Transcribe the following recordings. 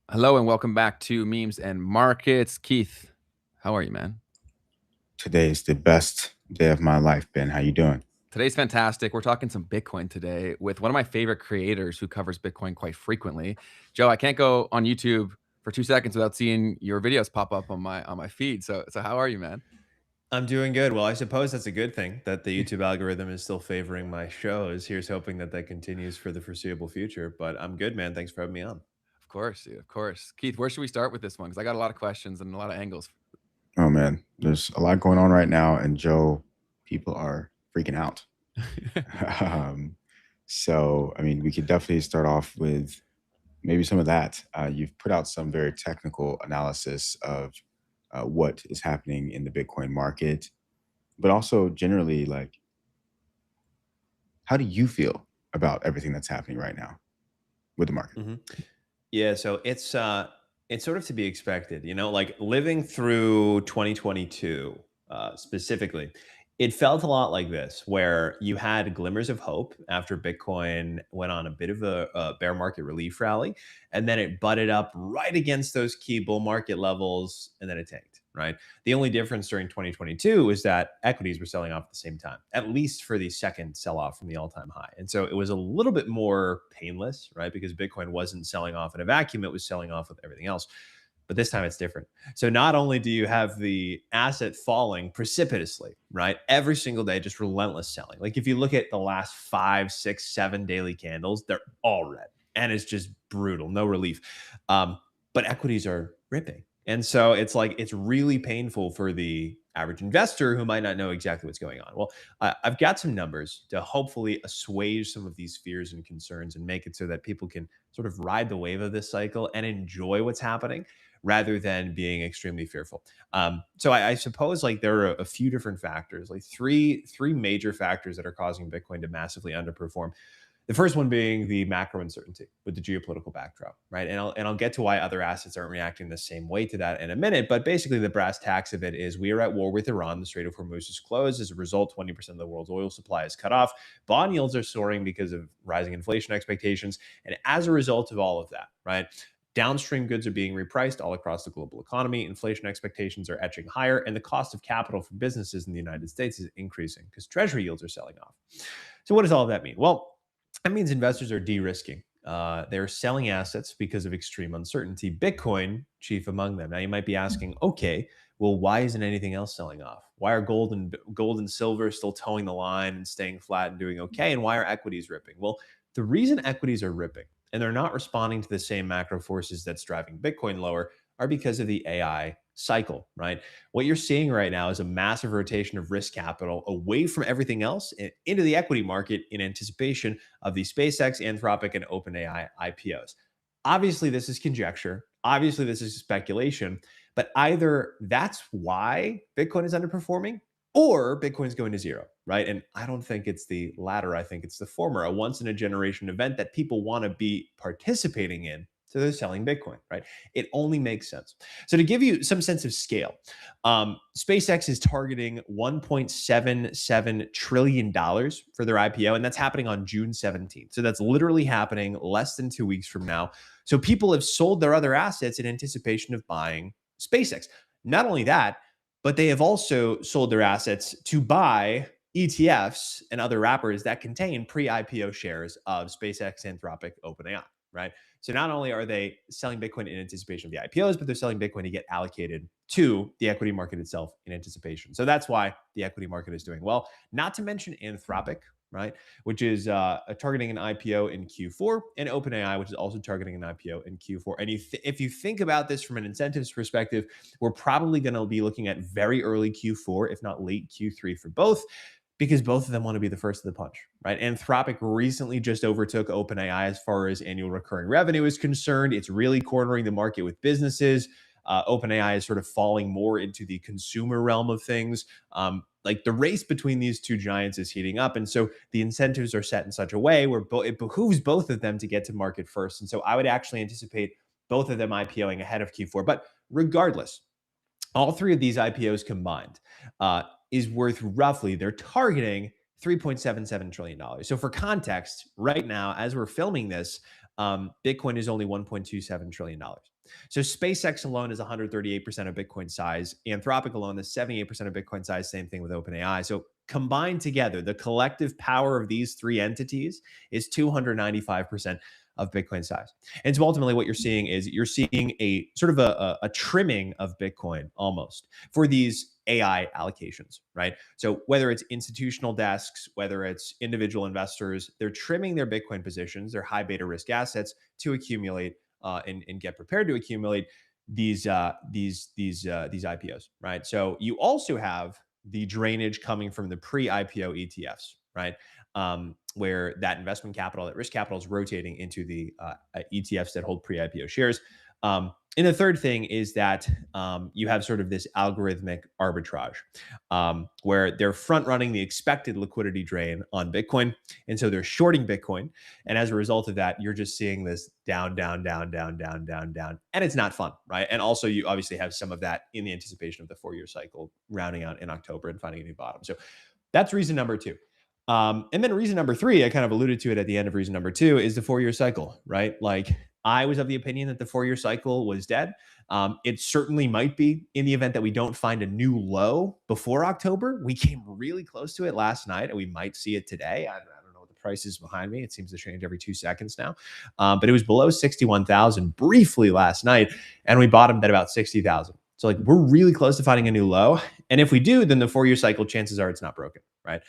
Hello and welcome back to Memes and Markets. Keith, how are you, man? Today is the best day of my life, Ben. How you doing? Today's fantastic. We're talking some Bitcoin today with one of my favorite creators who covers Bitcoin quite frequently. Joe, I can't go on YouTube for 2 seconds without seeing your videos pop up on my feed. So how are you, man? I'm doing good. Well, I suppose that's a good thing that the YouTube algorithm is still favoring my shows. Here's hoping that that continues for the foreseeable future. But I'm good, man. Thanks for having me on. Of course, dude, of course. Keith, where should we start with this one? Because I got a lot of questions and a lot of angles. Oh man, there's a lot going on right now, and Joe, people are freaking out. So, I mean, we could definitely start off with maybe some of that. You've put out some very technical analysis of what is happening in the Bitcoin market, but also generally, like, how do you feel about everything that's happening right now with the market? Yeah, so it's sort of to be expected, like living through 2022 specifically. It felt a lot like this, where you had glimmers of hope after Bitcoin went on a bit of a bear market relief rally, and then it butted up right against those key bull market levels, and then it tanked, right? The only difference during 2022 is that equities were selling off at the same time, at least for the second sell-off from the all-time high. And so it was a little bit more painless, right? Because Bitcoin wasn't selling off in a vacuum, it was selling off with everything else. But this time it's different. So not only do you have the asset falling precipitously, right? Every single day, just relentless selling. Like if you look at the last 5, 6, 7 daily candles, they're all red. And it's just brutal, no relief. But equities are ripping. And so it's like, it's really painful for the average investor who might not know exactly what's going on. Well, I've got some numbers to hopefully assuage some of these fears and concerns and make it so that people can sort of ride the wave of this cycle and enjoy what's happening rather than being extremely fearful. So I suppose like there are a few different factors, like three major factors that are causing Bitcoin to massively underperform. The first one being the macro uncertainty with the geopolitical backdrop, right? And I'll get to why other assets aren't reacting the same way to that in a minute. But basically, the brass tacks of it is we are at war with Iran. The Strait of Hormuz is closed. As a result, 20% of the world's oil supply is cut off. Bond yields are soaring because of rising inflation expectations. And as a result of all of that, right? Downstream goods are being repriced all across the global economy. Inflation expectations are etching higher, and the cost of capital for businesses in the United States is increasing because treasury yields are selling off. So what does all of that mean? Well, that means investors are de-risking. They're selling assets because of extreme uncertainty. Bitcoin, chief among them. Now you might be asking, okay, well, why isn't anything else selling off? Why are gold and silver still towing the line and staying flat and doing okay? And why are equities ripping? Well, the reason equities are ripping and they're not responding to the same macro forces that's driving Bitcoin lower are because of the AI cycle, right? What you're seeing right now is a massive rotation of risk capital away from everything else and into the equity market in anticipation of the SpaceX, Anthropic, and OpenAI IPOs. Obviously, this is conjecture. Obviously, this is speculation, but either that's why Bitcoin is underperforming or Bitcoin's going to zero, right? And I don't think it's the latter. I think it's the former, a once in a generation event that people want to be participating in. So they're selling Bitcoin, right? It only makes sense. So to give you some sense of scale, SpaceX is targeting $1.77 trillion for their IPO, and that's happening on June 17th. So that's literally happening less than 2 weeks from now. So people have sold their other assets in anticipation of buying SpaceX. Not only that, but they have also sold their assets to buy ETFs and other wrappers that contain pre-IPO shares of SpaceX, Anthropic, OpenAI, right? So not only are they selling Bitcoin in anticipation of the IPOs, but they're selling Bitcoin to get allocated to the equity market itself in anticipation. So that's why the equity market is doing well. Not to mention Anthropic, right, which is targeting an IPO in Q4, and OpenAI, which is also targeting an IPO in Q4. And if you think about this from an incentives perspective, we're probably going to be looking at very early Q4, if not late Q3 for both, Because both of them want to be the first of the punch, right? Anthropic recently just overtook OpenAI as far as annual recurring revenue is concerned. It's really cornering the market with businesses. OpenAI is sort of falling more into the consumer realm of things. Like the race between these two giants is heating up. And so the incentives are set in such a way where it behooves both of them to get to market first. And so I would actually anticipate both of them IPOing ahead of Q4. But regardless, all three of these IPOs combined is worth roughly, they're targeting $3.77 trillion. So for context, right now, as we're filming this, Bitcoin is only $1.27 trillion. So SpaceX alone is 138% of Bitcoin size. Anthropic alone is 78% of Bitcoin size. Same thing with OpenAI. So combined together, the collective power of these three entities is 295% of Bitcoin size. And so ultimately what you're seeing is you're seeing a sort of a trimming of Bitcoin almost for these AI allocations, right? So whether it's institutional desks, whether it's individual investors, they're trimming their Bitcoin positions, their high beta risk assets to accumulate and get prepared to accumulate these IPOs, right? So you also have the drainage coming from the pre-IPO ETFs, right? Where that investment capital, that risk capital is rotating into the ETFs that hold pre-IPO shares. And the third thing is that you have sort of this algorithmic arbitrage where they're front running the expected liquidity drain on Bitcoin. And so they're shorting Bitcoin. And as a result of that, you're just seeing this down, down, down, down, down, down, down. And it's not fun, right? And also you obviously have some of that in the anticipation of the 4-year cycle rounding out in October and finding a new bottom. So that's reason number two. And then reason number three, I kind of alluded to it at the end of reason number two, is the 4-year cycle, right? Like I was of the opinion that the 4-year cycle was dead. It certainly might be in the event that we don't find a new low before October. We came really close to it last night and we might see it today. I don't know what the price is behind me. It seems to change every 2 seconds now. But it was below 61,000 briefly last night and we bottomed at about 60,000. So like we're really close to finding a new low. And if we do, then the 4-year cycle, chances are it's not broken, right?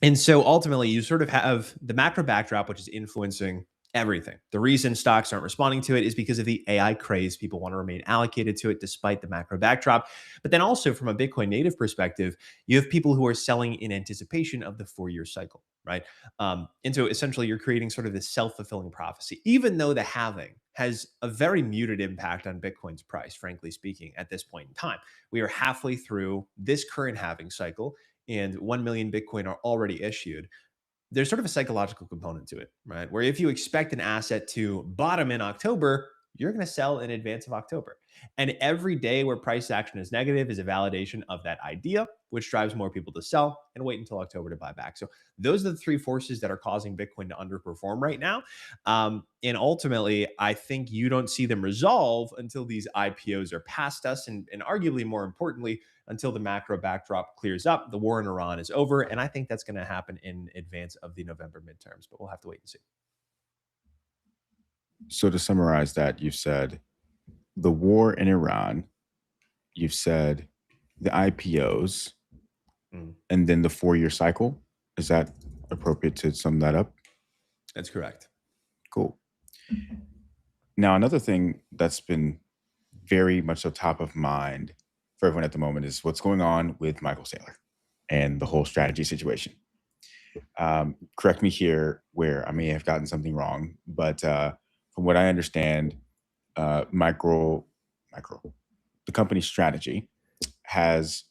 And so ultimately, you sort of have the macro backdrop, which is influencing everything. The reason stocks aren't responding to it is because of the AI craze. People want to remain allocated to it despite the macro backdrop. But then also from a Bitcoin native perspective, you have people who are selling in anticipation of the 4-year cycle, right? And so essentially, you're creating sort of this self-fulfilling prophecy, even though the halving has a very muted impact on Bitcoin's price, frankly speaking, at this point in time. We are halfway through this current halving cycle and 1 million Bitcoin are already issued. There's sort of a psychological component to it, right? Where if you expect an asset to bottom in October, you're going to sell in advance of October. And every day where price action is negative is a validation of that idea, which drives more people to sell and wait until October to buy back. So those are the three forces that are causing Bitcoin to underperform right now. And ultimately, I think you don't see them resolve until these IPOs are past us. And arguably more importantly, until the macro backdrop clears up, the war in Iran is over. And I think that's going to happen in advance of the November midterms, but we'll have to wait and see. So to summarize that, you've said the war in Iran, you've said the IPOs, and then the 4-year cycle. Is that appropriate to sum that up? That's correct. Cool. Now, another thing that's been very much so top of mind for everyone at the moment is what's going on with Michael Saylor and the whole strategy situation. Correct me here where I may have gotten something wrong, but from what I understand, the company Strategy has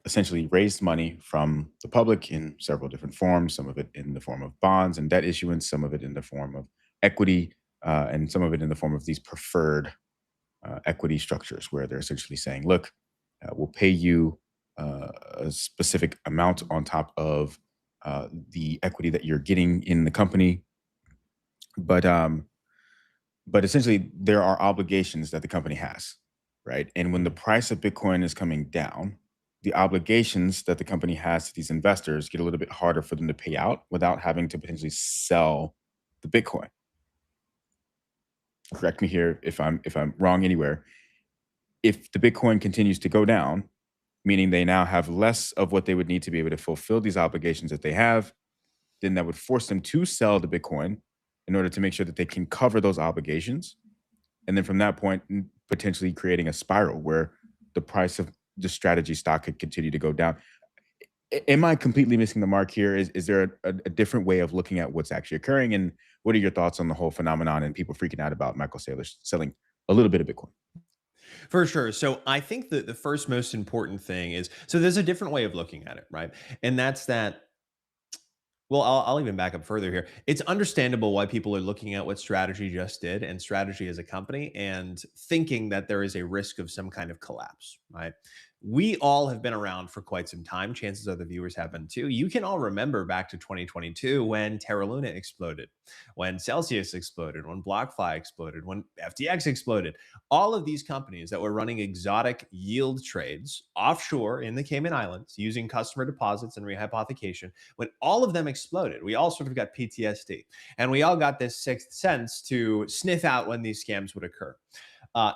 essentially raised money from the public in several different forms, some of it in the form of bonds and debt issuance, some of it in the form of equity, and some of it in the form of these preferred equity structures where they're essentially saying, look, we'll pay you a specific amount on top of the equity that you're getting in the company. But essentially, there are obligations that the company has, right? And when the price of Bitcoin is coming down, the obligations that the company has to these investors get a little bit harder for them to pay out without having to potentially sell the Bitcoin. Correct me here if I'm wrong anywhere. If the Bitcoin continues to go down, meaning they now have less of what they would need to be able to fulfill these obligations that they have, then that would force them to sell the Bitcoin in order to make sure that they can cover those obligations. And then from that point, potentially creating a spiral where the price of the strategy stock could continue to go down. Am I completely missing the mark here? Is there a different way of looking at what's actually occurring? And what are your thoughts on the whole phenomenon and people freaking out about Michael Saylor selling a little bit of Bitcoin? For sure. So I think that the first most important thing is, so there's a different way of looking at it, right? And that's that, well, I'll even back up further here. It's understandable why people are looking at what Strategy just did and Strategy as a company and thinking that there is a risk of some kind of collapse, right? We all have been around for quite some time. Chances are the viewers have been too. You can all remember back to 2022 when Terra Luna exploded, when Celsius exploded, when BlockFi exploded, when FTX exploded. All of these companies that were running exotic yield trades offshore in the Cayman Islands using customer deposits and rehypothecation, when all of them exploded, we all sort of got PTSD. And we all got this sixth sense to sniff out when these scams would occur.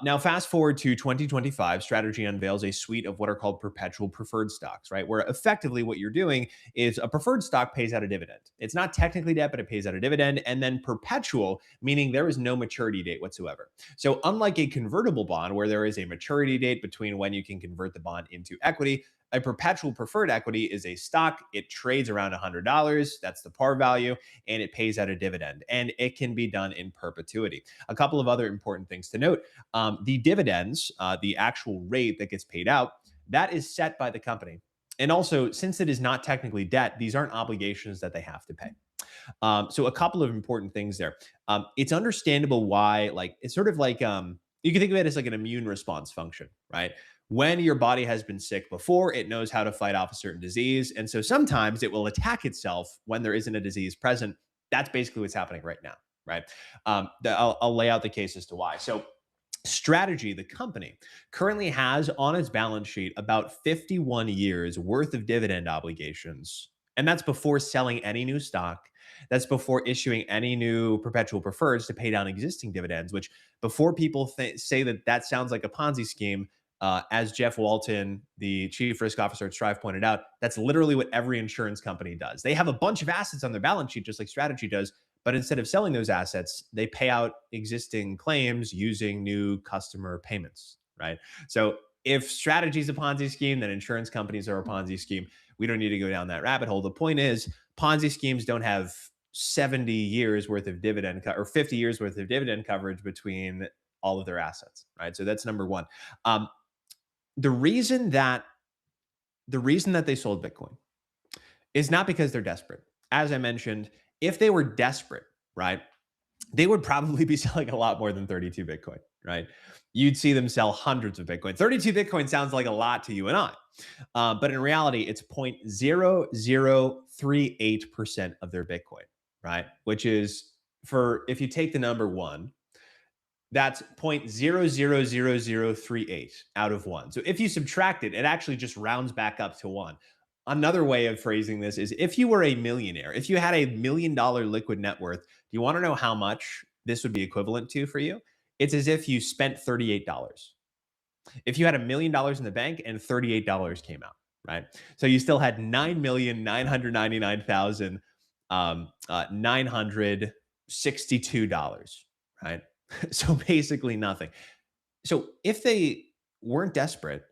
Now, fast forward to 2025, Strategy unveils a suite of what are called perpetual preferred stocks, right? Where effectively what you're doing is a preferred stock pays out a dividend. It's not technically debt, but it pays out a dividend. And then perpetual, meaning there is no maturity date whatsoever. So unlike a convertible bond where there is a maturity date between when you can convert the bond into equity, a perpetual preferred equity is a stock. It trades around $100. That's the par value, and it pays out a dividend. And it can be done in perpetuity. A couple of other important things to note. The dividends, the actual rate that gets paid out, that is set by the company. And also, since it is not technically debt, these aren't obligations that they have to pay. So a couple of important things there. It's understandable why, like, it's sort of like, you can think of it as like an immune response function, right? When your body has been sick before, it knows how to fight off a certain disease. And so sometimes it will attack itself when there isn't a disease present. That's basically what's happening right now, right? I'll lay out the case as to why. So Strategy, the company, currently has on its balance sheet about 51 years worth of dividend obligations. And that's before selling any new stock. That's before issuing any new perpetual preferreds to pay down existing dividends, which before people say that that sounds like a Ponzi scheme, as Jeff Walton, the chief risk officer at Strive, pointed out, that's literally what every insurance company does. They have a bunch of assets on their balance sheet, just like Strategy does, but instead of selling those assets, they pay out existing claims using new customer payments, right? So if Strategy is a Ponzi scheme, then insurance companies are a Ponzi scheme. We don't need to go down that rabbit hole. The point is, Ponzi schemes don't have 70 years worth of dividend or 50 years worth of dividend coverage between all of their assets, right? So that's number one. The reason that they sold Bitcoin is not because they're desperate. As I mentioned, if they were desperate, right, they would probably be selling a lot more than 32 Bitcoin, right? You'd see them sell hundreds of Bitcoin. 32 Bitcoin sounds like a lot to you and I, but in reality, it's 0.0038% of their Bitcoin, right? Which is, if you take the number one, that's 0.000038 out of one. So if you subtract it, it actually just rounds back up to one. Another way of phrasing this is, if you were a millionaire, if you had $1 million liquid net worth, do you want to know how much this would be equivalent to for you? It's as if you spent $38. If you had $1 million in the bank and $38 came out, right? So you still had $9,999,962, right? So basically nothing. So if they weren't desperate,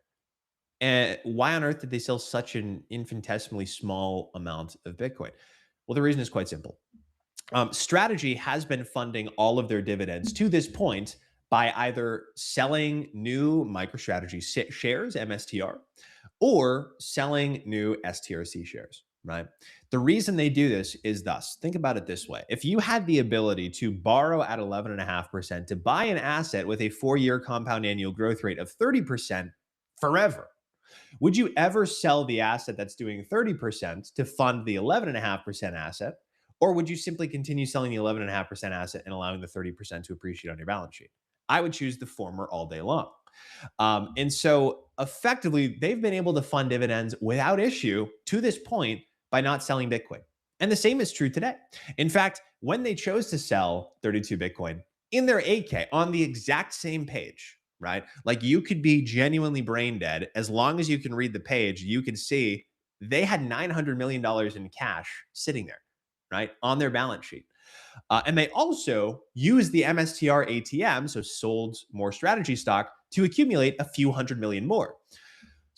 why on earth did they sell such an infinitesimally small amount of Bitcoin? Well, the reason is quite simple. Strategy has been funding all of their dividends to this point by either selling new MicroStrategy shares, MSTR, or selling new STRC shares, right? The reason they do this is thus. Think about it this way. If you had the ability to borrow at 11.5% to buy an asset with a 4-year compound annual growth rate of 30% forever, would you ever sell the asset that's doing 30% to fund the 11.5% asset? Or would you simply continue selling the 11.5% asset and allowing the 30% to appreciate on your balance sheet? I would choose the former all day long. And so effectively, they've been able to fund dividends without issue to this point by not selling Bitcoin. And the same is true today. In fact, when they chose to sell 32 Bitcoin in their 8K on the exact same page, right? Like, you could be genuinely brain dead. As long as you can read the page, you can see they had $900 million in cash sitting there, right, on their balance sheet. And they also used the MSTR ATM, so sold more Strategy stock, to accumulate a few hundred million more.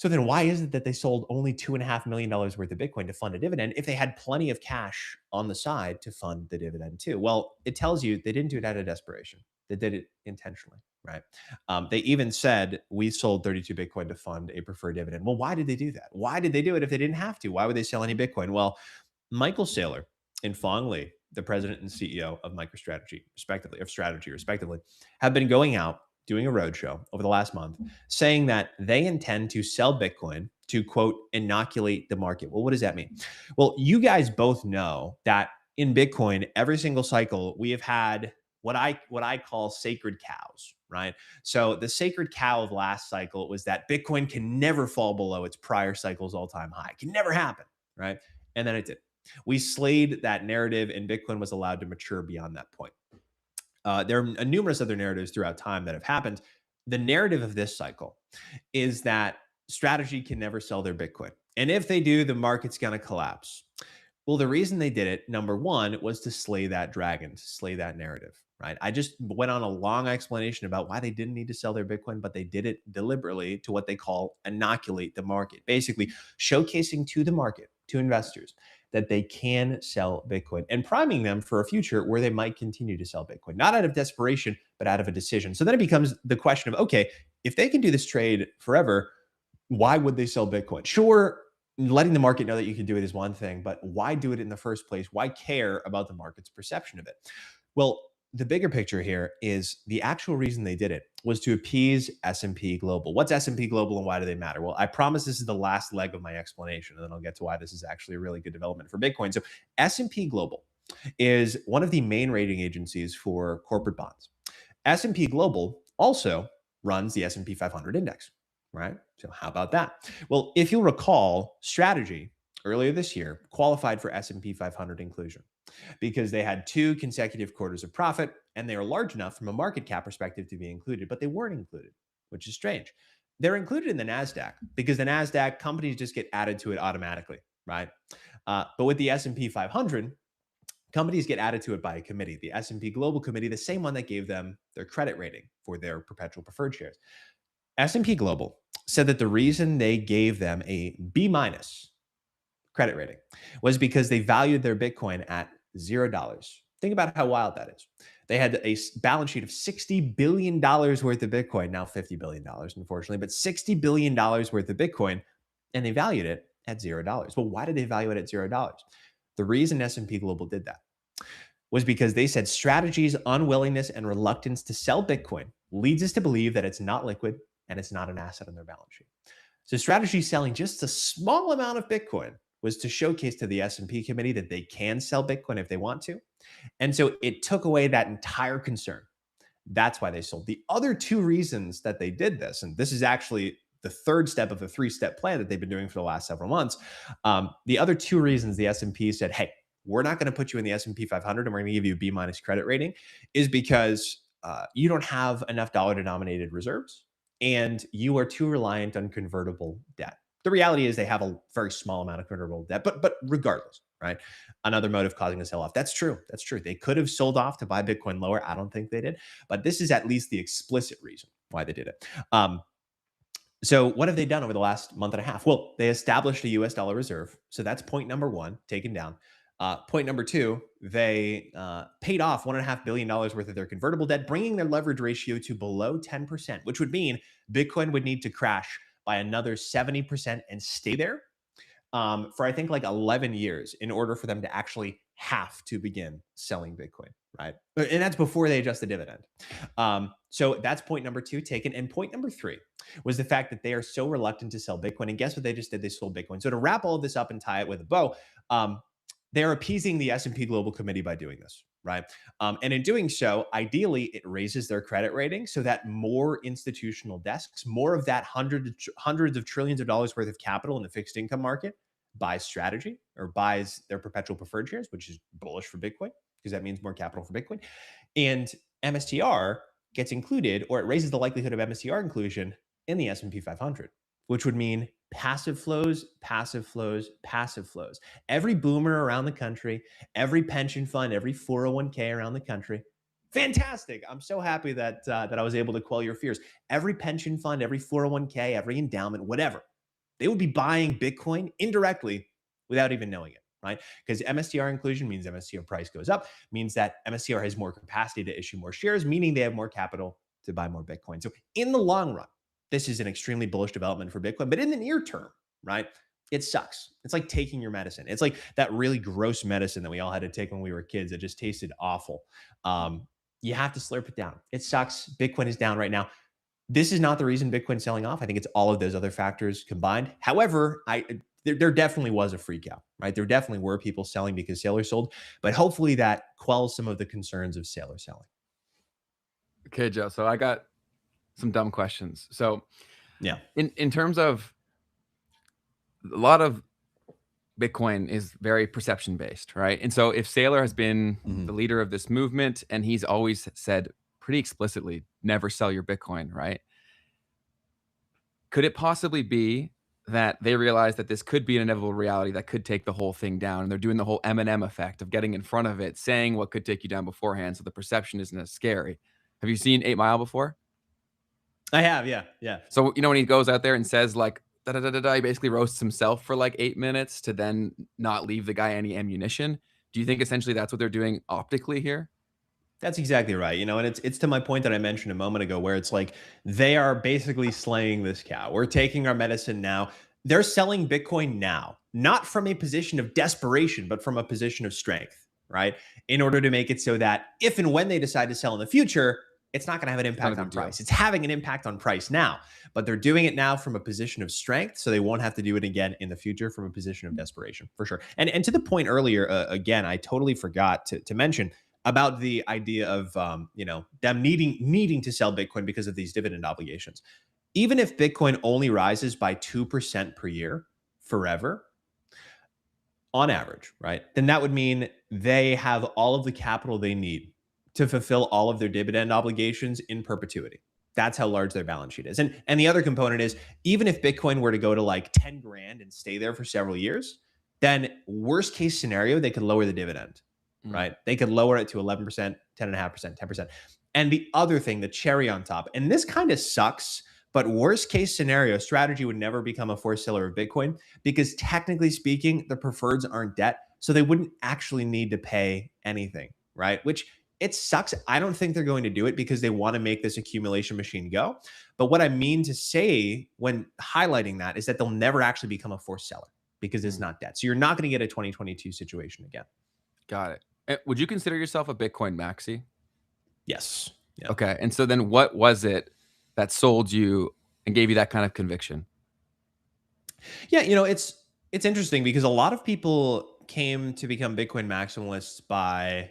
So then why is it that they sold only $2.5 million worth of Bitcoin to fund a dividend if they had plenty of cash on the side to fund the dividend too? Well, it tells you they didn't do it out of desperation. They did it intentionally, right? They even said, we sold 32 Bitcoin to fund a preferred dividend. Well, why did they do that? Why did they do it if they didn't have to? Why would they sell any Bitcoin? Well, Michael Saylor and Fong Li, the president and CEO of MicroStrategy, respectively, have been going out doing a roadshow over the last month saying that they intend to sell Bitcoin to, quote, inoculate the market. Well, what does that mean? Well, you guys both know that in Bitcoin, every single cycle, we have had what I call sacred cows, right? So the sacred cow of last cycle was that Bitcoin can never fall below its prior cycle's all-time high. It can never happen, right? And then it did. We slayed that narrative, and Bitcoin was allowed to mature beyond that point. There are numerous other narratives throughout time that have happened. The narrative of this cycle is that strategy can never sell their Bitcoin. And if they do, the market's going to collapse. Well, the reason they did it, number one, was to slay that dragon, to slay that narrative, right? I just went on a long explanation about why they didn't need to sell their Bitcoin, but they did it deliberately to what they call inoculate the market, basically showcasing to the market, to investors, that they can sell Bitcoin and priming them for a future where they might continue to sell Bitcoin, not out of desperation, but out of a decision. So then it becomes the question of, okay, if they can do this trade forever, why would they sell Bitcoin? Sure, letting the market know that you can do it is one thing, but why do it in the first place? Why care about the market's perception of it? Well, the bigger picture here is the actual reason they did it was to appease S&P Global. What's S&P Global and why do they matter? Well, I promise this is the last leg of my explanation, and then I'll get to why this is actually a really good development for Bitcoin. So S&P Global is one of the main rating agencies for corporate bonds. S&P Global also runs the S&P 500 index, right? So how about that? Well, if you'll recall, Strategy earlier this year qualified for S&P 500 inclusion because they had 2 consecutive quarters of profit and they are large enough from a market cap perspective to be included, but they weren't included, which is strange. They're included in the NASDAQ because the NASDAQ companies just get added to it automatically, right? But with the S&P 500, companies get added to it by a committee, the S&P Global Committee, the same one that gave them their credit rating for their perpetual preferred shares. S&P Global said that the reason they gave them a B- credit rating was because they valued their Bitcoin at $0. Think about how wild that is. They had a balance sheet of $60 billion worth of Bitcoin, now $50 billion, unfortunately, but $60 billion worth of Bitcoin, and they valued it at $0. Well, why did they value it at $0? The reason S&P Global did that was because they said Strategy's unwillingness and reluctance to sell Bitcoin leads us to believe that it's not liquid and it's not an asset on their balance sheet. So Strategy selling just a small amount of Bitcoin was to showcase to the S&P committee that they can sell Bitcoin if they want to. And so it took away that entire concern. That's why they sold. The other 2 reasons that they did this, and this is actually the third step of a 3-step plan that they've been doing for the last several months. The other 2 reasons the S&P said, hey, we're not going to put you in the S&P 500 and we're going to give you a B- credit rating is because you don't have enough dollar-denominated reserves and you are too reliant on convertible debt. The reality is they have a very small amount of convertible debt, but regardless, right? Another motive causing a sell-off. That's true. That's true. They could have sold off to buy Bitcoin lower. I don't think they did, but this is at least the explicit reason why they did it. So what have they done over the last month and a half? Well, they established a US dollar reserve. So that's point number 1, taken down. Point number 2, they paid off $1.5 billion worth of their convertible debt, bringing their leverage ratio to below 10%, which would mean Bitcoin would need to crash by another 70% and stay there for I think like 11 years in order for them to actually have to begin selling Bitcoin, right? And that's before they adjust the dividend. So that's point number 2 taken. And point number 3 was the fact that they are so reluctant to sell Bitcoin. And guess what they just did? They sold Bitcoin. So to wrap all of this up and tie it with a bow, they're appeasing the S&P Global Committee by doing this, right? And in doing so, ideally, it raises their credit rating so that more institutional desks, more of that hundreds of trillions of dollars worth of capital in the fixed income market buys Strategy or buys their perpetual preferred shares, which is bullish for Bitcoin because that means more capital for Bitcoin. And MSTR gets included, or it raises the likelihood of MSTR inclusion in the S&P 500, which would mean passive flows, passive flows, passive flows. Every boomer around the country, every pension fund, every 401k around the country. Fantastic. I'm so happy that I was able to quell your fears. Every pension fund, every 401k, every endowment, whatever, They would be buying Bitcoin indirectly without even knowing it, right? Because MSTR inclusion means MSTR price goes up, means that MSTR has more capacity to issue more shares, meaning they have more capital to buy more Bitcoin. So in the long run, this is an extremely bullish development for Bitcoin. But in the near term, right, it sucks. It's like taking your medicine. It's like that really gross medicine that we all had to take when we were kids that just tasted awful. You have to slurp it down. It sucks. Bitcoin is down right now. This is not the reason Bitcoin's selling off. I think it's all of those other factors combined. However, there definitely was a freak out, right? There definitely were people selling because Saylor sold, but hopefully that quells some of the concerns of Saylor selling. Okay, Joe. So I got some dumb questions. So yeah, in terms of a lot of Bitcoin is very perception based, right? And so if Saylor has been the leader of this movement and he's always said pretty explicitly, never sell your Bitcoin, right? Could it possibly be that they realize that this could be an inevitable reality that could take the whole thing down? And they're doing the whole Eminem effect of getting in front of it, saying what could take you down beforehand. So the perception isn't as scary. Have you seen 8 Mile before? I have, yeah. So, when he goes out there and says like, da, da, da, da, da, he basically roasts himself for like 8 minutes to then not leave the guy any ammunition. Do you think essentially that's what they're doing optically here? That's exactly right. And it's to my point that I mentioned a moment ago, where it's like they are basically slaying this cow. We're taking our medicine now. They're selling Bitcoin now, not from a position of desperation, but from a position of strength, right? In order to make it so that if and when they decide to sell in the future, it's not going to have an impact on price. It's having an impact on price now, but they're doing it now from a position of strength, so they won't have to do it again in the future from a position of desperation, for sure. And to the point earlier, again, I totally forgot to mention about the idea of them needing to sell Bitcoin because of these dividend obligations. Even if Bitcoin only rises by 2% per year forever, on average, right? Then that would mean they have all of the capital they need to fulfill all of their dividend obligations in perpetuity. That's how large their balance sheet is. And the other component is, even if Bitcoin were to go to like 10 grand and stay there for several years, then worst case scenario, they could lower the dividend, right? They could lower it to 11%, 10.5%, 10%. And the other thing, the cherry on top, and this kind of sucks, but worst case scenario, Strategy would never become a forced seller of Bitcoin because technically speaking, the preferreds aren't debt. So they wouldn't actually need to pay anything, right? Which it sucks. I don't think they're going to do it because they want to make this accumulation machine go. But what I mean to say when highlighting that is that they'll never actually become a forced seller because it's not debt. So you're not going to get a 2022 situation again. Got it. Would you consider yourself a Bitcoin maxi? Yes. Yeah. Okay. And so then what was it that sold you and gave you that kind of conviction? Yeah, it's interesting because a lot of people came to become Bitcoin maximalists by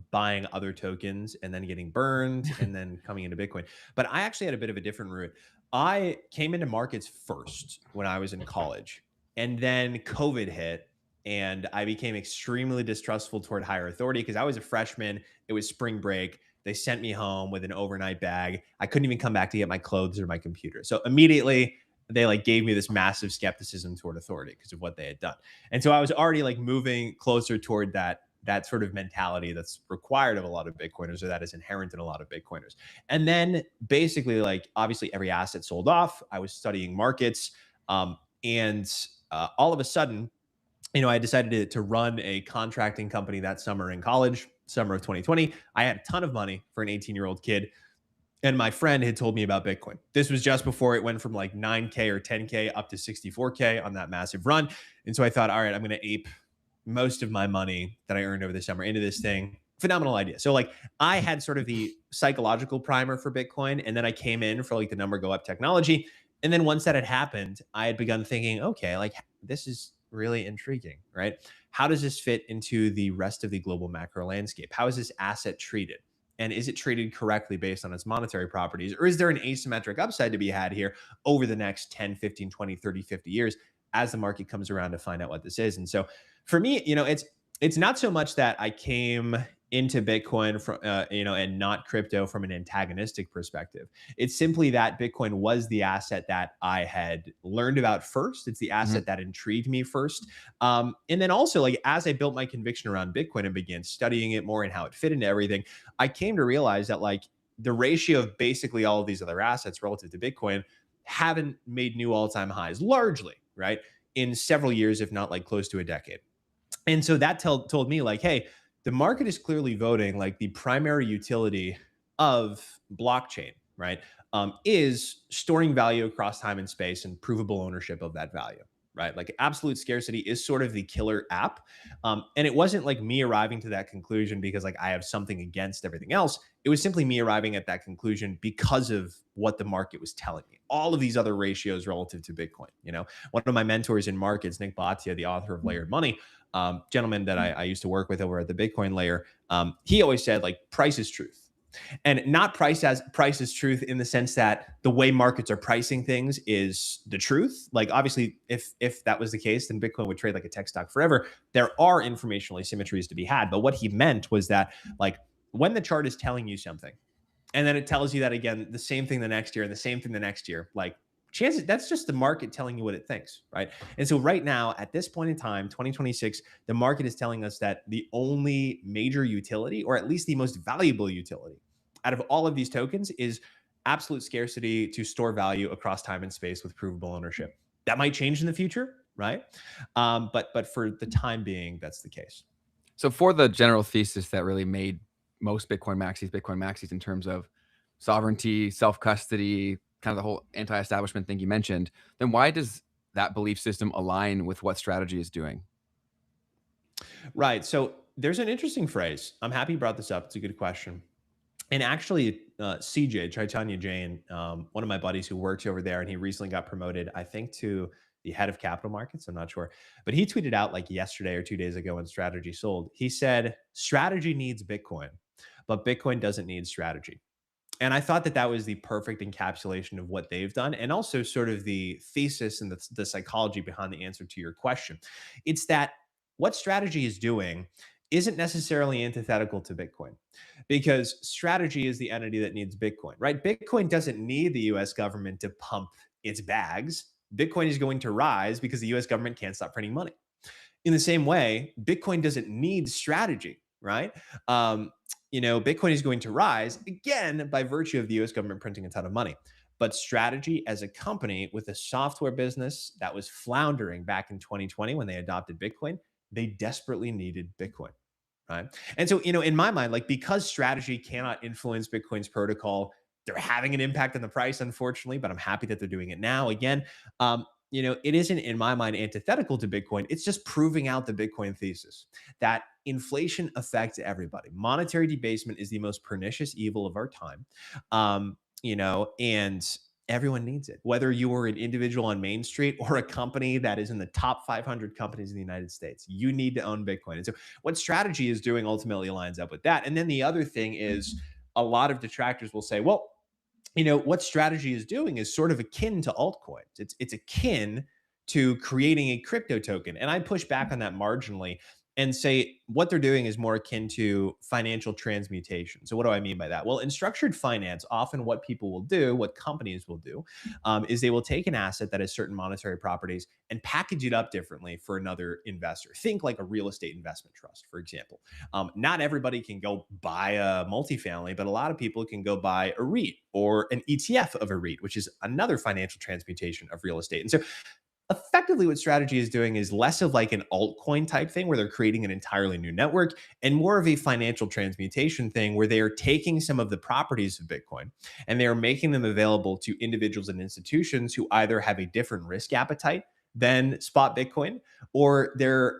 buying other tokens and then getting burned and then coming into Bitcoin. But I actually had a bit of a different route. I came into markets first when I was in college, and then COVID hit and I became extremely distrustful toward higher authority because I was a freshman. It was spring break. They sent me home with an overnight bag. I couldn't even come back to get my clothes or my computer. So immediately they like gave me this massive skepticism toward authority because of what they had done. And so I was already like moving closer toward that sort of mentality that's required of a lot of Bitcoiners, or that is inherent in a lot of Bitcoiners. And then basically, like, obviously every asset sold off. I was studying markets. And all of a sudden, I decided to run a contracting company that summer in college, summer of 2020. I had a ton of money for an 18-year-old kid. And my friend had told me about Bitcoin. This was just before it went from like 9K or 10K up to 64K on that massive run. And so I thought, all right, I'm going to ape most of my money that I earned over the summer into this thing. Phenomenal idea. So like I had sort of the psychological primer for Bitcoin, and then I came in for like the number go up technology. And then once that had happened, I had begun thinking, okay, like this is really intriguing, right? How does this fit into the rest of the global macro landscape? How is this asset treated? And is it treated correctly based on its monetary properties? Or is there an asymmetric upside to be had here over the next 10, 15, 20, 30, 50 years as the market comes around to find out what this is? And so for me, it's not so much that I came into Bitcoin from, and not crypto from an antagonistic perspective. It's simply that Bitcoin was the asset that I had learned about first. It's the asset that intrigued me first. And then also, like, as I built my conviction around Bitcoin and began studying it more and how it fit into everything, I came to realize that like the ratio of basically all of these other assets relative to Bitcoin haven't made new all-time highs largely, right, in several years, if not like close to a decade. And so that told me like, hey, the market is clearly voting like the primary utility of blockchain, right, is storing value across time and space and provable ownership of that value, right? Like absolute scarcity is sort of the killer app. And it wasn't like me arriving to that conclusion because like I have something against everything else. It was simply me arriving at that conclusion because of what the market was telling me. All of these other ratios relative to Bitcoin. You know, one of my mentors in markets, Nick Bhatia, the author of Layered Money, gentleman that I used to work with over at the Bitcoin layer, he always said like price is truth. And not price is truth in the sense that the way markets are pricing things is the truth. Like obviously, if that was the case, then Bitcoin would trade like a tech stock forever. There are informational asymmetries to be had. But what he meant was that like when the chart is telling you something, and then it tells you that again, the same thing the next year and the same thing the next year, like chances, that's just the market telling you what it thinks, right? And so right now, at this point in time, 2026, the market is telling us that the only major utility, or at least the most valuable utility out of all of these tokens, is absolute scarcity to store value across time and space with provable ownership. That might change in the future, right? But for the time being, that's the case. So for the general thesis that really made most Bitcoin maxis in terms of sovereignty, self-custody, kind of the whole anti-establishment thing you mentioned, then why does that belief system align with what strategy is doing? Right. So there's an interesting phrase. I'm happy you brought this up. It's a good question. And actually, CJ, Chaitanya Jain, one of my buddies who works over there, and he recently got promoted, I think, to the head of capital markets. I'm not sure. But he tweeted out like yesterday or 2 days ago when Strategy sold. He said, strategy needs Bitcoin, but Bitcoin doesn't need strategy. And I thought that that was the perfect encapsulation of what they've done, and also sort of the thesis and the psychology behind the answer to your question. It's that what strategy is doing isn't necessarily antithetical to Bitcoin, because strategy is the entity that needs Bitcoin, right? Bitcoin doesn't need the US government to pump its bags. Bitcoin is going to rise because the US government can't stop printing money. In the same way, Bitcoin doesn't need strategy, right? Bitcoin is going to rise again by virtue of the US government printing a ton of money. But strategy as a company with a software business that was floundering back in 2020 when they adopted Bitcoin, they desperately needed Bitcoin, right? And so, in my mind, like because strategy cannot influence Bitcoin's protocol, they're having an impact on the price, unfortunately, but I'm happy that they're doing it now. Again, it isn't in my mind antithetical to Bitcoin. It's just proving out the Bitcoin thesis that inflation affects everybody. Monetary debasement is the most pernicious evil of our time. And everyone needs it, whether you are an individual on Main Street or a company that is in the top 500 companies in the United States. You need to own Bitcoin. And so what strategy is doing ultimately lines up with that. And then the other thing is a lot of detractors will say, well, what strategy is doing is sort of akin to altcoins. It's akin to creating a crypto token. And I push back on that marginally and say what they're doing is more akin to financial transmutation. So what do I mean by that? Well, in structured finance, often what people will do, what companies will do, is they will take an asset that has certain monetary properties and package it up differently for another investor. Think like a real estate investment trust, for example. Not everybody can go buy a multifamily, but a lot of people can go buy a REIT or an ETF of a REIT, which is another financial transmutation of real estate. And so effectively what strategy is doing is less of like an altcoin type thing where they're creating an entirely new network, and more of a financial transmutation thing where they are taking some of the properties of Bitcoin and they are making them available to individuals and institutions who either have a different risk appetite than spot Bitcoin, or their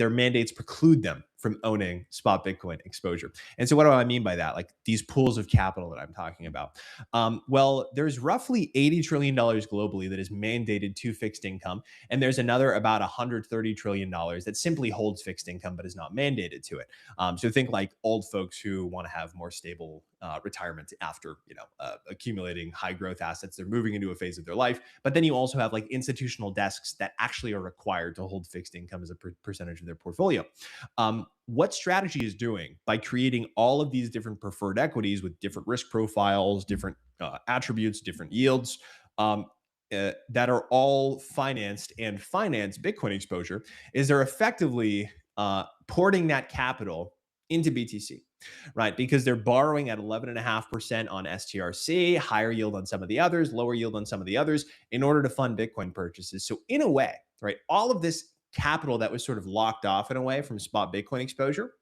mandates preclude them from owning spot Bitcoin exposure. And so what do I mean by that? Like these pools of capital that I'm talking about. Well, there's roughly $80 trillion globally that is mandated to fixed income. And there's another about $130 trillion that simply holds fixed income, but is not mandated to it. So think like old folks who want to have more stable retirement after, accumulating high growth assets. They're moving into a phase of their life. But then you also have like institutional desks that actually are required to hold fixed income as a percentage of their portfolio. What strategy is doing by creating all of these different preferred equities with different risk profiles, different attributes, different yields, that are all financed and finance Bitcoin exposure, is they're effectively porting that capital into BTC. right? Because they're borrowing at 11.5% on STRC, higher yield on some of the others, lower yield on some of the others, in order to fund Bitcoin purchases. So in a way, right, all of this capital that was sort of locked off in a way from spot Bitcoin exposure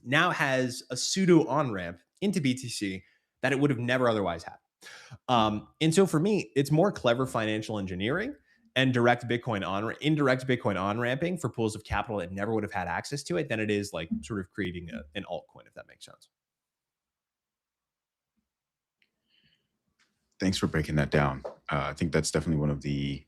now has a pseudo on-ramp into BTC that it would have never otherwise had. And so for me, it's more clever financial engineering and indirect Bitcoin on ramping for pools of capital that never would have had access to it than it is like sort of creating an altcoin, if that makes sense. Thanks for breaking that down. I think that's definitely one of the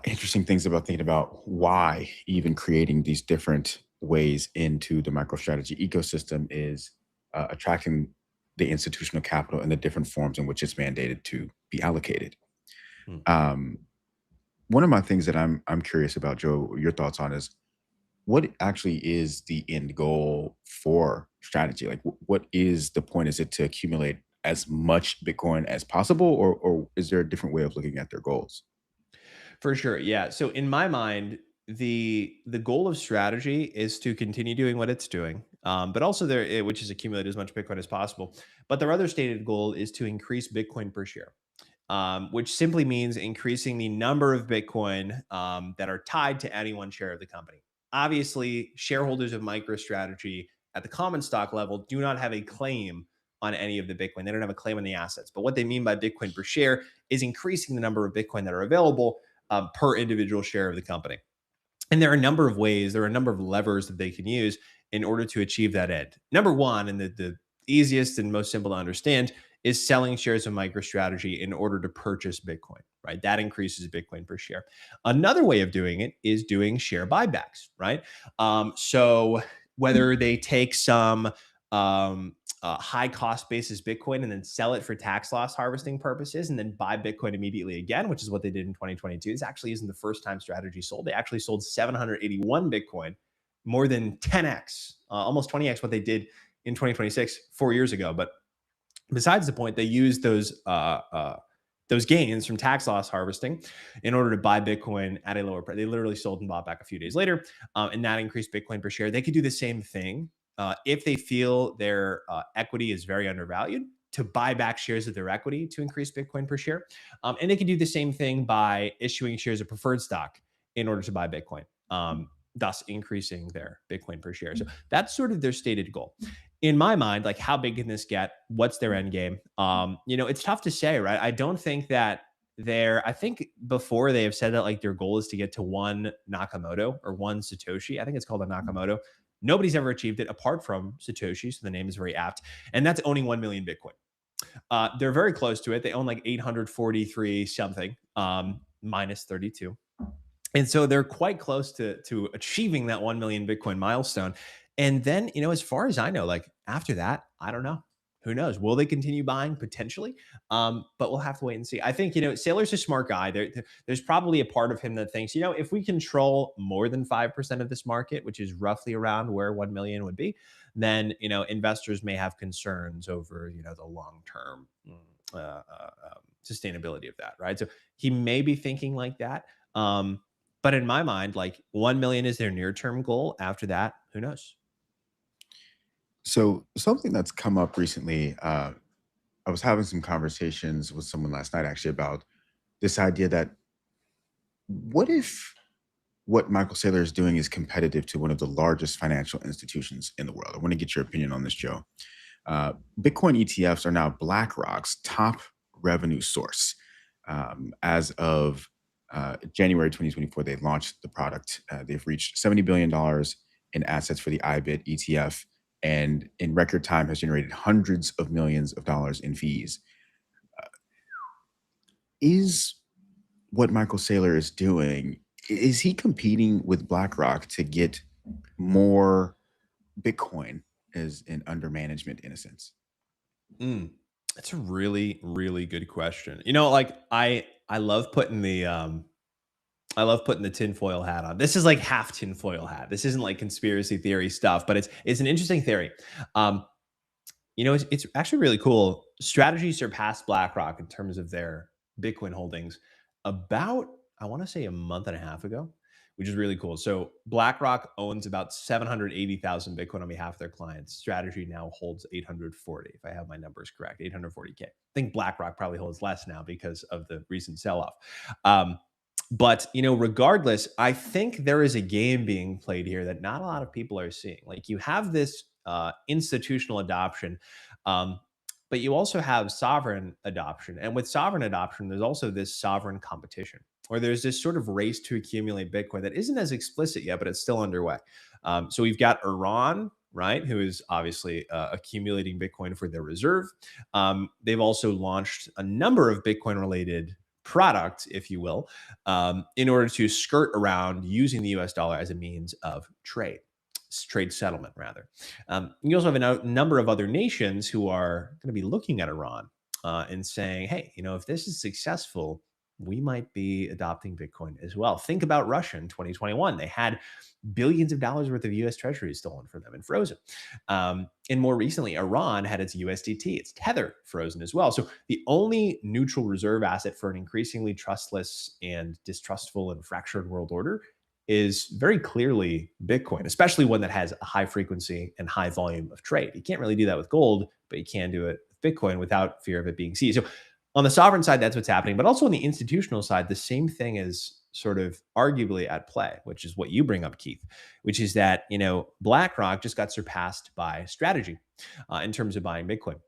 interesting things about thinking about why even creating these different ways into the MicroStrategy ecosystem is attracting the institutional capital in the different forms in which it's mandated to be allocated. Hmm. One of my things that I'm curious about, Joe, your thoughts on is what actually is the end goal for strategy? Like, what is the point? Is it to accumulate as much Bitcoin as possible, or is there a different way of looking at their goals? For sure. Yeah. So in my mind, the goal of strategy is to continue doing what it's doing, but also which is accumulate as much Bitcoin as possible. But their other stated goal is to increase Bitcoin per share, which simply means increasing the number of Bitcoin that are tied to any one share of the company. Obviously, shareholders of MicroStrategy at the common stock level do not have a claim on any of the Bitcoin. They don't have a claim on the assets. But what they mean by Bitcoin per share is increasing the number of Bitcoin that are available per individual share of the company. And there are a number of ways, there are a number of levers that they can use in order to achieve that end. Number one, and the easiest and most simple to understand, is selling shares of MicroStrategy in order to purchase Bitcoin, right? That increases Bitcoin per share. Another way of doing it is doing share buybacks, right? So whether they take some high cost basis Bitcoin and then sell it for tax loss harvesting purposes and then buy Bitcoin immediately again, which is what they did in 2022. This actually isn't the first time strategy sold. They actually sold 781 Bitcoin, more than 10x, almost 20x what they did in 2026, 4 years ago. But besides the point, they used those gains from tax loss harvesting in order to buy Bitcoin at a lower price. They literally sold and bought back a few days later, and that increased Bitcoin per share. They could do the same thing if they feel their equity is very undervalued, to buy back shares of their equity to increase Bitcoin per share. And they can do the same thing by issuing shares of preferred stock in order to buy Bitcoin, thus increasing their Bitcoin per share. So that's sort of their stated goal. In my mind, like, how big can this get? What's their end game? It's tough to say, right? I don't think that I think before they have said that like their goal is to get to one Nakamoto or one Satoshi. I think it's called a Nakamoto. Nobody's ever achieved it apart from Satoshi. So the name is very apt. And that's owning 1 million Bitcoin. They're very close to it. They own like 843 something, minus 32. And so they're quite close to achieving that 1 million Bitcoin milestone. And then, as far as I know, like after that, I don't know. Who knows? Will they continue buying? Potentially. But we'll have to wait and see. I think, Saylor's a smart guy. There's probably a part of him that thinks, if we control more than 5% of this market, which is roughly around where 1 million would be, then, investors may have concerns over, the long-term sustainability of that, right? So he may be thinking like that. But in my mind, like 1 million is their near-term goal. After that, who knows? So something that's come up recently, I was having some conversations with someone last night actually about this idea that what if what Michael Saylor is doing is competitive to one of the largest financial institutions in the world? I want to get your opinion on this, Joe. Bitcoin ETFs are now BlackRock's top revenue source. As of January 2024, they launched the product. They've reached $70 billion in assets for the IBIT ETF, and in record time has generated hundreds of millions of dollars in fees. Is what Michael Saylor is doing, is he competing with BlackRock to get more Bitcoin as in under management in a sense? That's a really, really good question. Like I love putting the tinfoil hat on. This is like half tinfoil hat. This isn't like conspiracy theory stuff, but it's an interesting theory. It's actually really cool. Strategy surpassed BlackRock in terms of their Bitcoin holdings about, I want to say, a month and a half ago, which is really cool. So BlackRock owns about 780,000 Bitcoin on behalf of their clients. Strategy now holds 840, if I have my numbers correct, 840K. I think BlackRock probably holds less now because of the recent sell-off. But regardless, I think there is a game being played here that not a lot of people are seeing. Like, you have this institutional adoption, but you also have sovereign adoption. And with sovereign adoption, there's also this sovereign competition, or there's this sort of race to accumulate Bitcoin that isn't as explicit yet, but it's still underway. So we've got Iran, right, who is obviously accumulating Bitcoin for their reserve. They've also launched a number of Bitcoin-related products, if you will, in order to skirt around using the US dollar as a means of trade settlement, rather. You also have a number of other nations who are going to be looking at Iran and saying, hey, if this is successful, we might be adopting Bitcoin as well. Think about Russia in 2021. They had billions of dollars worth of US treasuries stolen from them and frozen. And more recently, Iran had its USDT, its Tether, frozen as well. So the only neutral reserve asset for an increasingly trustless and distrustful and fractured world order is very clearly Bitcoin, especially one that has a high frequency and high volume of trade. You can't really do that with gold, but you can do it with Bitcoin without fear of it being seized. So on the sovereign side, that's what's happening. But also on the institutional side, the same thing is sort of arguably at play, which is what you bring up, Keith, which is that, BlackRock just got surpassed by Strategy in terms of buying Bitcoin.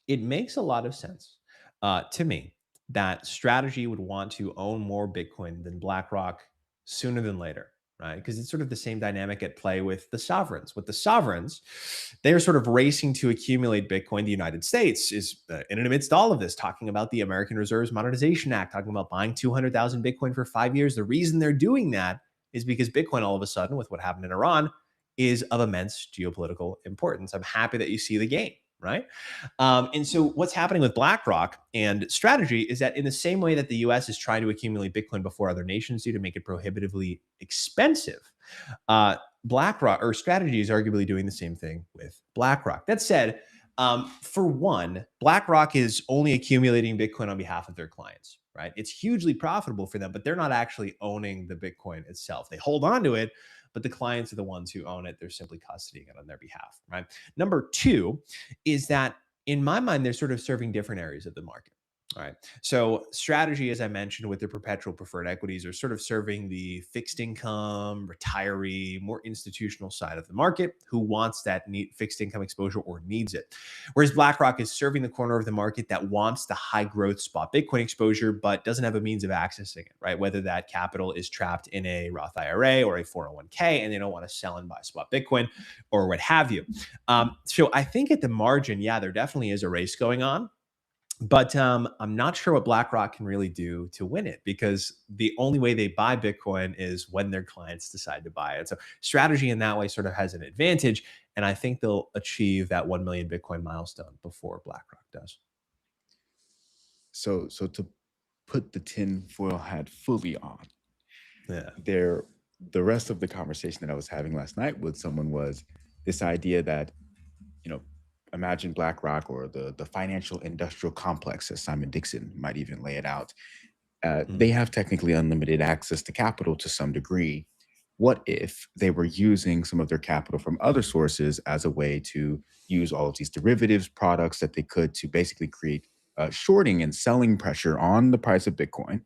It makes a lot of sense to me that Strategy would want to own more Bitcoin than BlackRock sooner than later, right? Because it's sort of the same dynamic at play with the sovereigns. With the sovereigns, they are sort of racing to accumulate Bitcoin. The United States is in amidst all of this, talking about the American Reserves Modernization Act, talking about buying 200,000 Bitcoin for 5 years. The reason they're doing that is because Bitcoin, all of a sudden, with what happened in Iran, is of immense geopolitical importance. I'm happy that you see the game, right? And so what's happening with BlackRock and Strategy is that in the same way that the US is trying to accumulate Bitcoin before other nations do to make it prohibitively expensive, BlackRock or Strategy is arguably doing the same thing with BlackRock. That said, for one, BlackRock is only accumulating Bitcoin on behalf of their clients, right? It's hugely profitable for them, but they're not actually owning the Bitcoin itself. They hold on to it, but the clients are the ones who own it. They're simply custodying it on their behalf, right? Number two is that, in my mind, they're sort of serving different areas of the market. All right. So Strategy, as I mentioned, with their perpetual preferred equities, are sort of serving the fixed income, retiree, more institutional side of the market who wants that fixed income exposure or needs it. Whereas BlackRock is serving the corner of the market that wants the high growth spot Bitcoin exposure, but doesn't have a means of accessing it, right? Whether that capital is trapped in a Roth IRA or a 401k, and they don't want to sell and buy spot Bitcoin or what have you. So I think at the margin, yeah, there definitely is a race going on. But I'm not sure what BlackRock can really do to win it, because the only way they buy Bitcoin is when their clients decide to buy it. So Strategy in that way sort of has an advantage. And I think they'll achieve that 1 million Bitcoin milestone before BlackRock does. So to put the tinfoil hat fully on, Yeah. The rest of the conversation that I was having last night with someone was this idea that, imagine BlackRock or the financial industrial complex, as Simon Dixon might even lay it out. They have technically unlimited access to capital to some degree. What if they were using some of their capital from other sources as a way to use all of these derivatives products that they could to basically create shorting and selling pressure on the price of Bitcoin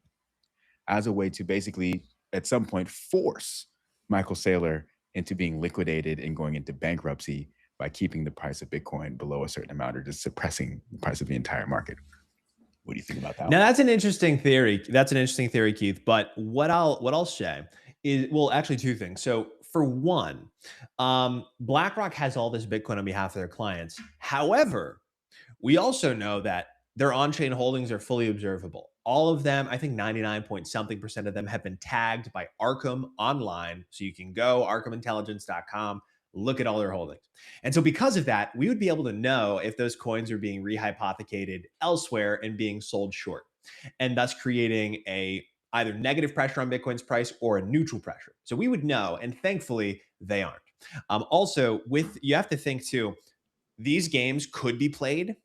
as a way to basically at some point force Michael Saylor into being liquidated and going into bankruptcy by keeping the price of Bitcoin below a certain amount or just suppressing the price of the entire market? What do you think about that? Now, that's an interesting theory. That's an interesting theory, Keith. But what I'll say is, well, actually two things. So for one, BlackRock has all this Bitcoin on behalf of their clients. However, we also know that their on-chain holdings are fully observable. All of them, I think 99% of them have been tagged by Arkham online. So you can go arkhamintelligence.com, look at all their holdings. And so because of that, we would be able to know if those coins are being rehypothecated elsewhere and being sold short, and thus creating either negative pressure on Bitcoin's price or a neutral pressure. So we would know, and thankfully they aren't. Also, you have to think too, these games could be played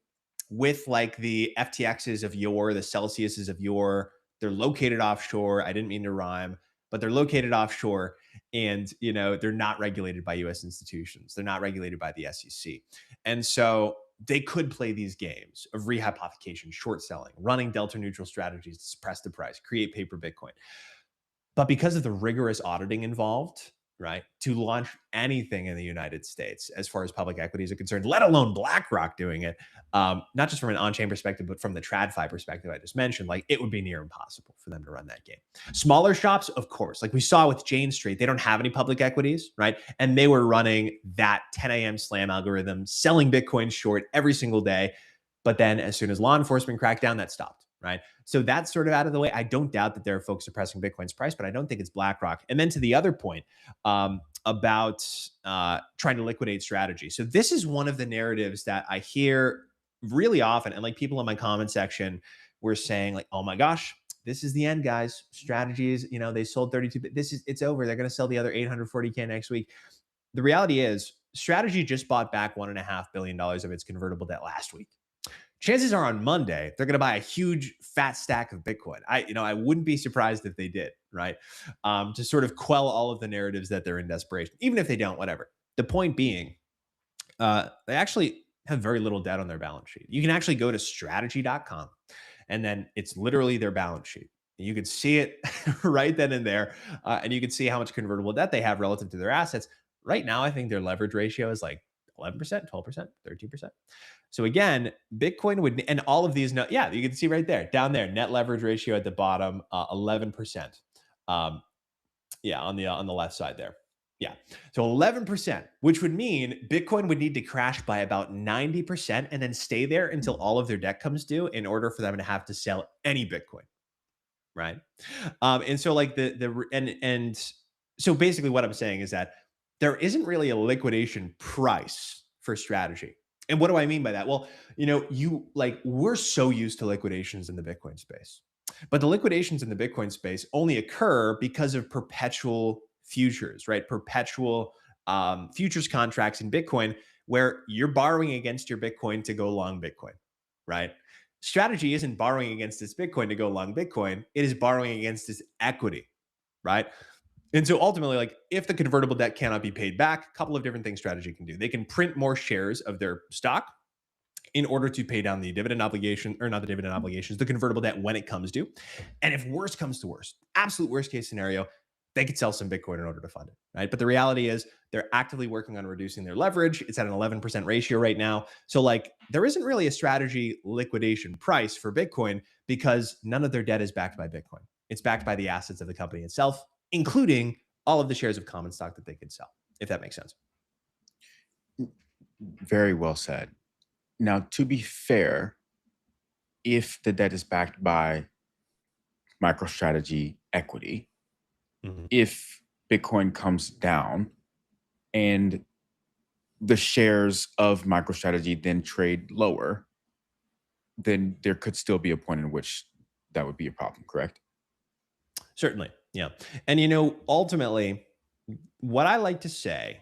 with like the FTXs of yore, the Celsiuses of yore. They're located offshore. I didn't mean to rhyme. but they're located offshore, and they're not regulated by U.S. institutions. They're not regulated by the SEC, and so they could play these games of rehypothecation, short selling, running delta neutral strategies to suppress the price, create paper Bitcoin. But because of the rigorous auditing involved, right, to launch anything in the United States as far as public equities are concerned, let alone BlackRock doing it, not just from an on-chain perspective, but from the TradFi perspective I just mentioned, like it would be near impossible for them to run that game. Smaller shops, of course, like we saw with Jane Street, they don't have any public equities, right? And they were running that 10 a.m. slam algorithm, selling Bitcoin short every single day. But then as soon as law enforcement cracked down, that stopped. Right. So that's sort of out of the way. I don't doubt that there are folks suppressing Bitcoin's price, but I don't think it's BlackRock. And then to the other point about trying to liquidate strategy. So this is one of the narratives that I hear really often. And like people in my comment section were saying like, oh my gosh, this is the end, guys. Strategies, they sold 32. It's over. They're going to sell the other 840K next week. The reality is Strategy just bought back $1.5 billion of its convertible debt last week. Chances are on Monday, they're going to buy a huge fat stack of Bitcoin. I wouldn't be surprised if they did, right? To sort of quell all of the narratives that they're in desperation, even if they don't, whatever. The point being, they actually have very little debt on their balance sheet. You can actually go to strategy.com and then it's literally their balance sheet. You can see it right then and there. And you can see how much convertible debt they have relative to their assets. Right now, I think their leverage ratio is like 11%, 12%, 13%. So again, Bitcoin would, and all of these, yeah, you can see right there, down there, net leverage ratio at the bottom, 11%. Yeah, on the left side there. Yeah, so 11%, which would mean Bitcoin would need to crash by about 90% and then stay there until all of their debt comes due in order for them to have to sell any Bitcoin, right? And so like so basically what I'm saying is that there isn't really a liquidation price for strategy. And what do I mean by that? Well, we're so used to liquidations in the Bitcoin space, but the liquidations in the Bitcoin space only occur because of perpetual futures, right? Perpetual futures contracts in Bitcoin where you're borrowing against your Bitcoin to go long Bitcoin, right? Strategy isn't borrowing against its Bitcoin to go long Bitcoin. It is borrowing against its equity, right? And so ultimately, like if the convertible debt cannot be paid back, a couple of different things Strategy can do. They can print more shares of their stock in order to pay down the dividend obligation, or not the dividend obligations, the convertible debt when it comes due. And if worst comes to worst, absolute worst case scenario, they could sell some Bitcoin in order to fund it, right? But the reality is they're actively working on reducing their leverage. It's at an 11% ratio right now. So like there isn't really a Strategy liquidation price for Bitcoin because none of their debt is backed by Bitcoin. It's backed by the assets of the company itself, including all of the shares of common stock that they could sell, if that makes sense. Very well said. Now, to be fair, if the debt is backed by MicroStrategy equity, if Bitcoin comes down and the shares of MicroStrategy then trade lower, then there could still be a point in which that would be a problem, correct? Certainly, yeah. And ultimately, what I like to say,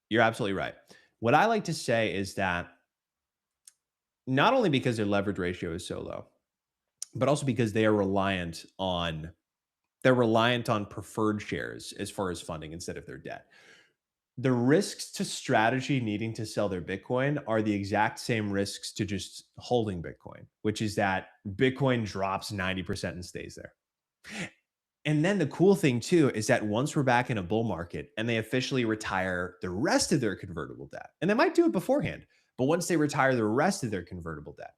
you're absolutely right. What I like to say is that not only because their leverage ratio is so low, but also because they are reliant on preferred shares as far as funding instead of their debt. The risks to Strategy needing to sell their Bitcoin are the exact same risks to just holding Bitcoin, which is that Bitcoin drops 90% and stays there. And then the cool thing too is that once we're back in a bull market and they officially retire the rest of their convertible debt, and they might do it beforehand, but once they retire the rest of their convertible debt,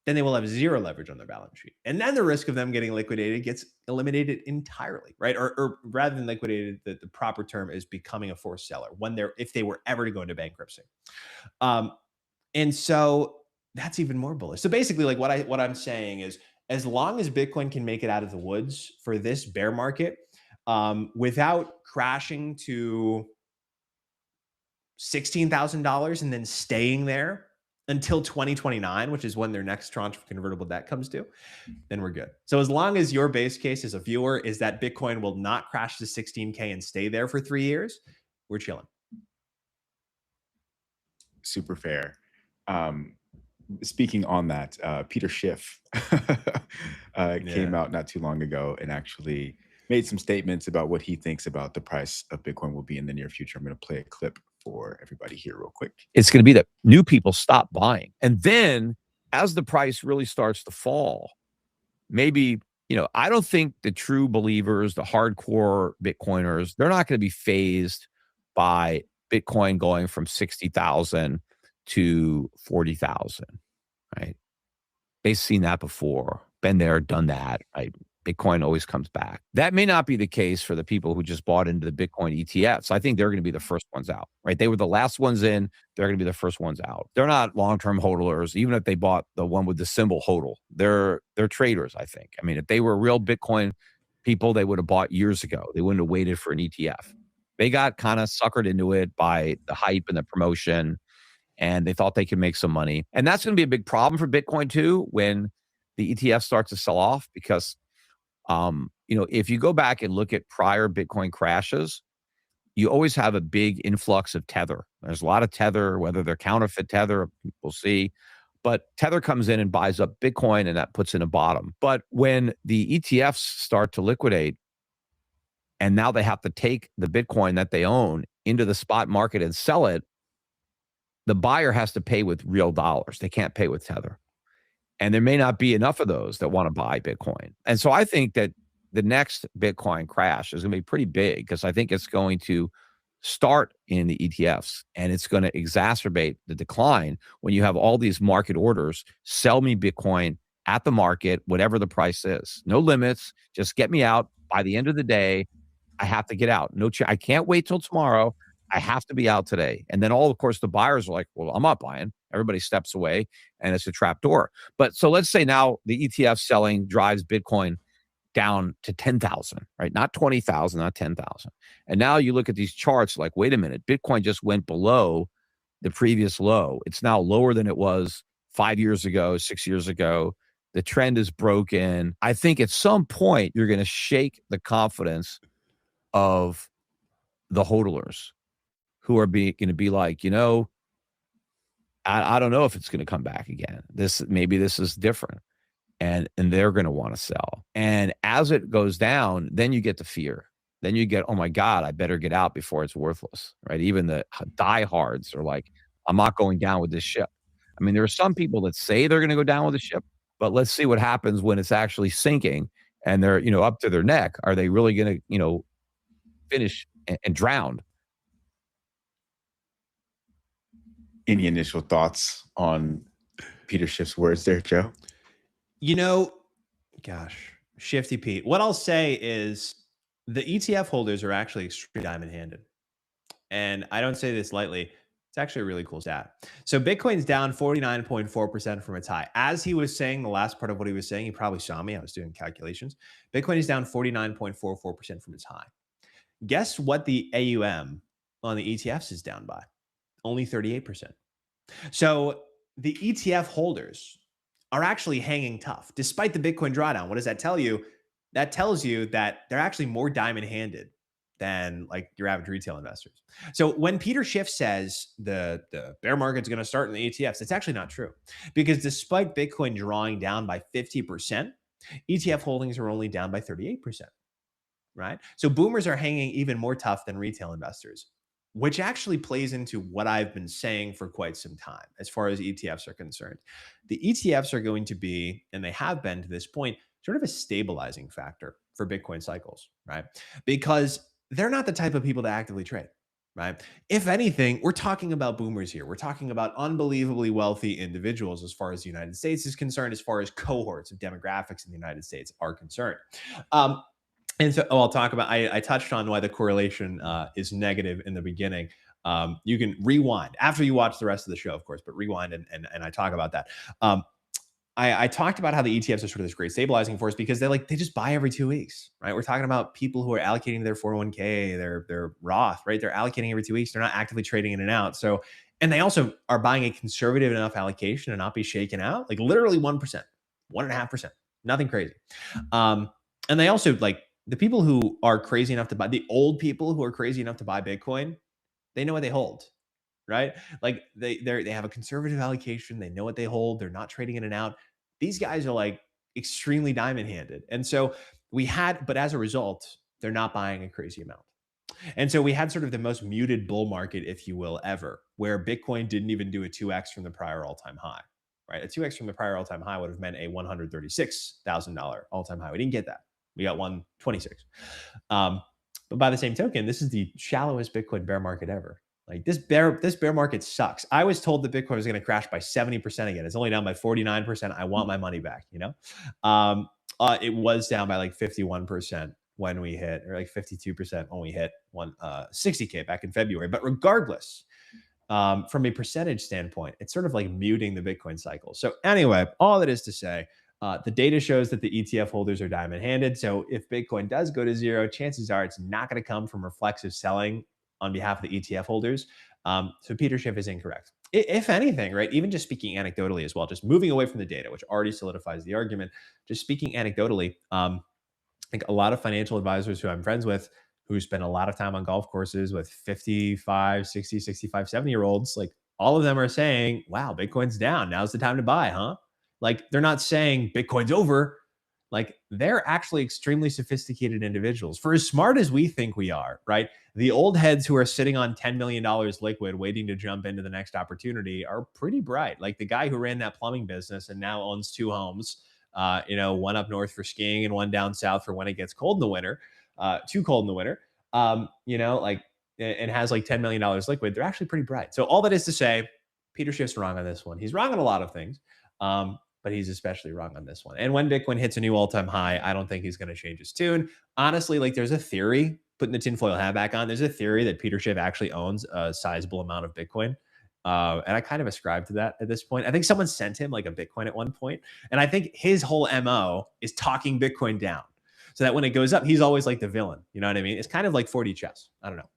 then they will have zero leverage on their balance sheet. And then the risk of them getting liquidated gets eliminated entirely, right? Or rather than liquidated, the proper term is becoming a forced seller if they were ever to go into bankruptcy. And so that's even more bullish. So basically, like what I'm saying is, as long as Bitcoin can make it out of the woods for this bear market without crashing to $16,000 and then staying there until 2029, which is when their next tranche of convertible debt comes due, then we're good. So as long as your base case as a viewer is that Bitcoin will not crash to 16K and stay there for 3 years, we're chilling. Super fair. Speaking on that, Peter Schiff came out not too long ago and actually made some statements about what he thinks about the price of Bitcoin will be in the near future. I'm going to play a clip for everybody here real quick. It's going to be that new people stop buying. And then as the price really starts to fall, maybe, I don't think the true believers, the hardcore Bitcoiners, they're not going to be phased by Bitcoin going from 60,000 to 40,000, right? They've seen that before, been there, done that, right? Bitcoin always comes back. That may not be the case for the people who just bought into the Bitcoin ETFs. I think they're going to be the first ones out, right? They were the last ones in. They're going to be the first ones out. They're not long-term hodlers, even if they bought the one with the symbol hodl. They're traders, I think. I mean, if they were real Bitcoin people, they would have bought years ago. They wouldn't have waited for an ETF. They got kind of suckered into it by the hype and the promotion, and they thought they could make some money. And that's going to be a big problem for Bitcoin too when the ETF starts to sell off, because if you go back and look at prior Bitcoin crashes, you always have a big influx of Tether. There's a lot of Tether, whether they're counterfeit Tether, we'll see. But Tether comes in and buys up Bitcoin, and that puts in a bottom. But when the ETFs start to liquidate, and now they have to take the Bitcoin that they own into the spot market and sell it, the buyer has to pay with real dollars. They can't pay with Tether. And there may not be enough of those that want to buy Bitcoin. And so I think that the next Bitcoin crash is going to be pretty big, because I think it's going to start in the ETFs, and it's going to exacerbate the decline when you have all these market orders. Sell me Bitcoin at the market, whatever the price is. No limits. Just get me out by the end of the day. I have to get out. I can't wait till tomorrow. I have to be out today. And then of course, the buyers are like, well, I'm not buying. Everybody steps away, and it's a trap door. But so let's say now the ETF selling drives Bitcoin down to 10,000, right? Not 20,000, not 10,000. And now you look at these charts like, wait a minute, Bitcoin just went below the previous low. It's now lower than it was 5 years ago, 6 years ago. The trend is broken. I think at some point you're going to shake the confidence of the hodlers, who are going to be like, I don't know if it's going to come back again. Maybe this is different. And they're going to want to sell. And as it goes down, then you get the fear. Then you get, oh my God, I better get out before it's worthless, right? Even the diehards are like, I'm not going down with this ship. I mean, there are some people that say they're going to go down with the ship, but let's see what happens when it's actually sinking and they're, up to their neck. Are they really going to, finish and drown? Any initial thoughts on Peter Schiff's words there, Joe? Gosh, Shifty Pete. What I'll say is the ETF holders are actually extremely diamond-handed. And I don't say this lightly. It's actually a really cool stat. So Bitcoin's down 49.4% from its high. As he was saying, the last part of what he was saying, he probably saw me. I was doing calculations. Bitcoin is down 49.44% from its high. Guess what the AUM on the ETFs is down by? Only 38%. So the ETF holders are actually hanging tough despite the Bitcoin drawdown. What does that tell you? That tells you that they're actually more diamond-handed than like your average retail investors. So when Peter Schiff says the bear market's going to start in the ETFs, it's actually not true, because despite Bitcoin drawing down by 50%, ETF holdings are only down by 38%, right? So boomers are hanging even more tough than retail investors, which actually plays into what I've been saying for quite some time as far as ETFs are concerned. The ETFs are going to be, and they have been to this point, sort of a stabilizing factor for Bitcoin cycles, right? Because they're not the type of people to actively trade, right? If anything, we're talking about boomers here. We're talking about unbelievably wealthy individuals as far as the United States is concerned, as far as cohorts of demographics in the United States are concerned. And so I'll talk about, I touched on why the correlation is negative in the beginning. You can rewind after you watch the rest of the show, of course, but rewind and I talk about that. I talked about how the ETFs are sort of this great stabilizing force because they just buy every 2 weeks, right? We're talking about people who are allocating to their 401k, their Roth, right? They're allocating every 2 weeks. They're not actively trading in and out. So, and they also are buying a conservative enough allocation to not be shaken out, like literally 1%, 1.5%, nothing crazy. And they also the people who are crazy enough to buy, the old people who are crazy enough to buy Bitcoin, they know what they hold, right? Like they have a conservative allocation. They know what they hold. They're not trading in and out. These guys are extremely diamond handed. And so but as a result, They're not buying a crazy amount. And so we had sort of the most muted bull market, if you will, ever, where Bitcoin didn't even do a 2x from the prior all-time high, right? A 2x from the prior all-time high would have meant a $136,000 all-time high. We didn't get that. We got 126. But by the same token, this is the shallowest Bitcoin bear market ever. Like this bear market sucks. I was told that Bitcoin was going to crash by 70% again. It's only down by 49%. I want my money back, you know? It was down by like 51% when we hit, or like 52% when we hit 60K back in February. But regardless, from a percentage standpoint, it's sort of like muting the Bitcoin cycle. So anyway, all that is to say, the data shows that the ETF holders are diamond-handed. So if Bitcoin does go to zero, chances are it's not going to come from reflexive selling on behalf of the ETF holders. So Peter Schiff is incorrect. If anything, right, even just speaking anecdotally as well, just moving away from the data, which already solidifies the argument, just speaking anecdotally, I think a lot of financial advisors who I'm friends with who spend a lot of time on golf courses with 55, 60, 65, 70-year-olds, like all of them are saying, wow, Bitcoin's down. Now's the time to buy, huh? Like they're not saying Bitcoin's over. Like they're actually extremely sophisticated individuals. For as smart as we think we are, right? The old heads who are sitting on $10 million liquid waiting to jump into the next opportunity are pretty bright. Like the guy who ran that plumbing business and now owns 2 homes, one up north for skiing and one down south for when it gets cold in the winter, too cold in the winter, and has like $10 million liquid. They're actually pretty bright. So all that is to say, Peter Schiff's wrong on this one. He's wrong on a lot of things. But he's especially wrong on this one. And when Bitcoin hits a new all-time high, I don't think he's going to change his tune. Honestly, like there's a theory, putting the tinfoil hat back on, there's a theory that Peter Schiff actually owns a sizable amount of Bitcoin. And I kind of ascribe to that at this point. I think someone sent him like a Bitcoin at one point. And I think his whole MO is talking Bitcoin down so that when it goes up, he's always like the villain. You know what I mean? It's kind of like 4D chess. I don't know.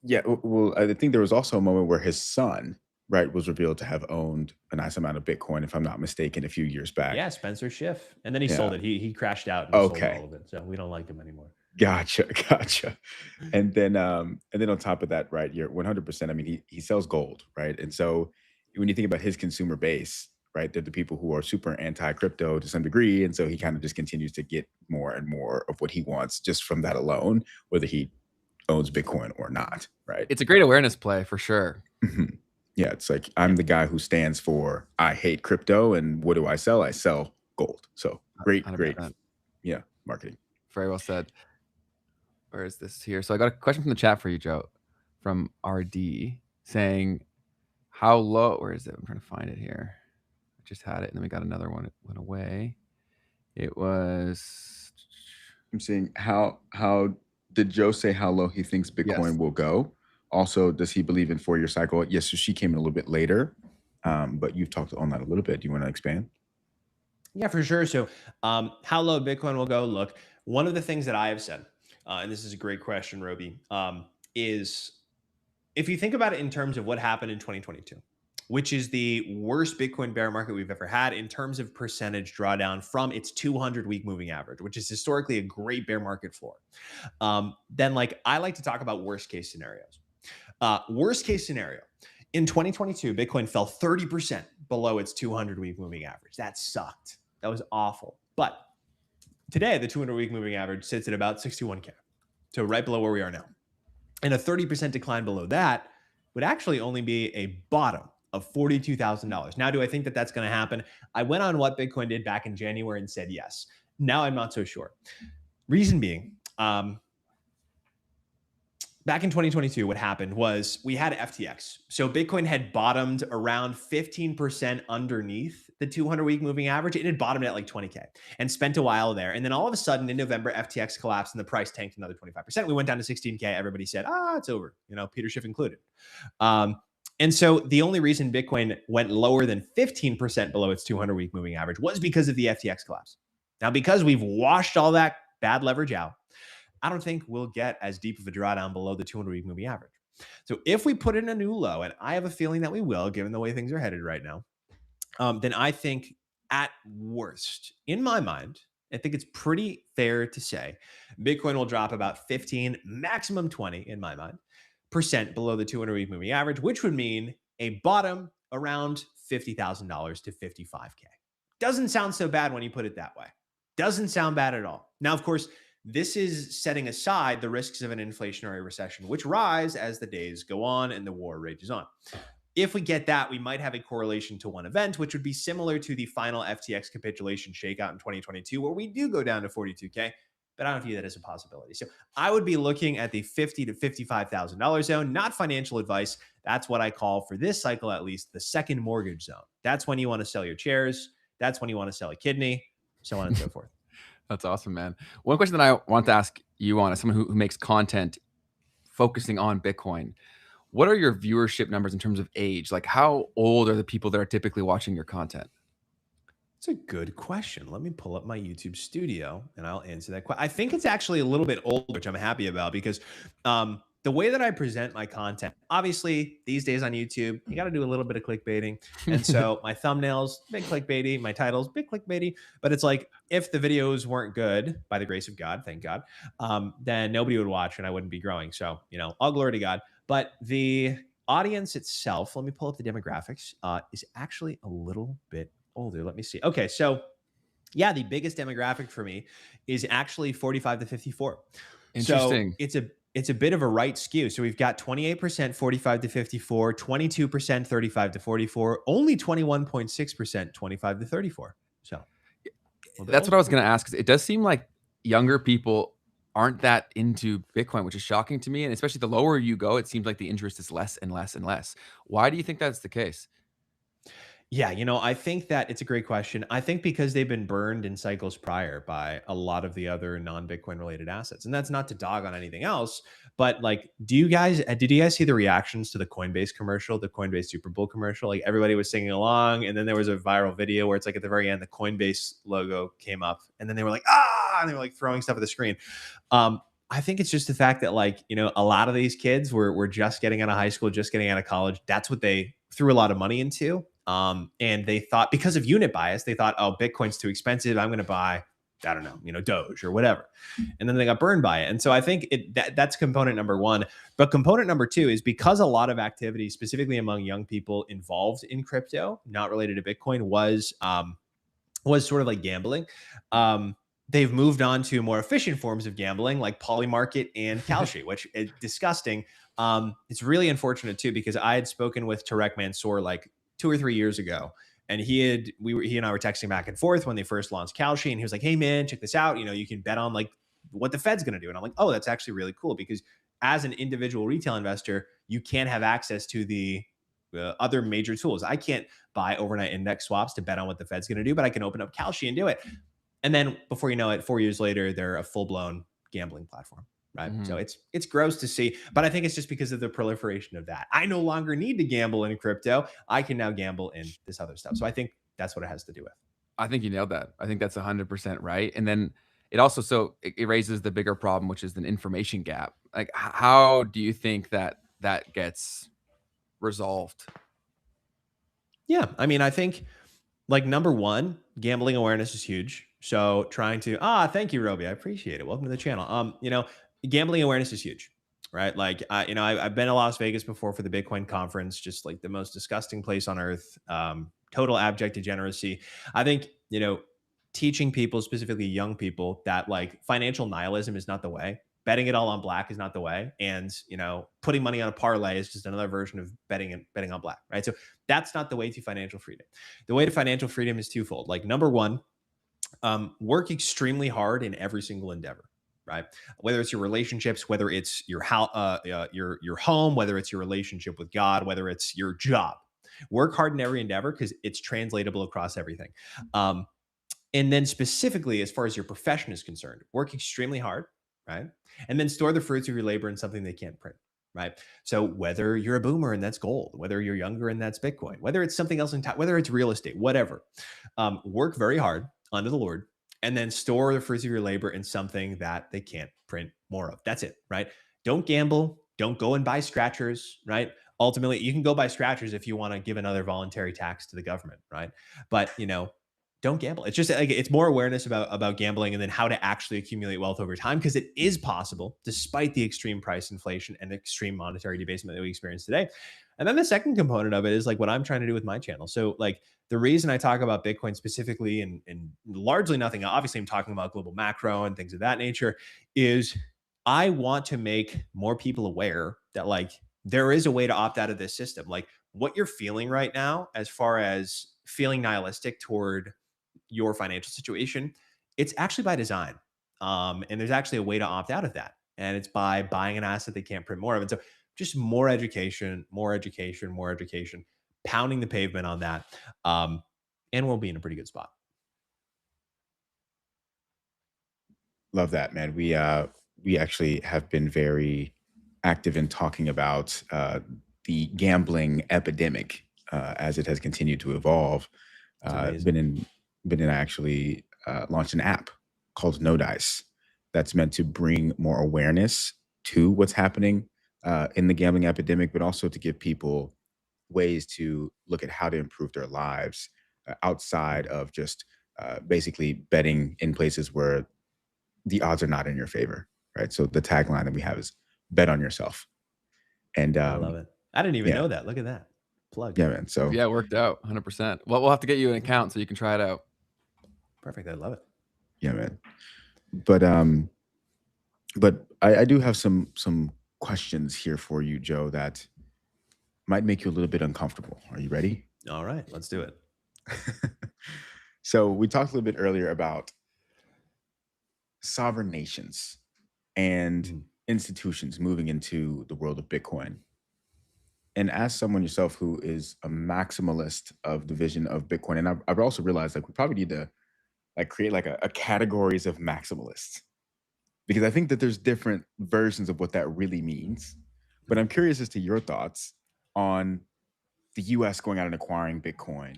Yeah, well, I think there was also a moment where his son, right, was revealed to have owned a nice amount of Bitcoin, if I'm not mistaken, a few years back. Yeah, Spencer Schiff. And then he sold it. He crashed out and sold all of it. So we don't like him anymore. Gotcha. And then on top of that, right, you're 100%. I mean, he sells gold, right? And so when you think about his consumer base, right, they're the people who are super anti-crypto to some degree. And so he kind of just continues to get more and more of what he wants just from that alone, whether he owns Bitcoin or not, right? It's a great awareness play for sure. Mm-hmm. Yeah, it's like I'm the guy who stands for I hate crypto, and what do I sell? I sell gold. So great, 100%. Yeah, marketing. Very well said. Where is this here? So I got a question from the chat for you, Joe, from RD saying, how low? Where is it? I'm trying to find it here. I just had it, and then we got another one. It went away. It was. I'm saying how did Joe say how low he thinks Bitcoin will go? Also, does he believe in 4-year cycle? Yes, so she came in a little bit later, but you've talked on that a little bit. Do you want to expand? Yeah, for sure. So how low Bitcoin will go? Look, one of the things that I have said, and this is a great question, Roby, is if you think about it in terms of what happened in 2022, which is the worst Bitcoin bear market we've ever had in terms of percentage drawdown from its 200-week moving average, which is historically a great bear market floor, then like I like to talk about worst case scenarios. Worst case scenario, in 2022, Bitcoin fell 30% below its 200-week moving average. That sucked. That was awful. But today, the 200-week moving average sits at about 61K. So right below where we are now. And a 30% decline below that would actually only be a bottom of $42,000. Now, do I think that that's going to happen? I went on what Bitcoin did back in January and said yes. Now I'm not so sure. Reason being, back in 2022, what happened was we had FTX. So Bitcoin had bottomed around 15% underneath the 200-week moving average. It had bottomed at like 20K and spent a while there. And then all of a sudden in November, FTX collapsed and the price tanked another 25%. We went down to 16K. Everybody said, it's over, Peter Schiff included. And so the only reason Bitcoin went lower than 15% below its 200-week moving average was because of the FTX collapse. Now, because we've washed all that bad leverage out, I don't think we'll get as deep of a drawdown below the 200-week moving average. So if we put in a new low, and I have a feeling that we will, given the way things are headed right now, then I think at worst, in my mind, I think it's pretty fair to say Bitcoin will drop about 15, maximum 20 in my mind, % below the 200-week moving average, which would mean a bottom around $50,000 to 55K. Doesn't sound so bad when you put it that way. Doesn't sound bad at all. Now, of course, this is setting aside the risks of an inflationary recession, which rise as the days go on and the war rages on. If we get that, we might have a correlation to one event, which would be similar to the final FTX capitulation shakeout in 2022, where we do go down to 42K, but I don't view that as a possibility. So I would be looking at the $50,000 to $55,000 zone, not financial advice. That's what I call, for this cycle at least, the second mortgage zone. That's when you want to sell your chairs. That's when you want to sell a kidney, so on and so forth. That's awesome, man. One question that I want to ask you on, as someone who makes content focusing on Bitcoin, what are your viewership numbers in terms of age? Like, how old are the people that are typically watching your content? It's a good question. Let me pull up my YouTube studio and I'll answer that question. I think it's actually a little bit older, which I'm happy about, because the way that I present my content, obviously these days on YouTube, you got to do a little bit of clickbaiting. And so my thumbnails, big clickbaity, my titles, big clickbaity. But it's like, if the videos weren't good, by the grace of God, thank God, then nobody would watch and I wouldn't be growing. So, all glory to God. But the audience itself, let me pull up the demographics, is actually a little bit older. Let me see. Okay, so yeah, the biggest demographic for me is actually 45 to 54. Interesting. So it's a bit of a right skew. So we've got 28% 45 to 54, 22% 35 to 44, only 21.6% 25 to 34. So that's what I was going to ask. It does seem like younger people aren't that into Bitcoin, which is shocking to me. And especially the lower you go, it seems like the interest is less and less and less. Why do you think that's the case? Yeah, I think that it's a great question. I think because they've been burned in cycles prior by a lot of the other non-Bitcoin related assets. And that's not to dog on anything else, but like, did you guys see the reactions to the Coinbase commercial, the Coinbase Super Bowl commercial? Like, everybody was singing along, and then there was a viral video where it's like at the very end, the Coinbase logo came up, and then they were like, ah, and they were like throwing stuff at the screen. I think it's just the fact that, like, a lot of these kids were just getting out of high school, just getting out of college. That's what they threw a lot of money into. And they thought, because of unit bias, they thought, oh, Bitcoin's too expensive, I'm going to buy, I don't know, Doge or whatever. And then they got burned by it. And so I think that's component number one. But component number two is, because a lot of activity, specifically among young people involved in crypto, not related to Bitcoin, was sort of like gambling. They've moved on to more efficient forms of gambling, like Polymarket and Kalshi, which is disgusting. It's really unfortunate too, because I had spoken with Tarek Mansour like 2 or 3 years ago, and he and I were texting back and forth when they first launched Kalshi, and he was like, "Hey man, check this out. You can bet on like what the Fed's going to do." And I'm like, "Oh, that's actually really cool," because as an individual retail investor, you can't have access to the other major tools. I can't buy overnight index swaps to bet on what the Fed's going to do, but I can open up Kalshi and do it. And then before you know it, 4 years later, they're a full-blown gambling platform, right? Mhm. So it's gross to see, but I think it's just because of the proliferation of that. I no longer need to gamble in crypto. I can now gamble in this other stuff. So I think that's what it has to do with. I think you nailed that. I think that's 100% right. And then it also, it raises the bigger problem, which is an information gap. Like, how do you think that gets resolved? Yeah, I mean, I think, like, number one, gambling awareness is huge. So trying to thank you, Roby. I appreciate it. Welcome to the channel. Gambling awareness is huge, right? Like, I've been to Las Vegas before for the Bitcoin conference, just like the most disgusting place on earth. Total abject degeneracy. I think, teaching people, specifically young people, that like financial nihilism is not the way. Betting it all on black is not the way. And, putting money on a parlay is just another version of betting on black, right? So that's not the way to financial freedom. The way to financial freedom is twofold. Like, number one, work extremely hard in every single endeavor, right? Whether it's your relationships, whether it's your home, whether it's your relationship with God, whether it's your job. Work hard in every endeavor, because it's translatable across everything. And then specifically, as far as your profession is concerned, work extremely hard, right? And then store the fruits of your labor in something they can't print, right? So whether you're a boomer and that's gold, whether you're younger and that's Bitcoin, whether it's something else, whether it's real estate, whatever, work very hard under the Lord, and then store the fruits of your labor in something that they can't print more of. That's it, right? Don't gamble. Don't go and buy scratchers, right? Ultimately, you can go buy scratchers if you want to give another voluntary tax to the government, right? But, don't gamble. It's just like, it's more awareness about gambling and then how to actually accumulate wealth over time, because it is possible despite the extreme price inflation and extreme monetary debasement that we experience today. And then the second component of it is like what I'm trying to do with my channel. So like the reason I talk about Bitcoin specifically and largely nothing, obviously I'm talking about global macro and things of that nature, is I want to make more people aware that like there is a way to opt out of this system. Like what you're feeling right now, as far as feeling nihilistic toward your financial situation, it's actually by design. And there's actually a way to opt out of that. And it's by buying an asset they can't print more of. And so just more education, more education, more education, pounding the pavement on that. And we'll be in a pretty good spot. Love that, man. We actually have been very active in talking about the gambling epidemic as it has continued to evolve. Been in actually launched an app called No Dice that's meant to bring more awareness to what's happening in the gambling epidemic, but also to give people ways to look at how to improve their lives outside of just basically betting in places where the odds are not in your favor, right? So the tagline that we have is "Bet on yourself." And I love it. I didn't even know that. Look at that plug. Yeah, man. So yeah, it worked out 100%. Well, we'll have to get you an account so you can try it out. Perfect. I love it. Yeah, man. But I do have some questions here for you, Joe, that might make you a little bit uncomfortable. Are you ready? All right, let's do it. So we talked a little bit earlier about sovereign nations and institutions moving into the world of Bitcoin. And as someone yourself who is a maximalist of the vision of Bitcoin, and I've also realized like we probably need to like create like a categories of maximalists, because I think that there's different versions of what that really means. But I'm curious as to your thoughts on the US going out and acquiring Bitcoin,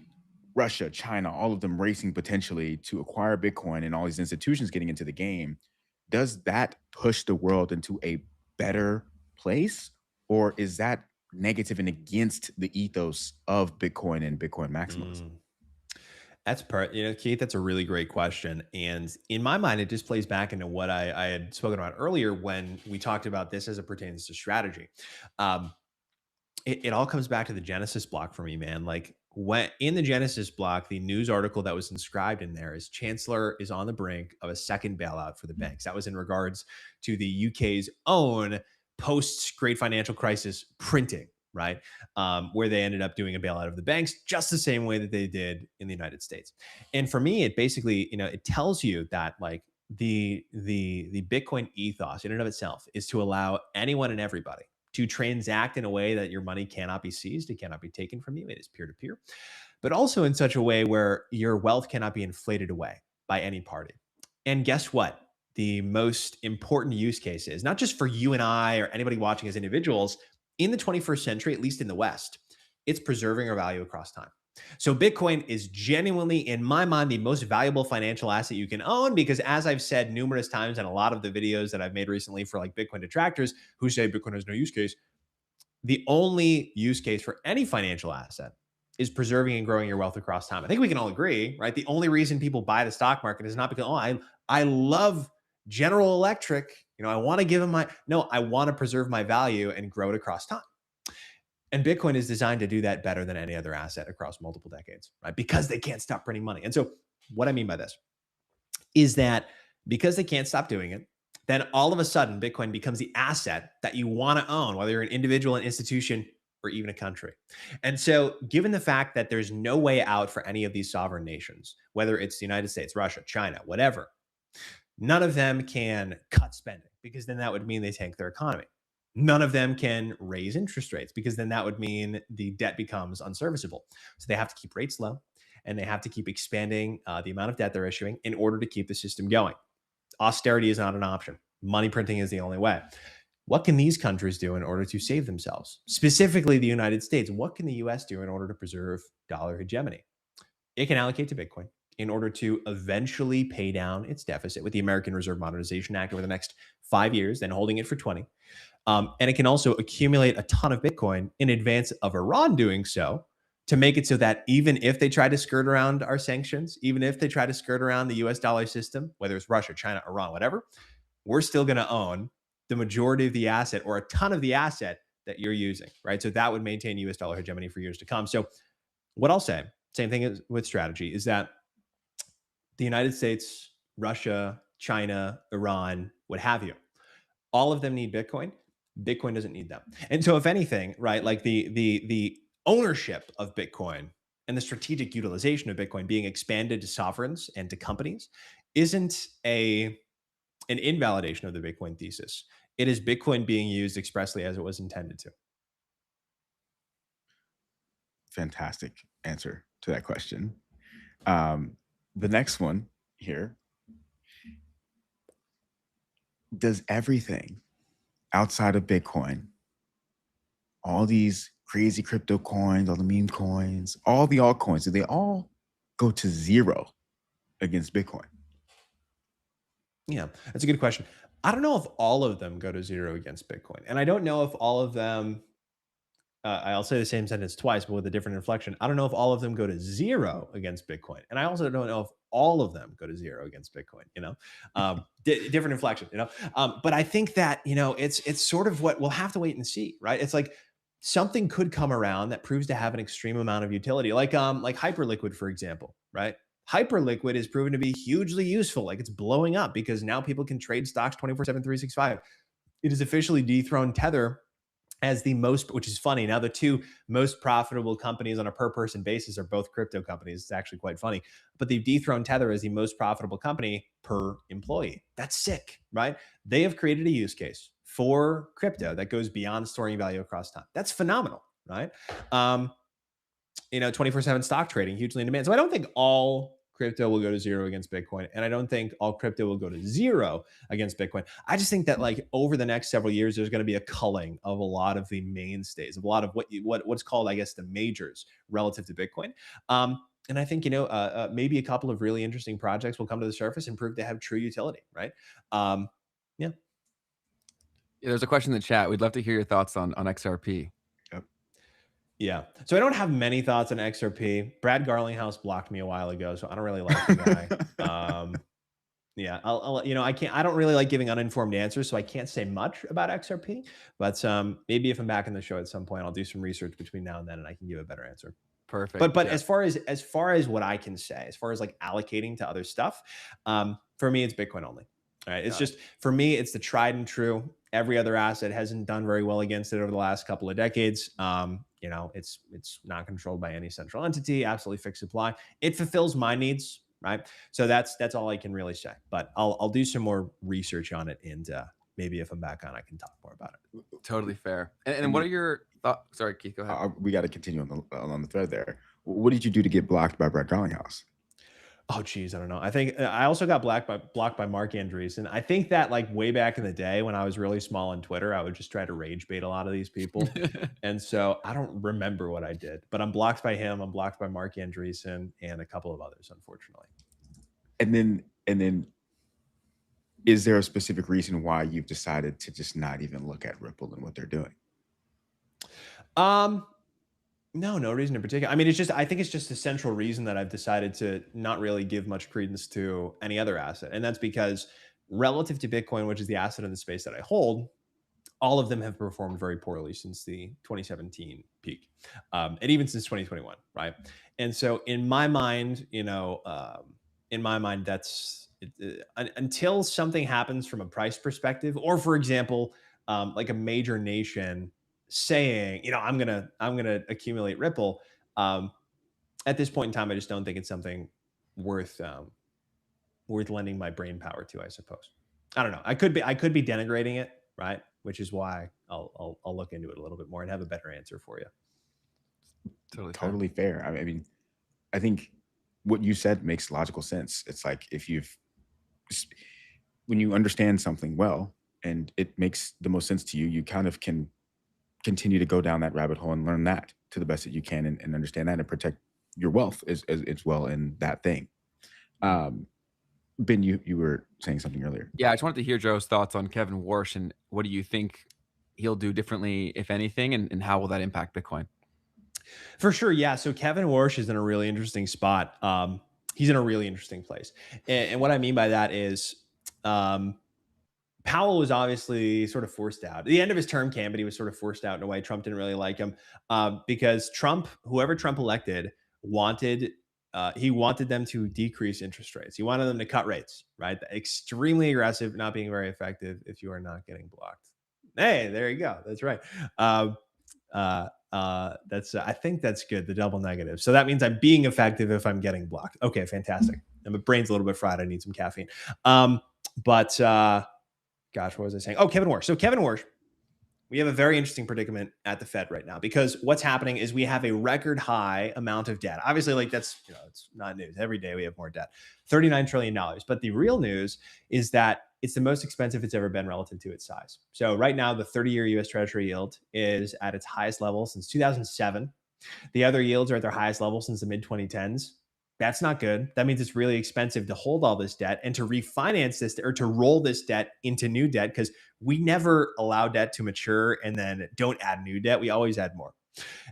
Russia, China, all of them racing potentially to acquire Bitcoin, and all these institutions getting into the game. Does that push the world into a better place? Or is that negative and against the ethos of Bitcoin and Bitcoin maximalism? That's Keith, that's a really great question. And in my mind, it just plays back into what I had spoken about earlier when we talked about this as it pertains to strategy. It all comes back to the Genesis block for me, man. Like when in the Genesis block, the news article that was inscribed in there is Chancellor is on the brink of a second bailout for the banks. That was in regards to the UK's own post-Great Financial Crisis printing, right? Where they ended up doing a bailout of the banks just the same way that they did in the United States. And for me, it basically, it tells you that like the Bitcoin ethos in and of itself is to allow anyone and everybody to transact in a way that your money cannot be seized, it cannot be taken from you, it is peer-to-peer, but also in such a way where your wealth cannot be inflated away by any party. And guess what? The most important use case is not just for you and I or anybody watching as individuals in the 21st century, at least in the West, it's preserving our value across time. So Bitcoin is genuinely, in my mind, the most valuable financial asset you can own, because as I've said numerous times in a lot of the videos that I've made recently for like Bitcoin detractors who say Bitcoin has no use case, the only use case for any financial asset is preserving and growing your wealth across time. I think we can all agree, right? The only reason people buy the stock market is not because, I love General Electric, I want to give them I want to preserve my value and grow it across time. And Bitcoin is designed to do that better than any other asset across multiple decades, right? Because they can't stop printing money. And so what I mean by this is that because they can't stop doing it, then all of a sudden Bitcoin becomes the asset that you want to own, whether you're an individual, an institution, or even a country. And so given the fact that there's no way out for any of these sovereign nations, whether it's the United States, Russia, China, whatever, none of them can cut spending, because then that would mean they tank their economy. None of them can raise interest rates, because then that would mean the debt becomes unserviceable. So they have to keep rates low, and they have to keep expanding the amount of debt they're issuing in order to keep the system going. Austerity is not an option. Money printing is the only way. What can these countries do in order to save themselves? Specifically the United States. What can the US do in order to preserve dollar hegemony? It can allocate to Bitcoin in order to eventually pay down its deficit with the American Reserve Modernization Act over the next 5 years, then holding it for 20. And it can also accumulate a ton of Bitcoin in advance of Iran doing so, to make it so that even if they try to skirt around our sanctions, even if they try to skirt around the US dollar system, whether it's Russia, China, Iran, whatever, we're still going to own the majority of the asset or a ton of the asset that you're using, right? So that would maintain US dollar hegemony for years to come. So what I'll say, same thing as with strategy, is that the United States, Russia, China, Iran, what have you, all of them need Bitcoin. Bitcoin doesn't need them. And so if anything, right, like the ownership of Bitcoin and the strategic utilization of Bitcoin being expanded to sovereigns and to companies isn't an invalidation of the Bitcoin thesis. It is Bitcoin being used expressly as it was intended to. Fantastic answer to that question. The next one here. Does everything outside of Bitcoin, all these crazy crypto coins, all the meme coins, all the altcoins, do they all go to zero against Bitcoin? Yeah, that's a good question. I don't know if all of them go to zero against Bitcoin. And I don't know if all of them, I'll say the same sentence twice, but with a different inflection. I don't know if all of them go to zero against Bitcoin. And I also don't know if all of them go to zero against Bitcoin, different inflection, but I think that, it's sort of what we'll have to wait and see, right? It's like something could come around that proves to have an extreme amount of utility, like Hyperliquid, for example, right? Hyperliquid is proven to be hugely useful. Like it's blowing up because now people can trade stocks 24/7, 365. It has officially dethroned Tether as the most, which is funny. Now the two most profitable companies on a per person basis are both crypto companies. It's actually quite funny, but they've dethroned Tether as the most profitable company per employee. That's sick, right? They have created a use case for crypto that goes beyond storing value across time. That's phenomenal, right? 24/7 stock trading, hugely in demand. So I don't think all crypto will go to zero against Bitcoin. And I don't think all crypto will go to zero against Bitcoin. I just think that like over the next several years, there's going to be a culling of a lot of the mainstays, of a lot of what's called, I guess, the majors relative to Bitcoin. And I think, maybe a couple of really interesting projects will come to the surface and prove to have true utility, right? Yeah. There's a question in the chat. We'd love to hear your thoughts on XRP. Yeah. So I don't have many thoughts on XRP. Brad Garlinghouse blocked me a while ago, so I don't really like the guy. Yeah, I don't really like giving uninformed answers, so I can't say much about XRP, but maybe if I'm back in the show at some point, I'll do some research between now and then and I can give a better answer. Perfect. But as far as what I can say, as far as like allocating to other stuff, for me, it's Bitcoin only. All right. It's just, for me, it's the tried and true. Every other asset hasn't done very well against it over the last couple of decades. It's not controlled by any central entity, absolutely fixed supply. It fulfills my needs, right? So that's all I can really say. But I'll do some more research on it, and maybe if I'm back on, I can talk more about it. Totally fair. And what are your thoughts? Sorry, Keith, go ahead. We got to continue on the thread there. What did you do to get blocked by Brad Garlinghouse? Oh, geez, I don't know. I think I also got blocked by Mark Andreessen. I think that like way back in the day when I was really small on Twitter, I would just try to rage bait a lot of these people. And so I don't remember what I did, but I'm blocked by him. I'm blocked by Mark Andreessen and a couple of others, unfortunately. And then is there a specific reason why you've decided to just not even look at Ripple and what they're doing? No reason in particular. I mean, I think it's just a central reason that I've decided to not really give much credence to any other asset. And that's because relative to Bitcoin, which is the asset in the space that I hold, all of them have performed very poorly since the 2017 peak, and even since 2021, right? And so in my mind, that's until something happens from a price perspective, or for example, like a major nation saying, I'm gonna accumulate Ripple. At this point in time, I just don't think it's something worth lending my brain power to, I suppose. I don't know. I could be denigrating it, right? Which is why I'll look into it a little bit more and have a better answer for you. Totally fair. I mean, I think what you said makes logical sense. It's like when you understand something well and it makes the most sense to you, you kind of can continue to go down that rabbit hole and learn that to the best that you can and understand that and protect your wealth as well in that thing. Ben, you were saying something earlier. Yeah, I just wanted to hear Joe's thoughts on Kevin Warsh and what do you think he'll do differently, if anything, and how will that impact Bitcoin? For sure, yeah. So Kevin Warsh is in a really interesting spot. He's in a really interesting place, and what I mean by that is, Powell was obviously sort of forced out. At the end of his term came, but he was sort of forced out in a way. Trump didn't really like him because whoever Trump elected, he wanted them to decrease interest rates. He wanted them to cut rates, right? Extremely aggressive, not being very effective if you are not getting blocked. Hey, there you go. That's right. I think that's good. The double negative. So that means I'm being effective if I'm getting blocked. Okay, fantastic. And my brain's a little bit fried. I need some caffeine. Gosh, what was I saying? Oh, Kevin Warsh. So Kevin Warsh, we have a very interesting predicament at the Fed right now because what's happening is we have a record high amount of debt. Obviously, like that's, it's not news. Every day we have more debt, $39 trillion. But the real news is that it's the most expensive it's ever been relative to its size. So right now, the 30-year US Treasury yield is at its highest level since 2007. The other yields are at their highest level since the mid-2010s. That's not good. That means it's really expensive to hold all this debt and to refinance this or to roll this debt into new debt because we never allow debt to mature and then don't add new debt. We always add more.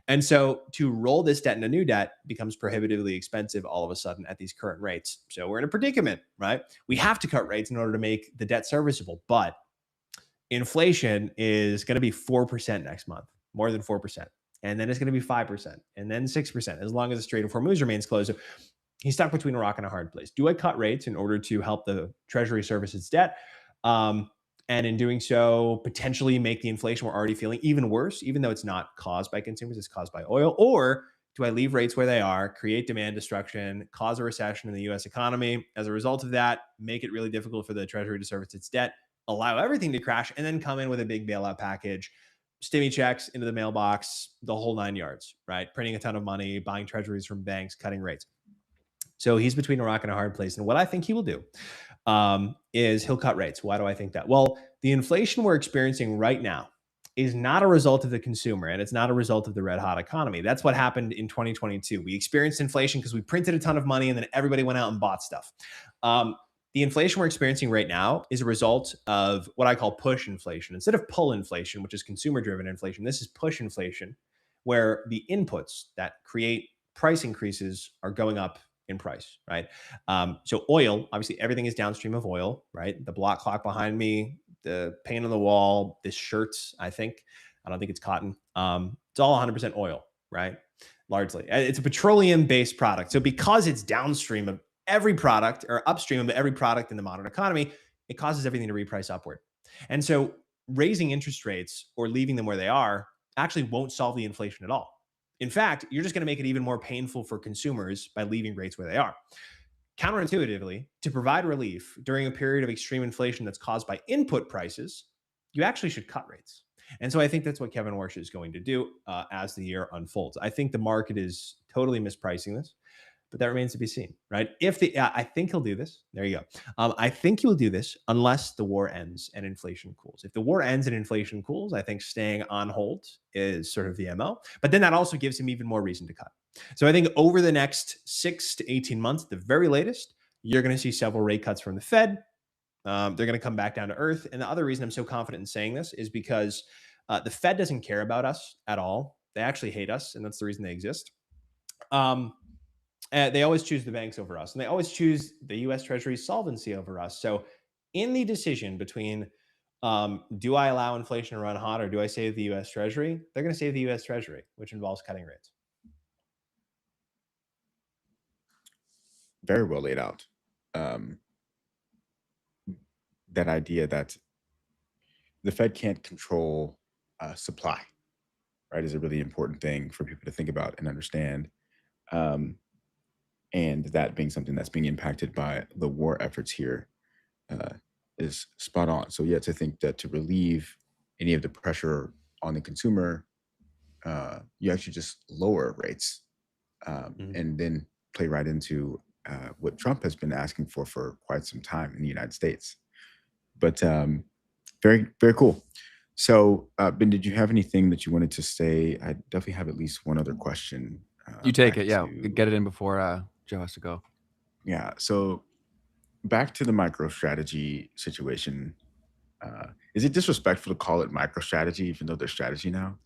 And so to roll this debt into new debt becomes prohibitively expensive all of a sudden at these current rates. So we're in a predicament, right? We have to cut rates in order to make the debt serviceable, but inflation is going to be 4% next month, more than 4%. And then it's going to be 5% and then 6% as long as the Strait of Hormuz remains closed. So he's stuck between a rock and a hard place. Do I cut rates in order to help the Treasury service its debt? And in doing so, potentially make the inflation we're already feeling even worse, even though it's not caused by consumers, it's caused by oil? Or do I leave rates where they are, create demand destruction, cause a recession in the US economy? As a result of that, make it really difficult for the Treasury to service its debt, allow everything to crash, and then come in with a big bailout package, stimmy checks into the mailbox, the whole 9 yards, right? Printing a ton of money, buying treasuries from banks, cutting rates. So he's between a rock and a hard place. And what I think he will do is he'll cut rates. Why do I think that? Well, the inflation we're experiencing right now is not a result of the consumer, and it's not a result of the red hot economy. That's what happened in 2022. We experienced inflation because we printed a ton of money and then everybody went out and bought stuff. The inflation we're experiencing right now is a result of what I call push inflation. Instead of pull inflation, which is consumer-driven inflation, this is push inflation, where the inputs that create price increases are going up in price, right? So oil, obviously everything is downstream of oil, right? The block clock behind me, the paint on the wall, this shirt, I don't think it's cotton. It's all 100% oil, right? Largely. It's a petroleum-based product. So because it's downstream of every product or upstream of every product in the modern economy, it causes everything to reprice upward. And so raising interest rates or leaving them where they are actually won't solve the inflation at all. In fact, you're just going to make it even more painful for consumers by leaving rates where they are. Counterintuitively, to provide relief during a period of extreme inflation that's caused by input prices, you actually should cut rates. And so I think that's what Kevin Warsh is going to do as the year unfolds. I think the market is totally mispricing this, but that remains to be seen, right? I think he'll do this. There you go. I think he'll do this unless the war ends and inflation cools. If the war ends and inflation cools, I think staying on hold is sort of the MO. But then that also gives him even more reason to cut. So I think over the next 6 to 18 months, at the very latest, you're going to see several rate cuts from the Fed. They're going to come back down to earth. And the other reason I'm so confident in saying this is because the Fed doesn't care about us at all. They actually hate us, and that's the reason they exist. They always choose the banks over us, and they always choose the U.S. Treasury solvency over us. So in the decision between do I allow inflation to run hot or do I save the U.S. Treasury, they're going to save the U.S. Treasury, which involves cutting rates. Very well laid out. That idea that the Fed can't control supply, right, is a really important thing for people to think about and understand. And that being something that's being impacted by the war efforts here is spot on. So yeah, to think that to relieve any of the pressure on the consumer, you actually just lower rates and then play right into what Trump has been asking for quite some time in the United States. But very, very cool. So Ben, did you have anything that you wanted to say? I definitely have at least one other question. You take it, yeah. Get it in before Joe has to go. Yeah. So back to the MicroStrategy situation. Is it disrespectful to call it MicroStrategy even though there's strategy now?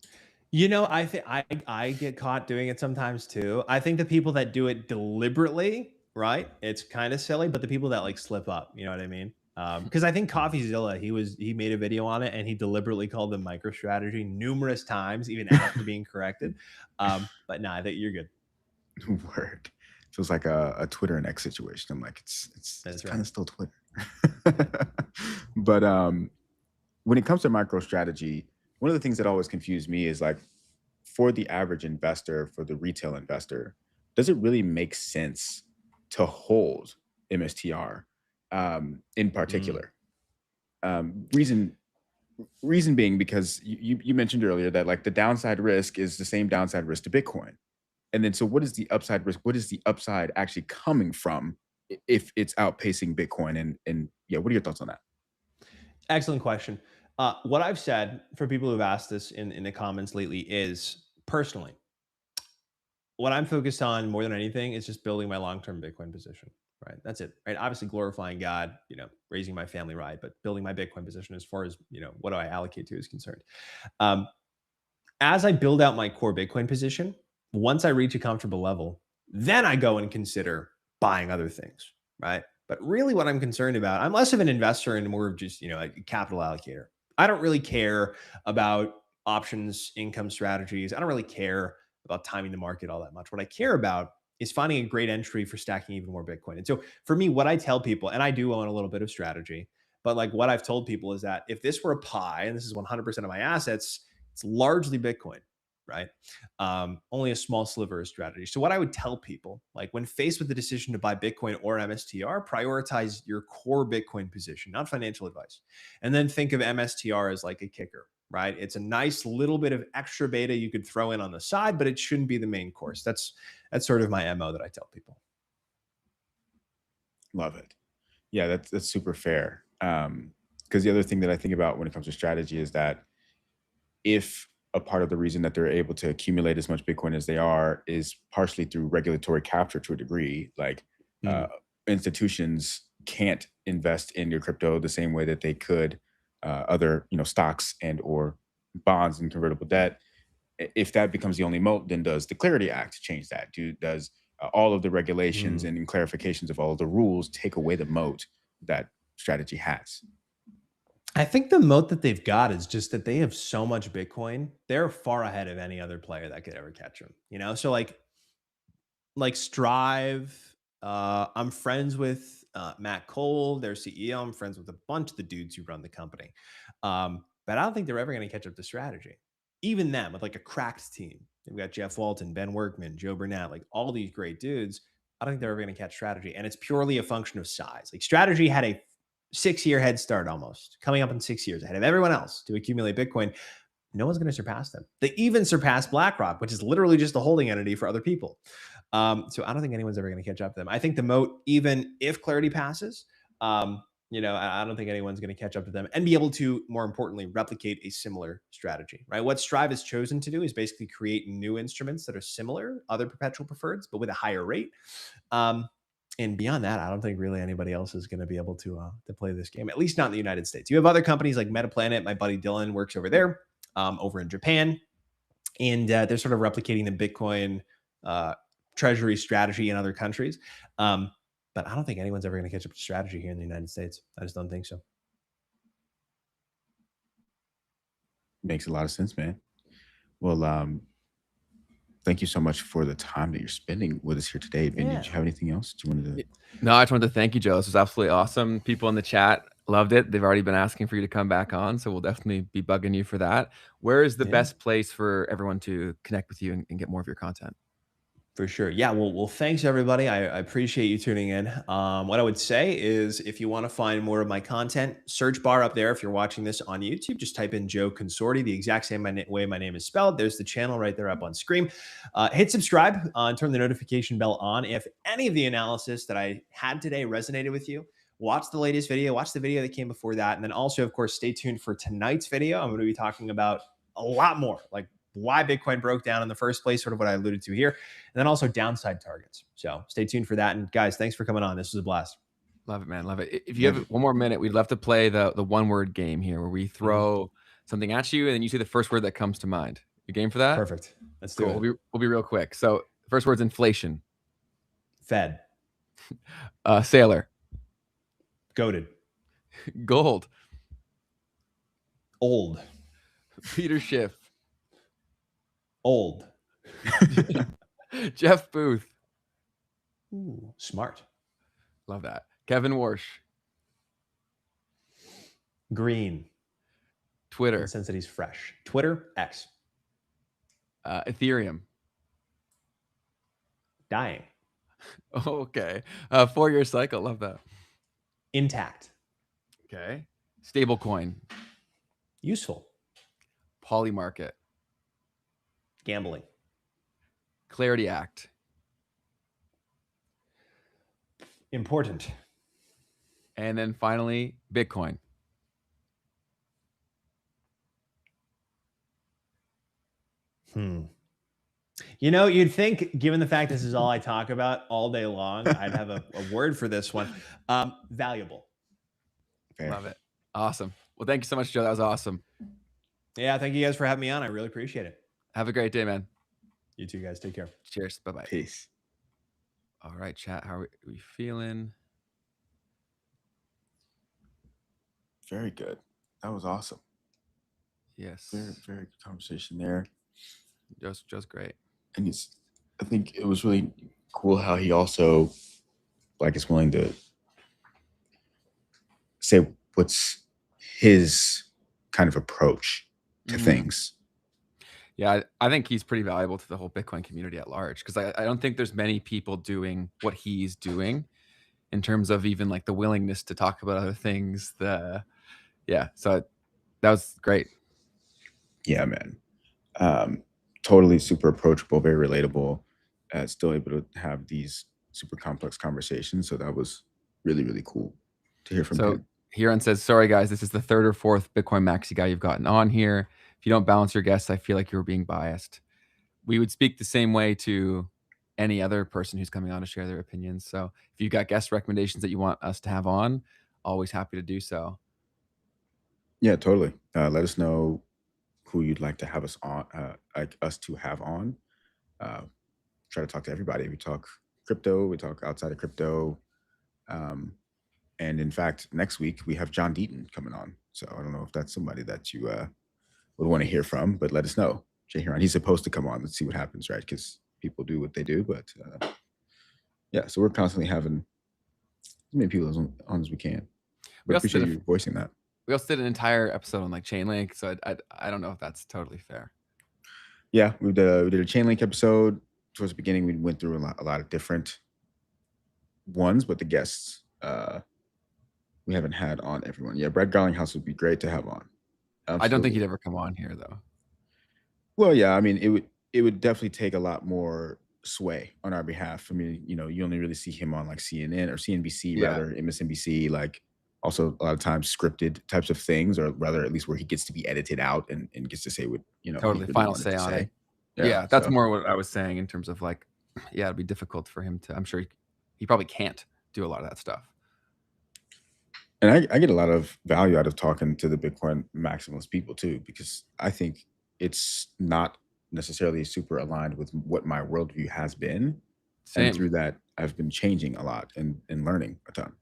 You know, I think I get caught doing it sometimes too. I think the people that do it deliberately, right? It's kind of silly, but the people that like slip up, you know what I mean? Because I think CoffeeZilla, he made a video on it and he deliberately called them MicroStrategy numerous times, even after being corrected. But no, I think you're good. Word. Feels like a Twitter and X situation. I'm like, it's That's kind of right. still Twitter. But when it comes to MicroStrategy, one of the things that always confused me is like, for the average investor, for the retail investor, does it really make sense to hold MSTR in Mm. particular? Reason being because you mentioned earlier that like the downside risk is the same downside risk to Bitcoin. And then so what is the upside risk? What is the upside actually coming from if it's outpacing Bitcoin? And yeah, what are your thoughts on that? Excellent question. What I've said for people who've asked this in the comments lately is personally, what I'm focused on more than anything is just building my long-term Bitcoin position. Right. That's it. Right. Obviously glorifying God, raising my family right, but building my Bitcoin position as far as, what do I allocate to is concerned. Um, as I build out my core Bitcoin position, once I reach a comfortable level, then I go and consider buying other things. Right. But really what I'm concerned about, I'm less of an investor and more of just, a capital allocator. I don't really care about options, income strategies. I don't really care about timing the market all that much. What I care about is finding a great entry for stacking even more Bitcoin. And so for me, what I tell people, and I do own a little bit of strategy, but like what I've told people is that if this were a pie and this is 100% of my assets, it's largely Bitcoin, right? Only a small sliver of strategy. So what I would tell people, like when faced with the decision to buy Bitcoin or MSTR, prioritize your core Bitcoin position, not financial advice. And then think of MSTR as like a kicker, right? It's a nice little bit of extra beta you could throw in on the side, but it shouldn't be the main course. That's sort of my MO that I tell people. Love it. Yeah, that's super fair. Because the other thing that I think about when it comes to strategy is that if a part of the reason that they're able to accumulate as much Bitcoin as they are is partially through regulatory capture to a degree, like uh, institutions can't invest in your crypto the same way that they could other, stocks and or bonds and convertible debt. If that becomes the only moat, then does the Clarity Act change that? Does all of the regulations and clarifications of all of the rules take away the moat that strategy has? I think the moat that they've got is just that they have so much Bitcoin. They're far ahead of any other player that could ever catch them. So like Strive. I'm friends with Matt Cole, their CEO. I'm friends with a bunch of the dudes who run the company. But I don't think they're ever going to catch up to strategy. Even them with like a cracked team. They've got Jeff Walton, Ben Workman, Joe Burnett, like all these great dudes. I don't think they're ever going to catch strategy. And it's purely a function of size. Like strategy had a 6-year head start almost, coming up in 6 years ahead of everyone else to accumulate Bitcoin. No one's going to surpass them. They even surpass BlackRock, which is literally just a holding entity for other people. So I don't think anyone's ever going to catch up to them. I think the moat, even if Clarity passes, I don't think anyone's going to catch up to them and be able to, more importantly, replicate a similar strategy, right? What Strive has chosen to do is basically create new instruments that are similar, other perpetual preferreds, but with a higher rate. And beyond that, I don't think really anybody else is going to be able to play this game, at least not in the United States. You have other companies like MetaPlanet. My buddy Dylan works over there, over in Japan, and they're sort of replicating the Bitcoin treasury strategy in other countries. But I don't think anyone's ever going to catch up to strategy here in the United States. I just don't think so. Makes a lot of sense, man. Well, thank you so much for the time that you're spending with us here today. Vinny, did you have anything else that you wanted to? No, I just wanted to thank you, Joe. This was absolutely awesome. People in the chat loved it. They've already been asking for you to come back on, so we'll definitely be bugging you for that. Where is the best place for everyone to connect with you and get more of your content? For sure. Yeah. Well, thanks everybody. I appreciate you tuning in. What I would say is if you want to find more of my content, search bar up there. If you're watching this on YouTube, just type in Joe Consorti, the exact same way my name is spelled. There's the channel right there up on screen. Hit subscribe and turn the notification bell on. If any of the analysis that I had today resonated with you, watch the latest video, watch the video that came before that. And then also, of course, stay tuned for tonight's video. I'm going to be talking about a lot more, like why Bitcoin broke down in the first place, sort of what I alluded to here, and then also downside targets. So stay tuned for that. And guys, thanks for coming on. This was a blast. Love it, man. Love it. If you have one more minute, we'd love to play the one word game here where we throw something at you and then you say the first word that comes to mind. You game for that? Perfect. Let's do Cool. it. We'll be real quick. So first word's inflation. Fed. Saylor. Goated. Gold. Old. Peter Schiff. Old. Jeff Booth. Ooh, smart. Love that. Kevin Warsh. Green. In Twitter. the sense that he's fresh. Twitter. X. Ethereum. Dying. Okay. 4-year cycle. Love that. Intact. Okay. Stablecoin. Useful. Polymarket. Gambling. Clarity Act. Important. And then finally, Bitcoin. You know, you'd think, given the fact this is all I talk about all day long, I'd have a word for this one. Valuable. Fair. Love it. Awesome. Well, thank you so much, Joe. That was awesome. Yeah, thank you guys for having me on. I really appreciate it. Have a great day, man. You too, guys. Take care. Cheers. Bye-bye. Peace. All right, chat. How are we feeling? Very good. That was awesome. Yes. Very, very good conversation there. Joe's great. And I think it was really cool how he also is willing to say what's his kind of approach to things. Yeah, I think he's pretty valuable to the whole Bitcoin community at large, because I don't think there's many people doing what he's doing in terms of even like the willingness to talk about other things. So that was great. Yeah, man. Totally super approachable, very relatable, still able to have these super complex conversations. So that was really, really cool to hear from him. Huron says, sorry, guys, this is the 3rd or 4th Bitcoin Maxi guy you've gotten on here. If you don't balance your guests, I feel like you're being biased. We would speak the same way to any other person who's coming on to share their opinions. So if you've got guest recommendations that you want us to have on, always happy to do so. Yeah, totally. Let us know who you'd like to have us on, like us to have on. Try to talk to everybody. We talk crypto, we talk outside of crypto. And in fact, next week we have John Deaton coming on. So I don't know if that's somebody that you would want to hear from, but let us know. Jay Huron, he's supposed to come on. Let's see what happens, right? Because people do what they do. But yeah, so we're constantly having as many people on as we can. But appreciate you voicing that. We also did an entire episode on like Chainlink, so I don't know if that's totally fair. Yeah, we did a Chainlink episode. Towards the beginning, we went through a lot of different ones, but the guests we haven't had on everyone. Yeah, Brad Garlinghouse would be great to have on. Absolutely. I don't think he'd ever come on here though. Well, yeah, I mean, it would definitely take a lot more sway on our behalf. I mean, you only really see him on like CNN or CNBC, rather MSNBC, like also a lot of times scripted types of things, or rather at least where he gets to be edited out and gets to say what, totally really final say on it. Yeah, that's more what I was saying in terms of like, yeah, it'd be difficult for him to, I'm sure he probably can't do a lot of that stuff. And I get a lot of value out of talking to the Bitcoin maximalist people too, because I think it's not necessarily super aligned with what my worldview has been. Same. And through that, I've been changing a lot and learning a ton.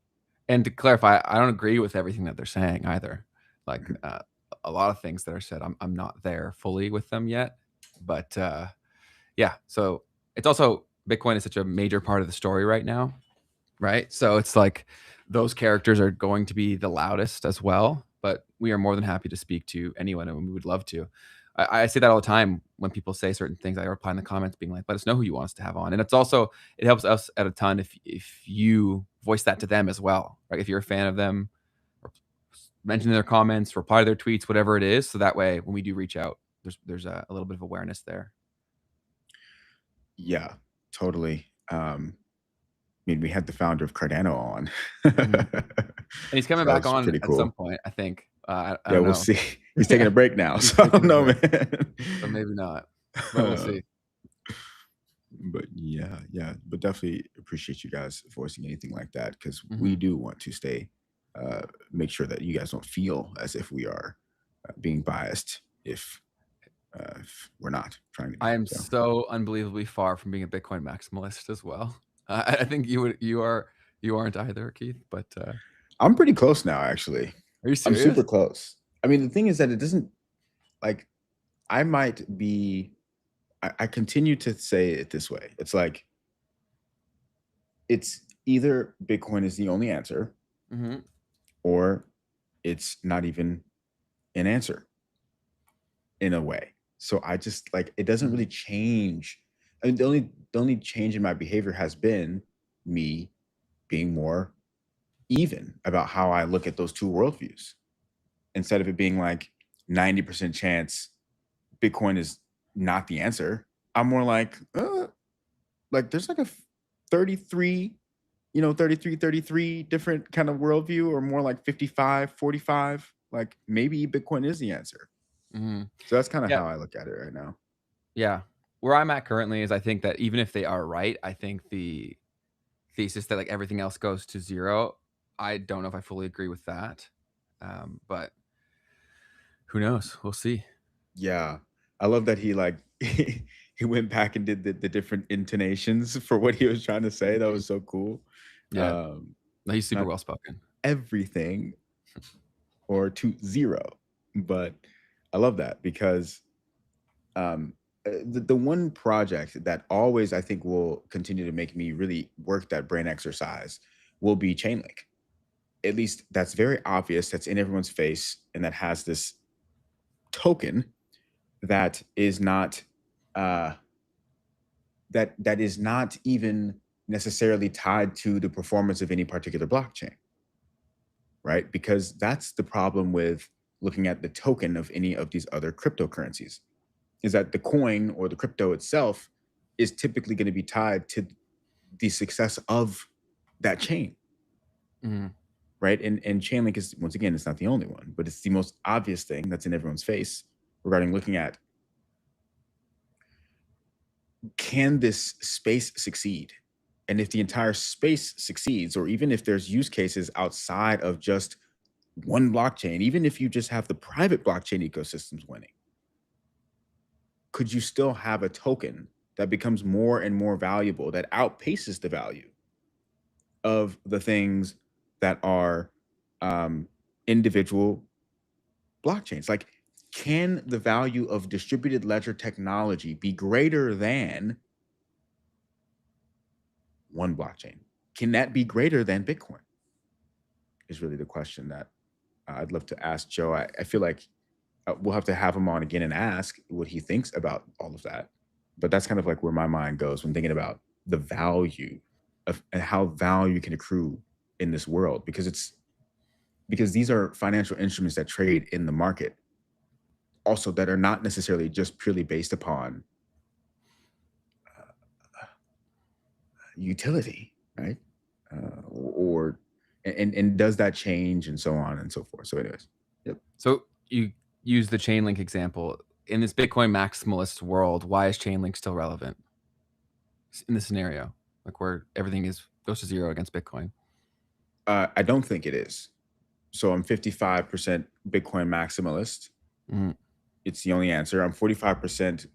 And to clarify, I don't agree with everything that they're saying either. Like a lot of things that are said, I'm not there fully with them yet. But yeah, so it's also, Bitcoin is such a major part of the story right now, right? So it's like those characters are going to be the loudest as well, but we are more than happy to speak to anyone, and we would love to. I say that all the time when people say certain things. I reply in the comments being like, let us know who you want us to have on. And it's also, it helps us at a ton if you voice that to them as well, right? If you're a fan of them, or mention their comments, reply to their tweets, whatever it is. So that way, when we do reach out, there's a little bit of awareness there. Yeah, totally. I mean, we had the founder of Cardano on. And he's coming back on at some point, I think. I don't we'll know. see. He's taking a break now, so I don't know, man. So maybe not. But we'll see. But yeah. But definitely appreciate you guys voicing anything like that, because we do want to stay, make sure that you guys don't feel as if we are being biased. If we're not trying to be. I am so unbelievably far from being a Bitcoin maximalist as well. I think you aren't either, Keith. But I'm pretty close now, actually. Are you I'm serious? super close. I mean, the thing is that it doesn't, like, I might be, I continue to say it this way. It's like, it's either Bitcoin is the only answer, Mhm. or it's not even an answer in a way. So I just, like, it doesn't really change. I mean, the only change in my behavior has been me being more even about how I look at those two worldviews. Instead of it being like 90% chance Bitcoin is not the answer, I'm more like there's like a 33, 33 different kind of worldview, or more like 55, 45. Like, maybe Bitcoin is the answer. Mhm. So that's kind of Yeah. how I look at it right now. Yeah. Where I'm at currently is I think that even if they are right, I think the thesis that like everything else goes to zero, I don't know if I fully agree with that. But who knows? We'll see. Yeah. I love that he like he went back and did the different intonations for what he was trying to say. That was so cool. Yeah. Um, No, he's super not well spoken. everything or to zero, but I love that because the one project that always I think will continue to make me really work that brain exercise will be Chainlink. At least that's very obvious, that's in everyone's face, and that has this token that is not uh that is not even necessarily tied to the performance of any particular blockchain, right? Because that's the problem with looking at the token of any of these other cryptocurrencies, is that the coin or the crypto itself is typically going to be tied to the success of that chain, Mhm. right? And Chainlink is, once again, it's not the only one, but it's the most obvious thing that's in everyone's face regarding looking at, can this space succeed? And if the entire space succeeds, or even if there's use cases outside of just one blockchain, even if you just have the private blockchain ecosystems winning, could you still have a token that becomes more and more valuable, that outpaces the value of the things that are individual blockchains? Like, can the value of distributed ledger technology be greater than one blockchain? Can that be greater than Bitcoin? Is really the question that I'd love to ask Joe. I feel like we'll have to have him on again and ask what he thinks about all of that. But that's kind of like where my mind goes when thinking about the value of, and how value can accrue in this world, because these are financial instruments that trade in the market, also that are not necessarily just purely based upon utility, right? Or and does that change, and so on and so forth. So, anyways, yep. So you use the Chainlink example. In this Bitcoin maximalist world, why is Chainlink still relevant in this scenario? Like where everything goes to zero against Bitcoin? I don't think it is. So I'm 55% Bitcoin maximalist. Mhm. It's the only answer. I'm 45%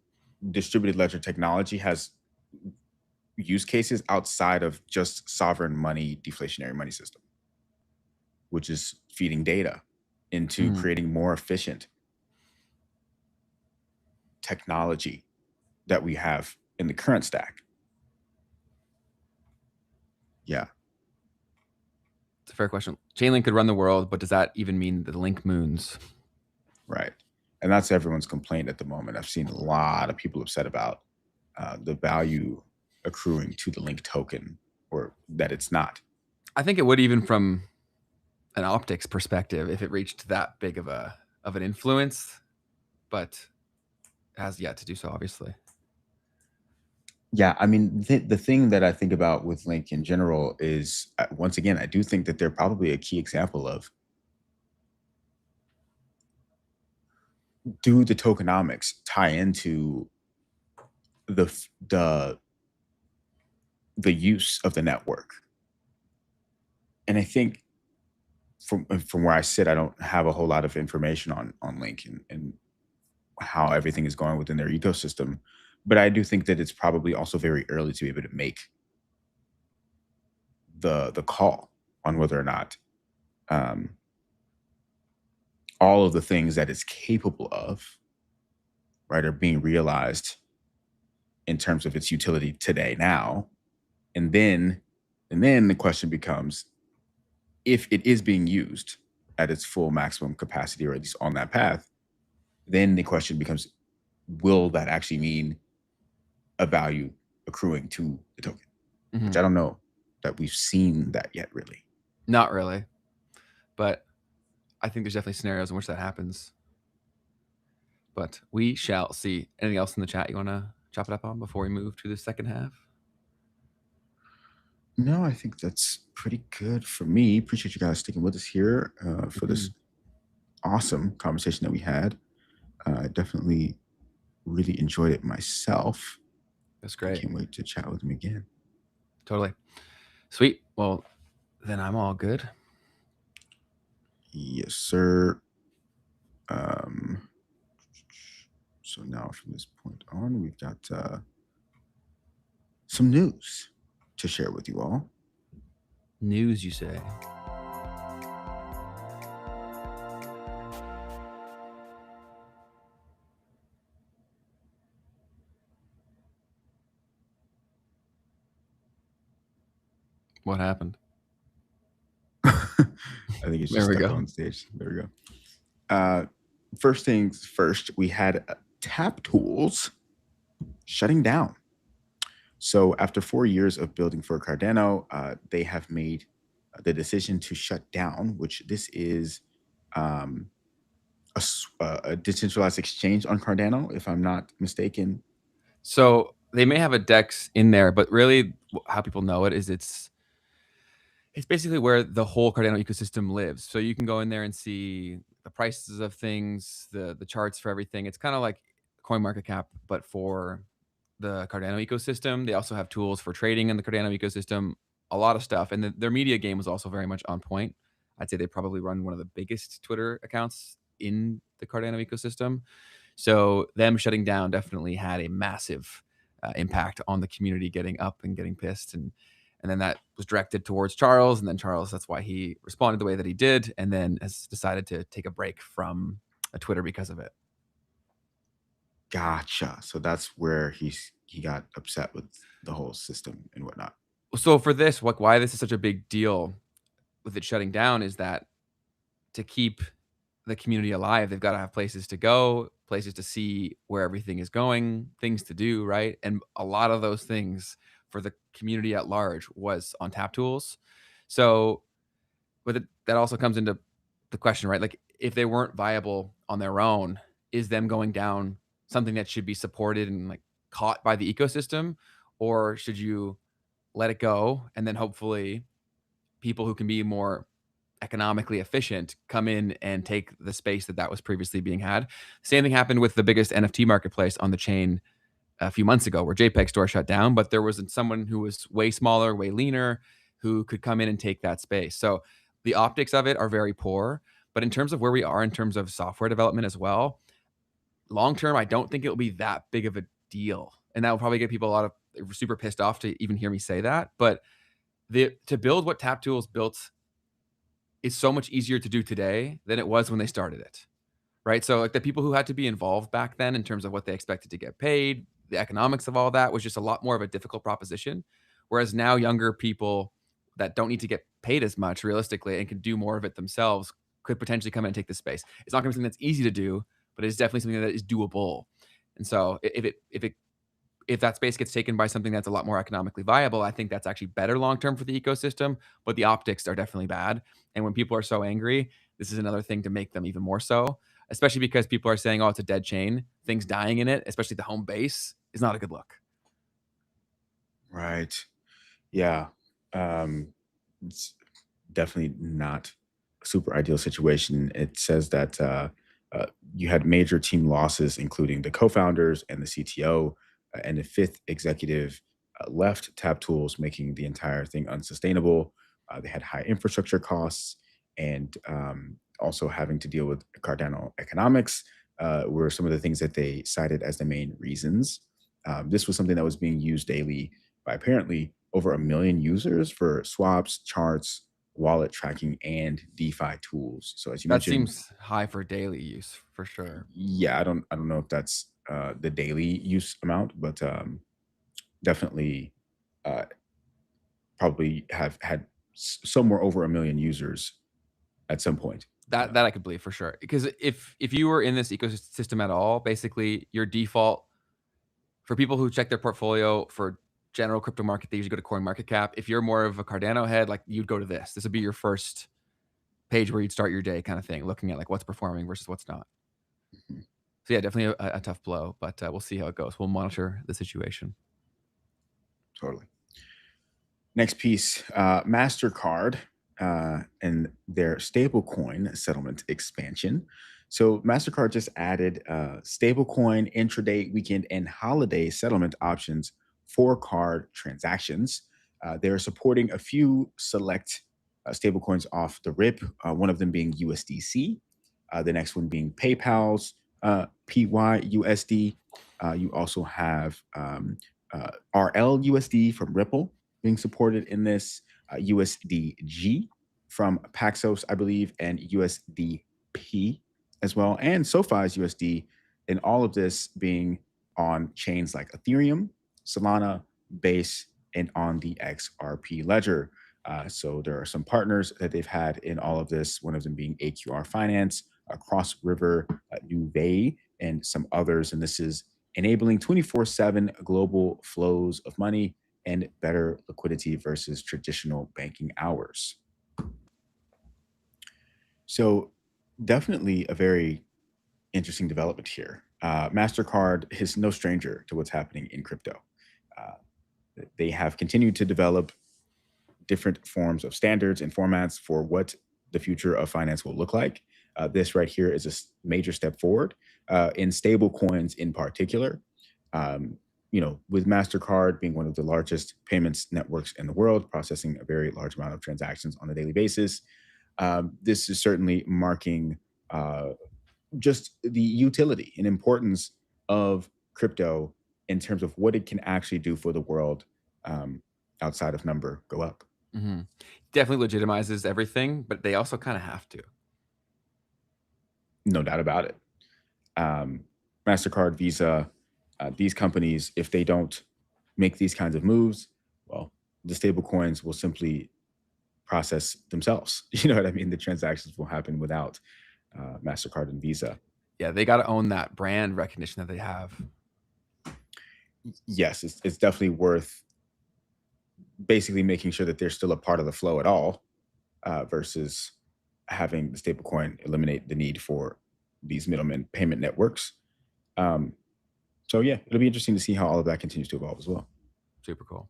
distributed ledger technology has use cases outside of just sovereign money, deflationary money system, which is feeding data into Mhm. creating more efficient technology that we have in the current stack. Yeah. It's a fair question. Chainlink could run the world, but does that even mean the link moons? Right. And that's everyone's complaint at the moment. I've seen a lot of people upset about the value accruing to the link token, or that it's not. I think it would, even from an optics perspective, if it reached that big of an influence, but it has yet to do so, obviously. Yeah, I mean, the thing that I think about with Link in general is, once again, I do think that they're probably a key example of, do the tokenomics tie into the use of the network? And I think from where I sit, I don't have a whole lot of information on Link and how everything is going within their ecosystem. But I do think that it's probably also very early to be able to make the call on whether or not um, all of the things that it's capable of, right, are being realized in terms of its utility today now. And then the question becomes, if it is being used at its full maximum capacity, or at least on that path, then the question becomes, will that actually mean a value accruing to the token? Which I don't know that we've seen that yet, really. Not really. But I think there's definitely scenarios in which that happens. But we shall see. Anything else in the chat you want to chop it up on before we move to the second half? No, I think that's pretty good for me. Appreciate you guys sticking with us here for this awesome conversation that we had. I definitely really enjoyed it myself. That's great. I can't wait to chat with him again. Totally. Sweet. Well, then I'm all good. Yes, sir. So now from this point on, we've got some news to share with you all. News, you say? What happened? I think it's just stuck on stage. There we go. First things first, we had Tap Tools shutting down. So after 4 years of building for Cardano, they have made the decision to shut down, which this is a decentralized exchange on Cardano, if I'm not mistaken. So they may have a DEX in there, but really how people know it is it's basically where the whole Cardano ecosystem lives. So you can go in there and see the prices of things, the charts for everything. It's kind of like CoinMarketCap, but for the Cardano ecosystem. They also have tools for trading in the Cardano ecosystem, a lot of stuff. And their media game was also very much on point. I'd say they probably run one of the biggest Twitter accounts in the Cardano ecosystem. So them shutting down definitely had a massive impact on the community getting up and getting pissed. And then that was directed towards Charles. And then Charles, that's why he responded the way that he did. And then has decided to take a break from Twitter because of it. Gotcha. So that's where he got upset with the whole system and whatnot. So for this, why this is such a big deal with it shutting down is that to keep the community alive, they've got to have places to go, places to see where everything is going, things to do, right? And a lot of those things for the community at large was on Tap Tools. So that also comes into the question, right? Like if they weren't viable on their own, is them going down something that should be supported and like caught by the ecosystem, or should you let it go and then hopefully people who can be more economically efficient come in and take the space that was previously being had? Same thing happened with the biggest NFT marketplace on the chain a few months ago, where JPEG Store shut down, but there was someone who was way smaller, way leaner, who could come in and take that space. So the optics of it are very poor, but in terms of where we are in terms of software development as well, long term, I don't think it'll be that big of a deal. And that will probably get people a lot of super pissed off to even hear me say that. But to build what Tap Tools built is so much easier to do today than it was when they started it, right? So like the people who had to be involved back then in terms of what they expected to get paid, the economics of all that was just a lot more of a difficult proposition. Whereas now younger people that don't need to get paid as much realistically and can do more of it themselves could potentially come in and take this space. It's not going to be something that's easy to do, but it's definitely something that is doable. And so if that space gets taken by something that's a lot more economically viable, I think that's actually better long-term for the ecosystem, but the optics are definitely bad. And when people are so angry, this is another thing to make them even more so, especially because people are saying, oh, it's a dead chain. Things dying in it, especially the home base, is not a good look. Right. Yeah. It's definitely not a super ideal situation. It says that you had major team losses, including the co-founders and the CTO, and the fifth executive left Tap Tools, making the entire thing unsustainable. They had high infrastructure costs and also having to deal with Cardano economics were some of the things that they cited as the main reasons. This was something that was being used daily by apparently over 1 million users for swaps, charts, wallet tracking, and DeFi tools. So as you That mentioned, seems high for daily use for sure. yeah, I don't know if that's the daily use amount, but definitely uh, probably have had somewhere over 1 million users at some point. That I could believe for sure. Because if you were in this ecosystem at all, basically your default for people who check their portfolio for general crypto market, they usually go to CoinMarketCap. If you're more of a Cardano head, like you'd go to this. This would be your first page where you'd start your day kind of thing, looking at like what's performing versus what's not. Mhm. So yeah, definitely a tough blow, but we'll see how it goes. We'll monitor the situation. Totally. Next piece, MasterCard and their stablecoin settlement expansion. So MasterCard just added stablecoin, intraday, weekend, and holiday settlement options for card transactions. They're supporting a few select stablecoins off the rip, one of them being USDC, the next one being PayPal's PYUSD. You also have RLUSD from Ripple being supported in this, USDG from Paxos, I believe, and USDP as well, and SoFi's USD, and all of this being on chains like Ethereum, Solana, Base, and on the XRP ledger. So there are some partners that they've had in all of this, one of them being AQR Finance, Cross River, Nuvei, and some others. And this is enabling 24/7 global flows of money and better liquidity versus traditional banking hours. So definitely a very interesting development here. MasterCard is no stranger to what's happening in crypto. Uh, they have continued to develop different forms of standards and formats for what the future of finance will look like. This right here is a major step forward in stable coins in particular. With MasterCard being one of the largest payments networks in the world, processing a very large amount of transactions on a daily basis, this is certainly marking just the utility and importance of crypto in terms of what it can actually do for the world outside of number go up. Mm-hmm. Definitely legitimizes everything, but they also kind of have to. No doubt about it. MasterCard, Visa, these companies, if they don't make these kinds of moves, well, the stable coins will simply process themselves. You know what I mean? The transactions will happen without MasterCard and Visa. Yeah, they got to own that brand recognition that they have. Yes, it's definitely worth basically making sure that they're still a part of the flow at all, versus having the stablecoin eliminate the need for these middlemen payment networks. So yeah, it'll be interesting to see how all of that continues to evolve as well. Super cool.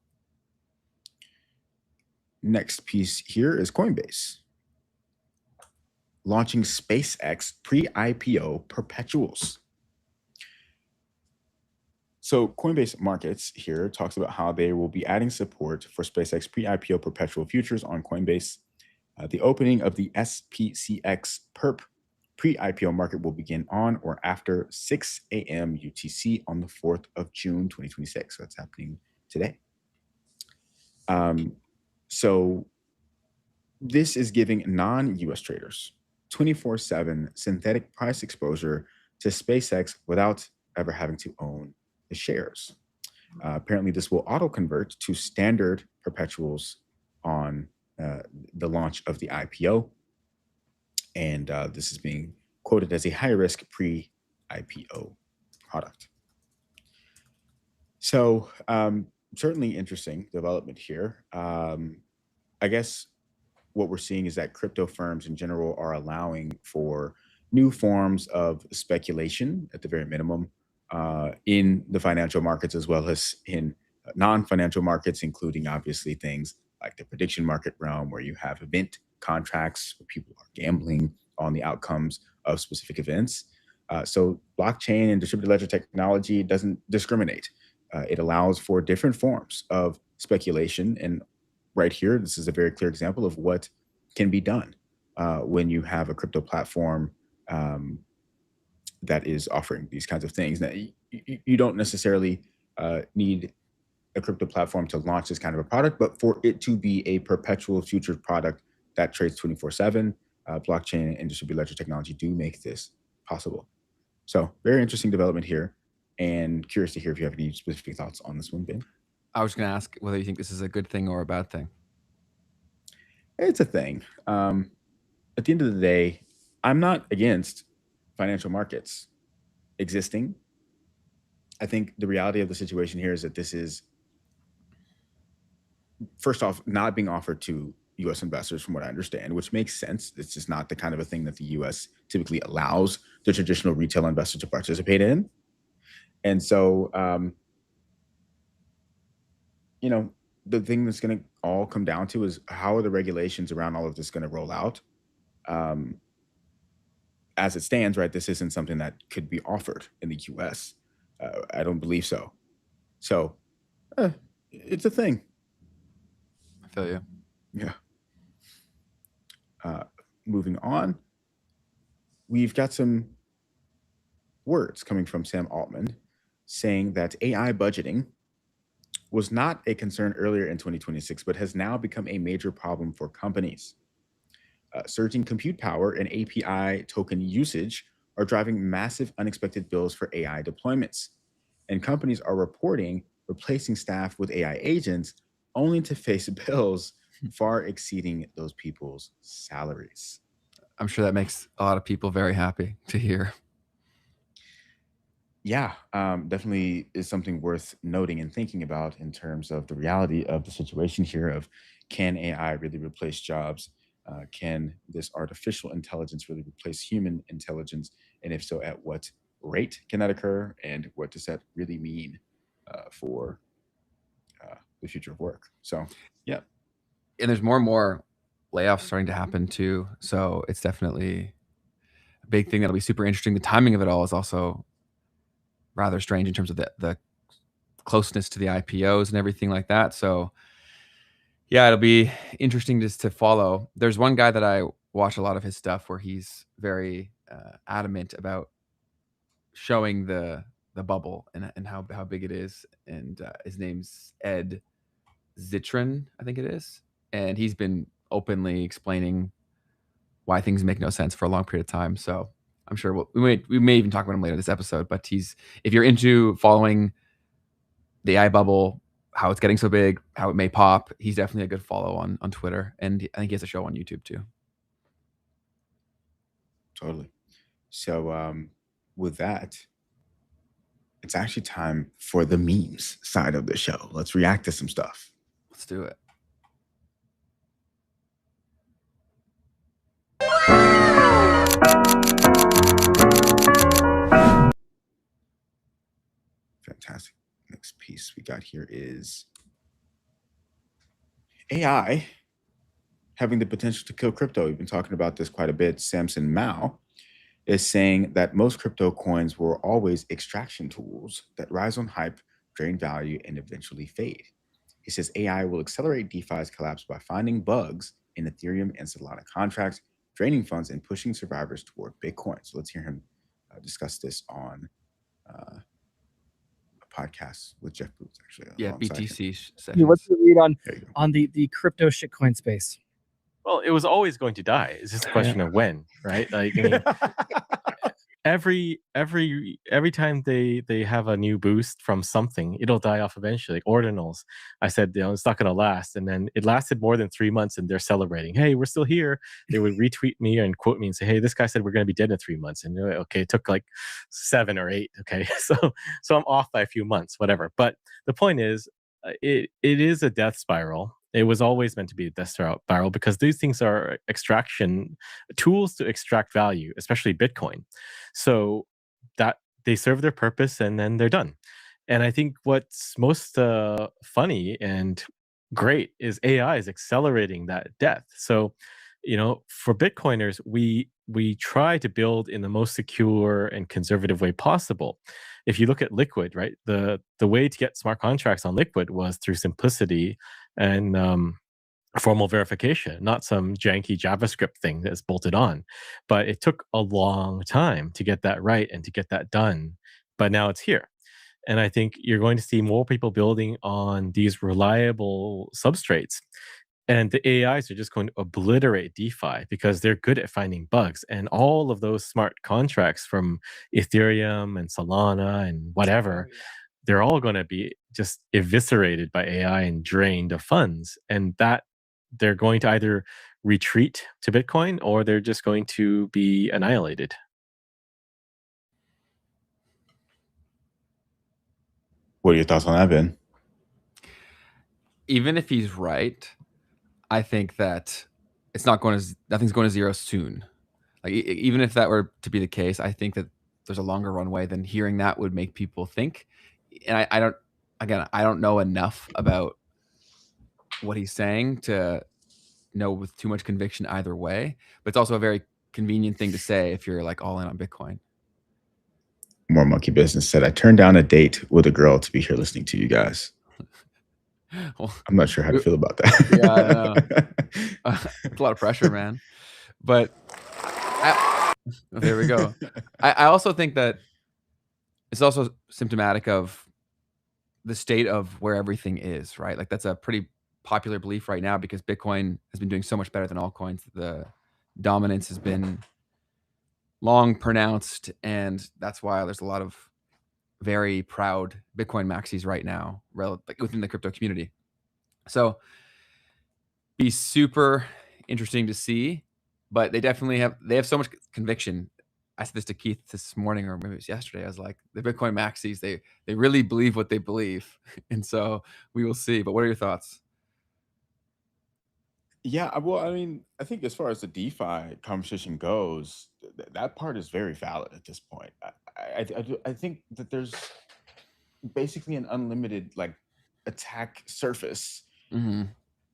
Next piece here is Coinbase launching SpaceX pre-IPO perpetuals. So Coinbase Markets here talks about how they will be adding support for SpaceX pre-IPO perpetual futures on Coinbase. The opening of the SPCX perp pre-IPO market will begin on or after 6 a.m. UTC on the 4th of June, 2026. So that's happening today. So this is giving non-US traders 24/7 synthetic price exposure to SpaceX without ever having to own the shares. Apparently, this will auto-convert to standard perpetuals on the launch of the IPO. And this is being quoted as a high-risk pre-IPO product. So certainly interesting development here. I guess what we're seeing is that crypto firms in general are allowing for new forms of speculation at the very minimum in the financial markets as well as in non-financial markets, including obviously things like the prediction market realm where you have event contracts where people are gambling on the outcomes of specific events. So blockchain and distributed ledger technology doesn't discriminate. It allows for different forms of speculation. And right here, this is a very clear example of what can be done when you have a crypto platform that is offering these kinds of things. Now, you don't necessarily need a crypto platform to launch this kind of a product, but for it to be a perpetual future product that trades 24/7, blockchain and distributed ledger technology do make this possible. So very interesting development here, and curious to hear if you have any specific thoughts on this one, Ben. I was going to ask whether you think this is a good thing or a bad thing. It's a thing. At the end of the day, I'm not against financial markets existing. I think the reality of the situation here is that this is, first off, not being offered to U.S. investors, from what I understand, which makes sense. It's just not the kind of a thing that the U.S. typically allows the traditional retail investor to participate in. And so, the thing that's going to all come down to is how are the regulations around all of this going to roll out? As it stands, right, this isn't something that could be offered in the U.S. I don't believe so. So it's a thing. I feel you. Yeah. Moving on, we've got some words coming from Sam Altman saying that AI budgeting was not a concern earlier in 2026, but has now become a major problem for companies. Surging compute power and API token usage are driving massive unexpected bills for AI deployments. And companies are reporting replacing staff with AI agents only to face bills far exceeding those people's salaries. I'm sure that makes a lot of people very happy to hear. Yeah, definitely is something worth noting and thinking about in terms of the reality of the situation here of, can AI really replace jobs? Can this artificial intelligence really replace human intelligence? And if so, at what rate can that occur? And what does that really mean for the future of work? So, yeah. And there's more and more layoffs starting to happen too. So it's definitely a big thing that'll be super interesting. The timing of it all is also rather strange in terms of the closeness to the IPOs and everything like that. So yeah, it'll be interesting just to follow. There's one guy that I watch a lot of his stuff where he's very adamant about showing the bubble and how big it is. And his name's Ed Zitron, I think it is. And he's been openly explaining why things make no sense for a long period of time. So I'm sure we may even talk about him later this episode. But if you're into following the AI bubble, how it's getting so big, how it may pop, he's definitely a good follow on Twitter. And I think he has a show on YouTube too. Totally. So with that, it's actually time for the memes side of the show. Let's react to some stuff. Let's do it. Fantastic. Next piece we got here is AI having the potential to kill crypto. We've been talking about this quite a bit. Samson Mao is saying that most crypto coins were always extraction tools that rise on hype, drain value, and eventually fade. He says AI will accelerate DeFi's collapse by finding bugs in Ethereum and Solana contracts, draining funds, and pushing survivors toward Bitcoin. So let's hear him discuss this on a podcast with Jeff Booth, actually. Yeah, BTC sessions. Yeah, what's the read on the crypto shitcoin space? Well, it was always going to die. It's just a question of when, right? Like, I mean, every time they have a new boost from something, it'll die off eventually. Like ordinals, I said, it's not going to last, and then it lasted more than 3 months, and they're celebrating. Hey, we're still here. They would retweet me and quote me and say, hey, this guy said we're going to be dead in 3 months, and okay, it took like 7 or 8. Okay, so I'm off by a few months, whatever. But the point is, it is a death spiral. It was always meant to be a death spiral because these things are extraction tools to extract value, especially Bitcoin. So that they serve their purpose and then they're done. And I think what's most funny and great is AI is accelerating that death. So, for Bitcoiners, we try to build in the most secure and conservative way possible. If you look at Liquid, right, the way to get smart contracts on Liquid was through simplicity and formal verification, not some janky JavaScript thing that's bolted on. But it took a long time to get that right and to get that done. But now it's here. And I think you're going to see more people building on these reliable substrates. And the AIs are just going to obliterate DeFi because they're good at finding bugs. And all of those smart contracts from Ethereum and Solana and whatever, they're all going to be just eviscerated by AI and drained of funds. And that they're going to either retreat to Bitcoin or they're just going to be annihilated. What are your thoughts on that, Ben? Even if he's right, I think that nothing's going to zero soon. Like even if that were to be the case, I think that there's a longer runway than hearing that would make people think. And I don't know enough about what he's saying to know with too much conviction either way, but it's also a very convenient thing to say if you're like all in on Bitcoin. More Monkey Business said, I turned down a date with a girl to be here listening to you guys. Well, I'm not sure how to feel about that. Yeah, I know. It's a lot of pressure, man. But there we go. I also think that it's also symptomatic of the state of where everything is, right? Like that's a pretty popular belief right now because Bitcoin has been doing so much better than altcoins. The dominance has been long pronounced, and that's why there's a lot of very proud Bitcoin maxis right now, like within the crypto community. So be super interesting to see, but they definitely have so much conviction. I said this to Keith this morning, or maybe it was yesterday. I was like, the Bitcoin maxis, they really believe what they believe, and so we will see. But what are your thoughts? Yeah, well, I mean, I think as far as the DeFi conversation goes, that part is very valid at this point. I think that there's basically an unlimited like attack surface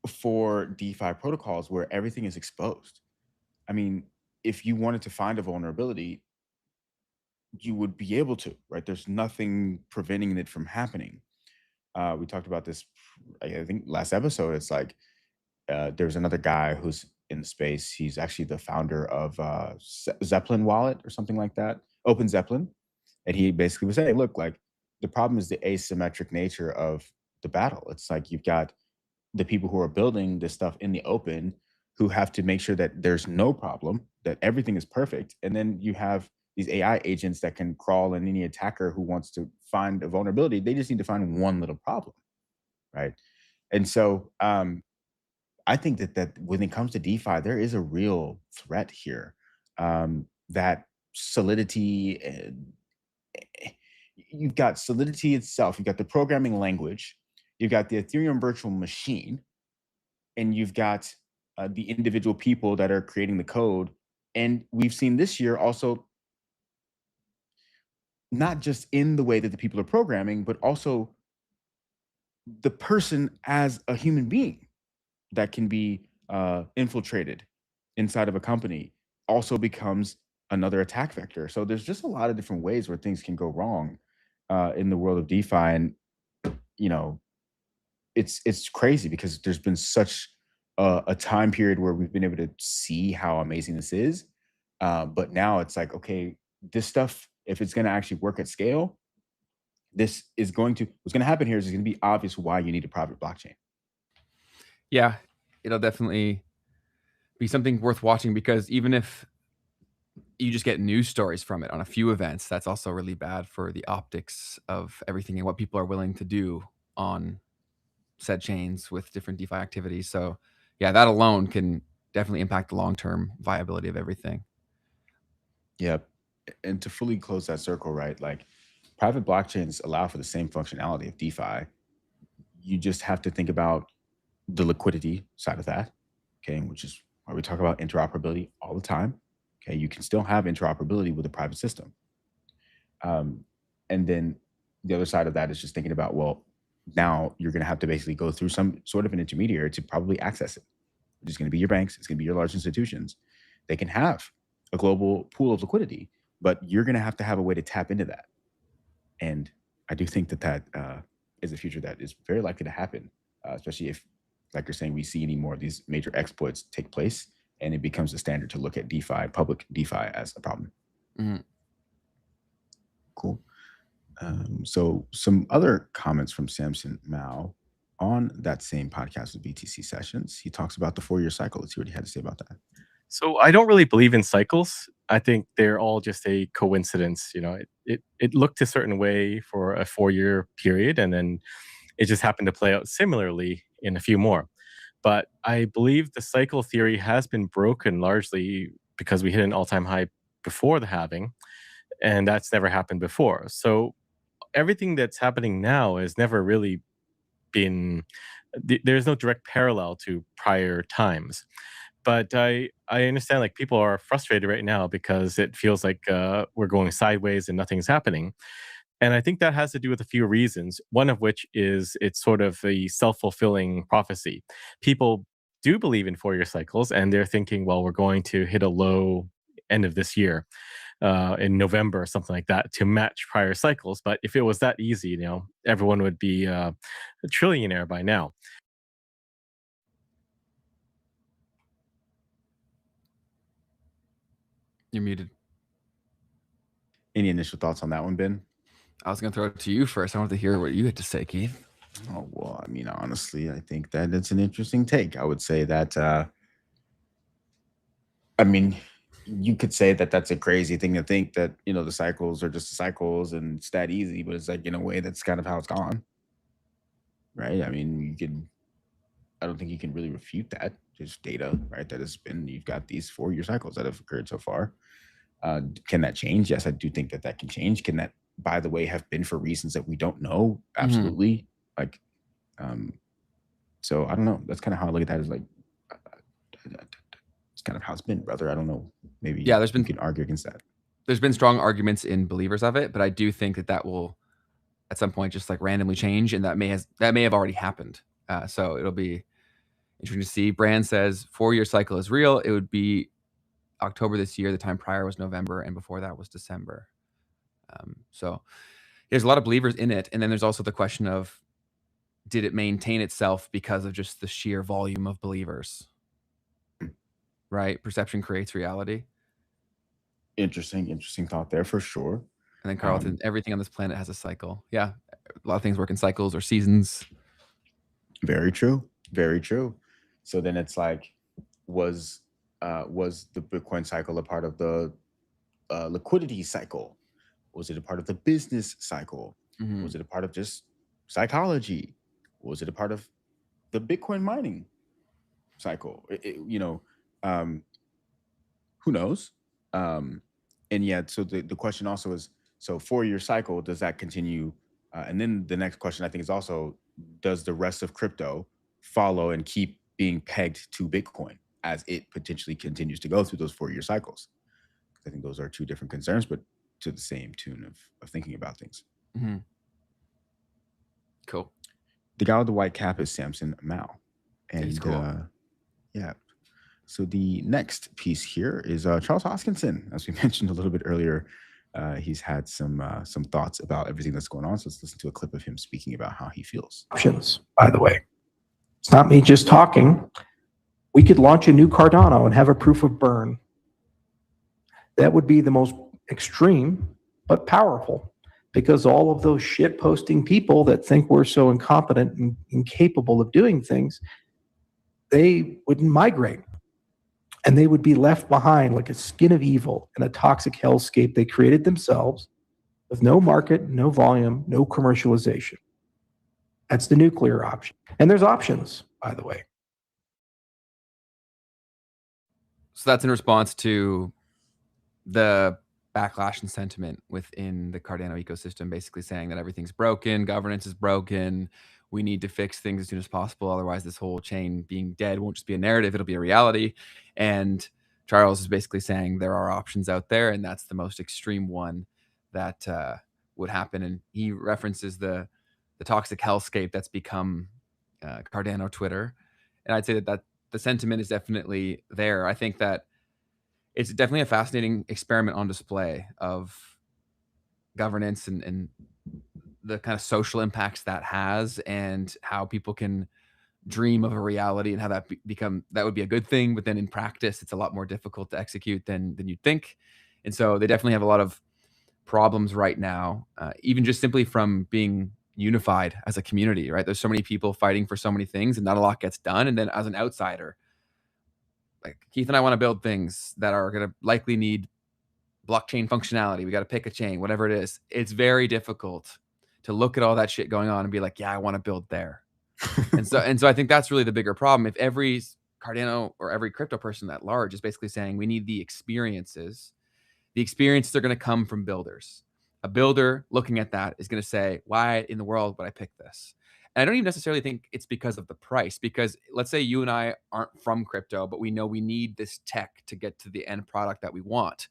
for DeFi protocols where everything is exposed. I mean, if you wanted to find a vulnerability, you would be able to, right? There's nothing preventing it from happening. We talked about this, I think, last episode. It's like there's another guy who's in the space. He's actually the founder of Zeppelin Wallet or something like that, Open Zeppelin. And he basically was saying, look, like the problem is the asymmetric nature of the battle. It's like you've got the people who are building this stuff in the open who have to make sure that there's no problem, that everything is perfect. And then you have these AI agents that can crawl, and any attacker who wants to find a vulnerability, they just need to find one little problem, right? And so I think that when it comes to DeFi, there is a real threat here. That Solidity, you've got Solidity itself, you've got the programming language, you've got the Ethereum virtual machine, and you've got the individual people that are creating the code. And we've seen this year also not just in the way that the people are programming, but also the person as a human being that can be infiltrated inside of a company also becomes another attack vector. So there's just a lot of different ways where things can go wrong in the world of DeFi. And, you know, it's crazy because there's been such a time period where we've been able to see how amazing this is. But now it's like, okay, this stuff, if it's going to actually work at scale, what's going to happen here is it's going to be obvious why you need a private blockchain. Yeah, it'll definitely be something worth watching because even if you just get news stories from it on a few events, that's also really bad for the optics of everything and what people are willing to do on said chains with different DeFi activities. So yeah, that alone can definitely impact the long-term viability of everything. Yeah. And to fully close that circle, right? Like private blockchains allow for the same functionality of DeFi. You just have to think about the liquidity side of that, okay, which is why we talk about interoperability all the time. Okay, you can still have interoperability with a private system. And then the other side of that is just thinking about, well, now you're going to have to basically go through some sort of an intermediary to probably access it. It's going to be your banks. It's going to be your large institutions. They can have a global pool of liquidity, but you're going to have a way to tap into that. And I do think that is a future that is very likely to happen, especially if like you're saying, we see any more of these major exploits take place, and it becomes the standard to look at DeFi, public DeFi, as a problem. Mhm. Cool. So some other comments from Samson Mao on that same podcast with BTC Sessions. He talks about the 4-year cycle. Let's see what he had to say about that. So I don't really believe in cycles. I think they're all just a coincidence. You know, it looked a certain way for a 4-year period, and then it just happened to play out similarly in a few more. But I believe the cycle theory has been broken largely because we hit an all-time high before the halving, and that's never happened before. So everything that's happening now has never really been. There's no direct parallel to prior times. But I understand, like, people are frustrated right now because it feels like we're going sideways and nothing's happening. And I think that has to do with a few reasons. One of which is it's sort of a self-fulfilling prophecy. People do believe in 4-year cycles, and they're thinking, well, we're going to hit a low end of this year in November or something like that to match prior cycles. But if it was that easy, you know, everyone would be a trillionaire by now. You're muted. Any initial thoughts on that one, Ben? I was going to throw it to you first. I wanted to hear what you had to say, Keith. Oh, well, I mean, honestly, I think that it's an interesting take. I would say that, I mean, you could say that that's a crazy thing to think, that, you know, the cycles are just the cycles and it's that easy, but it's like, in a way, that's kind of how it's gone. Right? I mean, I don't think you can really refute that. Just data, right? That has been, you've got these 4-year cycles that have occurred so far. Can that change? Yes, I do think that can change. Can that, by the way, have been for reasons that we don't know? Absolutely. Like, so I don't know. That's kind of how I look at that, is like, it's kind of how it's been, brother. I don't know. Maybe you can argue against that. There's been strong arguments in believers of it, but I do think that will at some point just like randomly change, and that may have already happened. So it'll be interesting to see. Brand says 4-year cycle is real. It would be October this year. The time prior was November, and before that was December. So there's a lot of believers in it. And then there's also the question of, did it maintain itself because of just the sheer volume of believers? Right? Perception creates reality. Interesting thought there, for sure. And then Carlton, everything on this planet has a cycle. Yeah. A lot of things work in cycles or seasons. Very true. Very true. So then it's like, was the Bitcoin cycle a part of the liquidity cycle? Was it a part of the business cycle? Mm-hmm. Was it a part of just psychology? Was it a part of the Bitcoin mining cycle? Who knows? And yet, so the question also is, so 4-year cycle, does that continue? And then the next question, I think, is also, does the rest of crypto follow and keep being pegged to Bitcoin as it potentially continues to go through those 4-year cycles? I think those are two different concerns, but to the same tune of thinking about things. Mm-hmm. Cool. The guy with the white cap is Samson Mao. And he's cool. Yeah. So the next piece here is Charles Hoskinson. As we mentioned a little bit earlier, he's had some thoughts about everything that's going on. So let's listen to a clip of him speaking about how he feels. Options, by the way. It's not me just talking. We could launch a new Cardano and have a proof of burn. That would be the most extreme, but powerful, because all of those shit posting people that think we're so incompetent and incapable of doing things, they wouldn't migrate. And they would be left behind like a skin of evil in a toxic hellscape they created themselves, with no market, no volume, no commercialization. That's the nuclear option. And there's options, by the way. So that's in response to the backlash and sentiment within the Cardano ecosystem, basically saying that everything's broken, governance is broken, we need to fix things as soon as possible. Otherwise, this whole chain being dead won't just be a narrative, it'll be a reality. And Charles is basically saying there are options out there, and that's the most extreme one that would happen. And he references the toxic hellscape that's become Cardano Twitter. And I'd say that the sentiment is definitely there. I think that it's definitely a fascinating experiment on display of governance and the kind of social impacts that has, and how people can dream of a reality and how that that would be a good thing, but then in practice it's a lot more difficult to execute than you'd think. And so they definitely have a lot of problems right now, even just simply from being unified as a community, right? There's so many people fighting for so many things and not a lot gets done. And then as an outsider, like Keith and I want to build things that are going to likely need blockchain functionality. We got to pick a chain, whatever it is. It's very difficult to look at all that shit going on and be like, yeah, I want to build there. and so I think that's really the bigger problem. If every Cardano or every crypto person at large is basically saying we need the experiences are going to come from builders. A builder looking at that is going to say, why in the world would I pick this? And I don't even necessarily think it's because of the price, because let's say you and I aren't from crypto, but we know we need this tech to get to the end product that we want.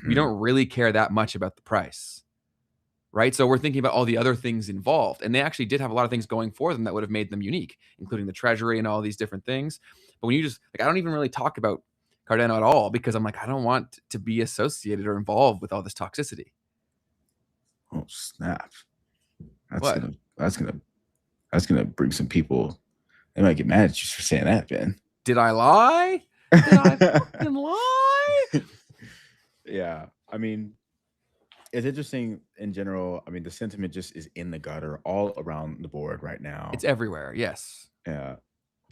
We don't really care that much about the price, right? So we're thinking about all the other things involved. And they actually did have a lot of things going for them that would have made them unique, including the treasury and all these different things. But when you just, like, I don't even really talk about Cardano at all because I'm like, I don't want to be associated or involved with all this toxicity. Oh snap! What? That's gonna bring some people. They might get mad at you for saying that, Ben. Did I lie? Did I fucking lie? Yeah, I mean, it's interesting in general. I mean, the sentiment just is in the gutter all around the board right now. It's everywhere. Yes. Yeah.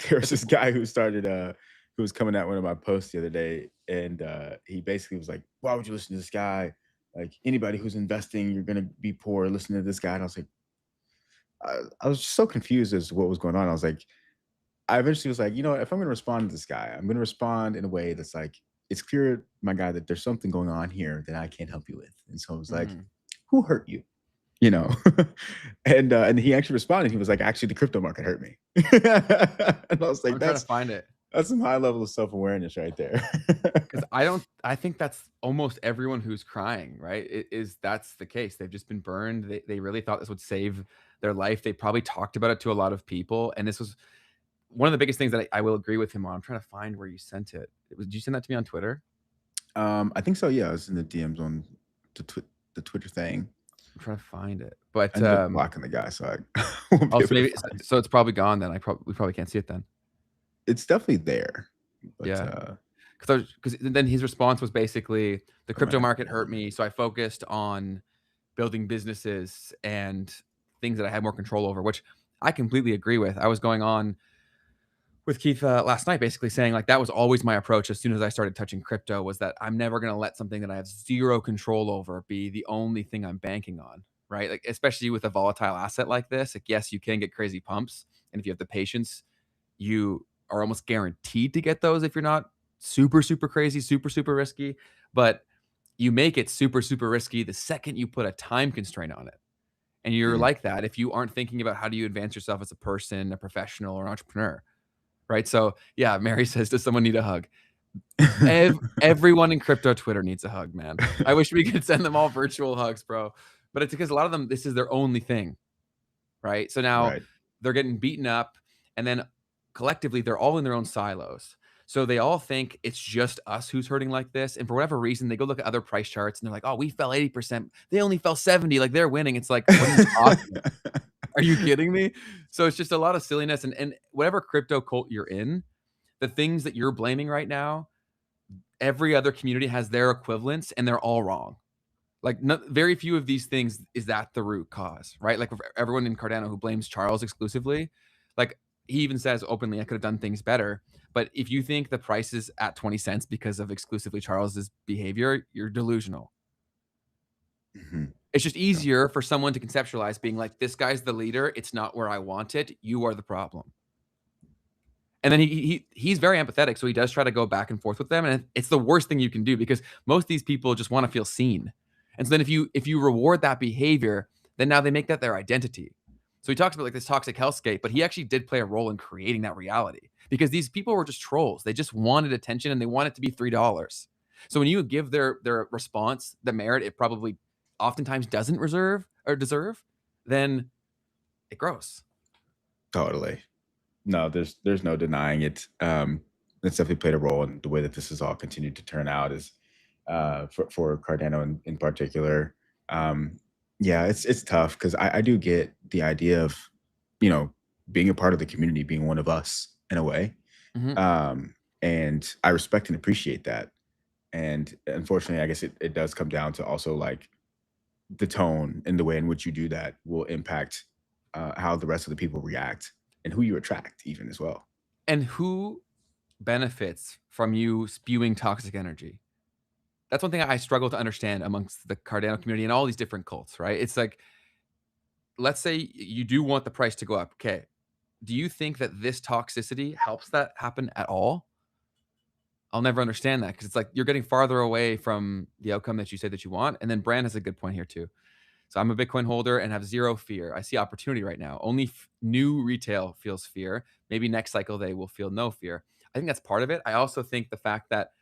There's this guy who started who was coming at one of my posts the other day, and he basically was like, why would you listen to this guy? Like, anybody who's investing, you're gonna be poor. Listen to this guy. And I was like, I was just so confused as to what was going on. I was like, I eventually was like, you know what, if I'm gonna respond to this guy, I'm gonna respond in a way that's like, it's clear, my guy, that there's something going on here that I can't help you with. And so I was like, who hurt you? You know? And he actually responded. He was like, actually, the crypto market hurt me. And I was like, I'm trying to find it. That's some high level of self-awareness right there. Because I think that's almost everyone who's crying, right? That's the case. They've just been burned. They really thought this would save their life. They probably talked about it to a lot of people. And this was one of the biggest things that I will agree with him on. I'm trying to find where you sent it. Did you send that to me on Twitter? I think so. Yeah, it was in the DMs on the Twitter thing. I'm trying to find it, but I ended up blocking the guy, so I won't be able to find it. So it's probably gone then. We probably can't see it then. It's definitely there. But, yeah, because then his response was basically, the crypto market hurt me, so I focused on building businesses and things that I had more control over, which I completely agree with. I was going on with Keith last night, basically saying, like, that was always my approach as soon as I started touching crypto, was that I'm never going to let something that I have zero control over be the only thing I'm banking on, right? Like, especially with a volatile asset like this, like, yes, you can get crazy pumps. And if you have the patience, you are almost guaranteed to get those if you're not super, super crazy, super, super risky. But you make it super, super risky the second you put a time constraint on it. And you're like that if you aren't thinking about how do you advance yourself as a person, a professional, or an entrepreneur. Right. So yeah, Mary says, does someone need a hug? Everyone in crypto Twitter needs a hug, man. I wish we could send them all virtual hugs, bro. But it's because a lot of them, this is their only thing. Right. So now they're getting beaten up, and then collectively they're all in their own silos. So they all think it's just us who's hurting like this. And for whatever reason, they go look at other price charts and they're like, oh, we fell 80%. They only fell 70. Like, they're winning. It's like, what are you talking about? Are you kidding me? So it's just a lot of silliness. And whatever crypto cult you're in, the things that you're blaming right now, every other community has their equivalents, and they're all wrong. Like, very few of these things is that the root cause, right? Like, everyone in Cardano who blames Charles exclusively, like, he even says openly, I could have done things better. But if you think the price is at 20 cents because of exclusively Charles's behavior, you're delusional. It's just easier for someone to conceptualize being like, this guy's the leader. It's not where I want it. You are the problem. And then he's very empathetic. So he does try to go back and forth with them. And it's the worst thing you can do, because most of these people just want to feel seen. And so then if you reward that behavior, then now they make that their identity. So he talks about like this toxic hellscape, but he actually did play a role in creating that reality, because these people were just trolls. They just wanted attention, and they want it to be $3. So when you give their response the merit it probably oftentimes doesn't deserve, then it grows. Totally. No, there's no denying it. It's definitely played a role in the way that this has all continued to turn out, is for Cardano in particular. Yeah, it's tough, because I do get the idea of, you know, being a part of the community, being one of us in a way. Mhm. And I respect and appreciate that. And unfortunately, I guess it does come down to also like the tone and the way in which you do that will impact how the rest of the people react and who you attract even as well. And who benefits from you spewing toxic energy? That's one thing I struggle to understand amongst the Cardano community and all these different cults, right? It's like, let's say you do want the price to go up. Okay. Do you think that this toxicity helps that happen at all? I'll never understand that because it's like you're getting farther away from the outcome that you say that you want. And then Brand has a good point here too. So I'm a Bitcoin holder and have zero fear. I see opportunity right now. Only new retail feels fear. Maybe next cycle they will feel no fear. I think that's part of it. I also think the fact that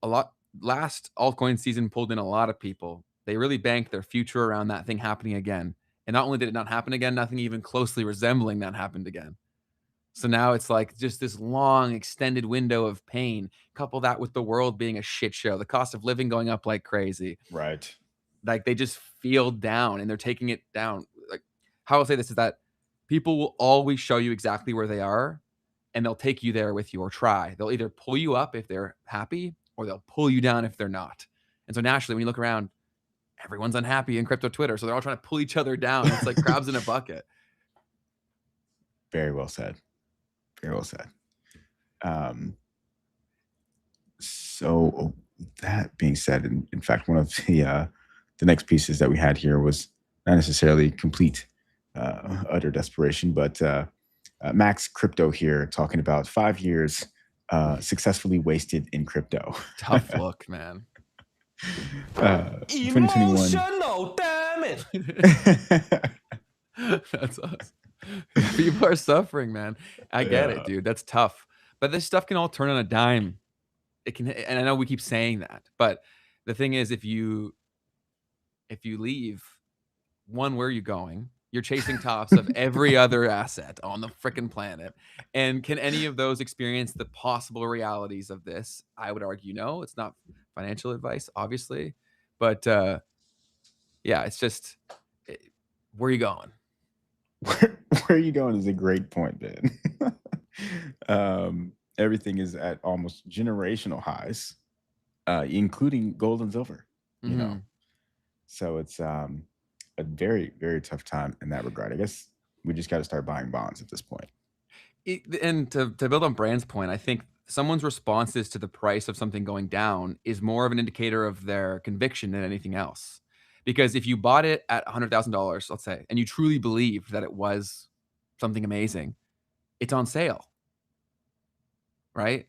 last altcoin season pulled in a lot of people. They really banked their future around that thing happening again. And not only did it not happen again, nothing even closely resembling that happened again. So now it's like just this long extended window of pain. Couple that with the world being a shit show, the cost of living going up like crazy. Right. Like they just feel down and they're taking it down. Like how I'll say this is that people will always show you exactly where they are and they'll take you there with you or try. They'll either pull you up if they're happy or they'll pull you down if they're not. And so naturally, when you look around, everyone's unhappy in crypto Twitter. So they're all trying to pull each other down. It's like crabs in a bucket. Very well said. Very well said. So that being said, in fact, one of the next pieces that we had here was not necessarily complete utter desperation, but Max Crypto here talking about 5 years successfully wasted in crypto. Tough look, man. 2021. Emotional damage. That's awesome. People are suffering, man. I get it, dude. That's tough. But this stuff can all turn on a dime. It can, and I know we keep saying that, but the thing is, if you leave, one, where are you going? You're chasing tops of every other asset on the freaking planet. And can any of those experience the possible realities of this? I would argue no. It's not financial advice, obviously. But yeah, it's just, where are you going? Where are you going is a great point, Ben. Everything is at almost generational highs, including gold and silver, you know. So it's a very, very tough time in that regard. I guess we just got to start buying bonds at this point. And to build on Brand's point, I think someone's responses to the price of something going down is more of an indicator of their conviction than anything else. Because if you bought it at $100,000, let's say, and you truly believed that it was something amazing, it's on sale, right?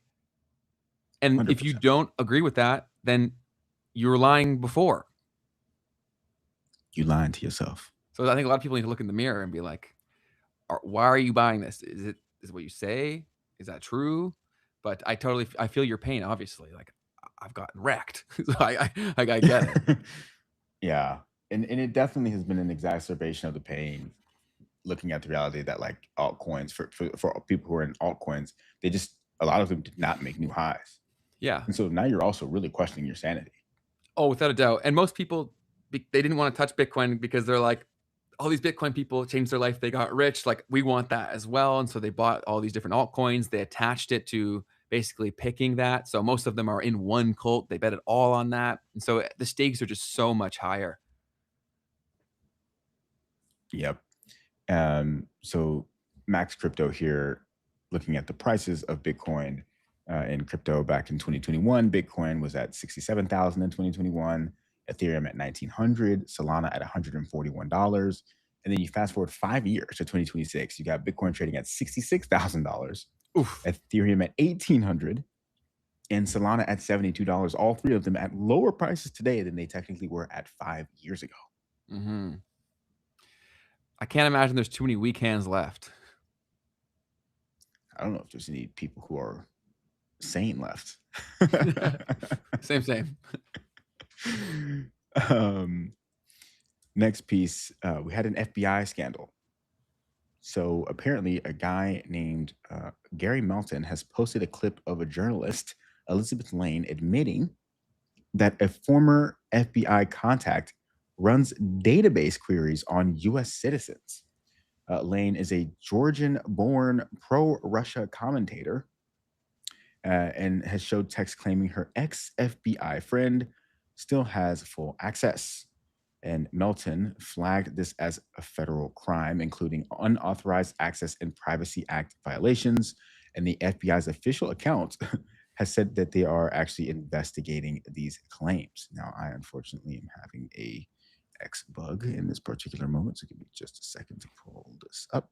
And 100%. if you don't agree with that, then you were lying before. You lying to yourself. So I think a lot of people need to look in the mirror and be like, why are you buying this? Is it what you say? Is that true? But I feel your pain, obviously. Like I've gotten wrecked. So I get it. Yeah. And it definitely has been an exacerbation of the pain, looking at the reality that like altcoins for people who are in altcoins, a lot of them did not make new highs. Yeah. And so now you're also really questioning your sanity. Oh, without a doubt. And most people, they didn't want to touch Bitcoin because they're like, all these Bitcoin people changed their life. They got rich. Like we want that as well. And so they bought all these different altcoins. They attached it to basically picking that. So most of them are in one cult. They bet it all on that. And so the stakes are just so much higher. Yep. So Max Crypto here, looking at the prices of Bitcoin in crypto back in 2021, Bitcoin was at 67,000 in 2021, Ethereum at 1,900, Solana at $141. And then you fast forward 5 years to 2026, you got Bitcoin trading at $66,000, Ethereum at 1,800, and Solana at $72. All three of them at lower prices today than they technically were at 5 years ago. Mm-hmm. I can't imagine there's too many weak hands left. I don't know if there's any people who are sane left. Same. Next piece, we had an FBI scandal. So apparently a guy named Gary Melton has posted a clip of a journalist, Elizabeth Lane, admitting that a former FBI contact runs database queries on US citizens. Lane is a Georgian-born pro-Russia commentator and has showed text claiming her ex-FBI friend still has full access. And Melton flagged this as a federal crime, including unauthorized access and Privacy Act violations. And the FBI's official account has said that they are actually investigating these claims. Now, I unfortunately am having a X bug in this particular moment, so give me just a second to pull this up.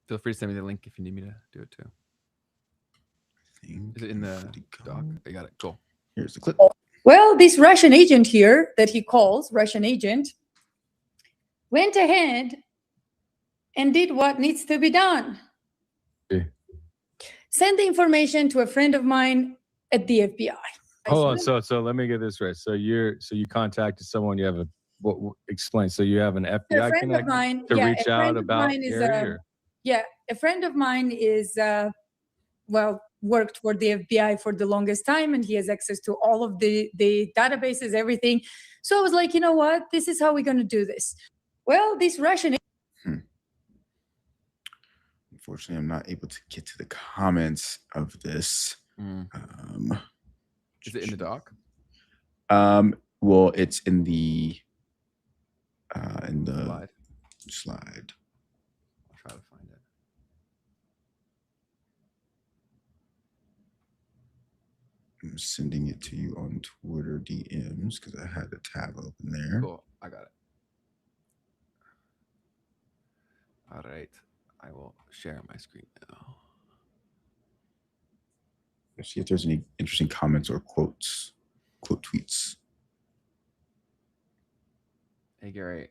Feel free to send me the link if you need me to do it too. Is it in the doc? I got it. Cool. Here's the clip. Well, this Russian agent here that he calls Russian agent went ahead and did what needs to be done. Okay. Send the information to a friend of mine at the FBI. Hold on. So let me get this right. So you contacted someone. You have explain. So you have an FBI connect to reach out about Gary, a friend of mine is worked for the FBI for the longest time, and he has access to all of the databases, everything. So I was like, you know what? This is how we're going to do this. Well, this Russian. Unfortunately, I'm not able to get to the comments of this. Is it in the doc? Well, it's in the slide. I'll try to find it. I'm sending it to you on Twitter DMs because I had a tab open there. Cool. I got it. All right. I will share my screen now. Let's see if there's any interesting comments or quote tweets. Hey, Gary.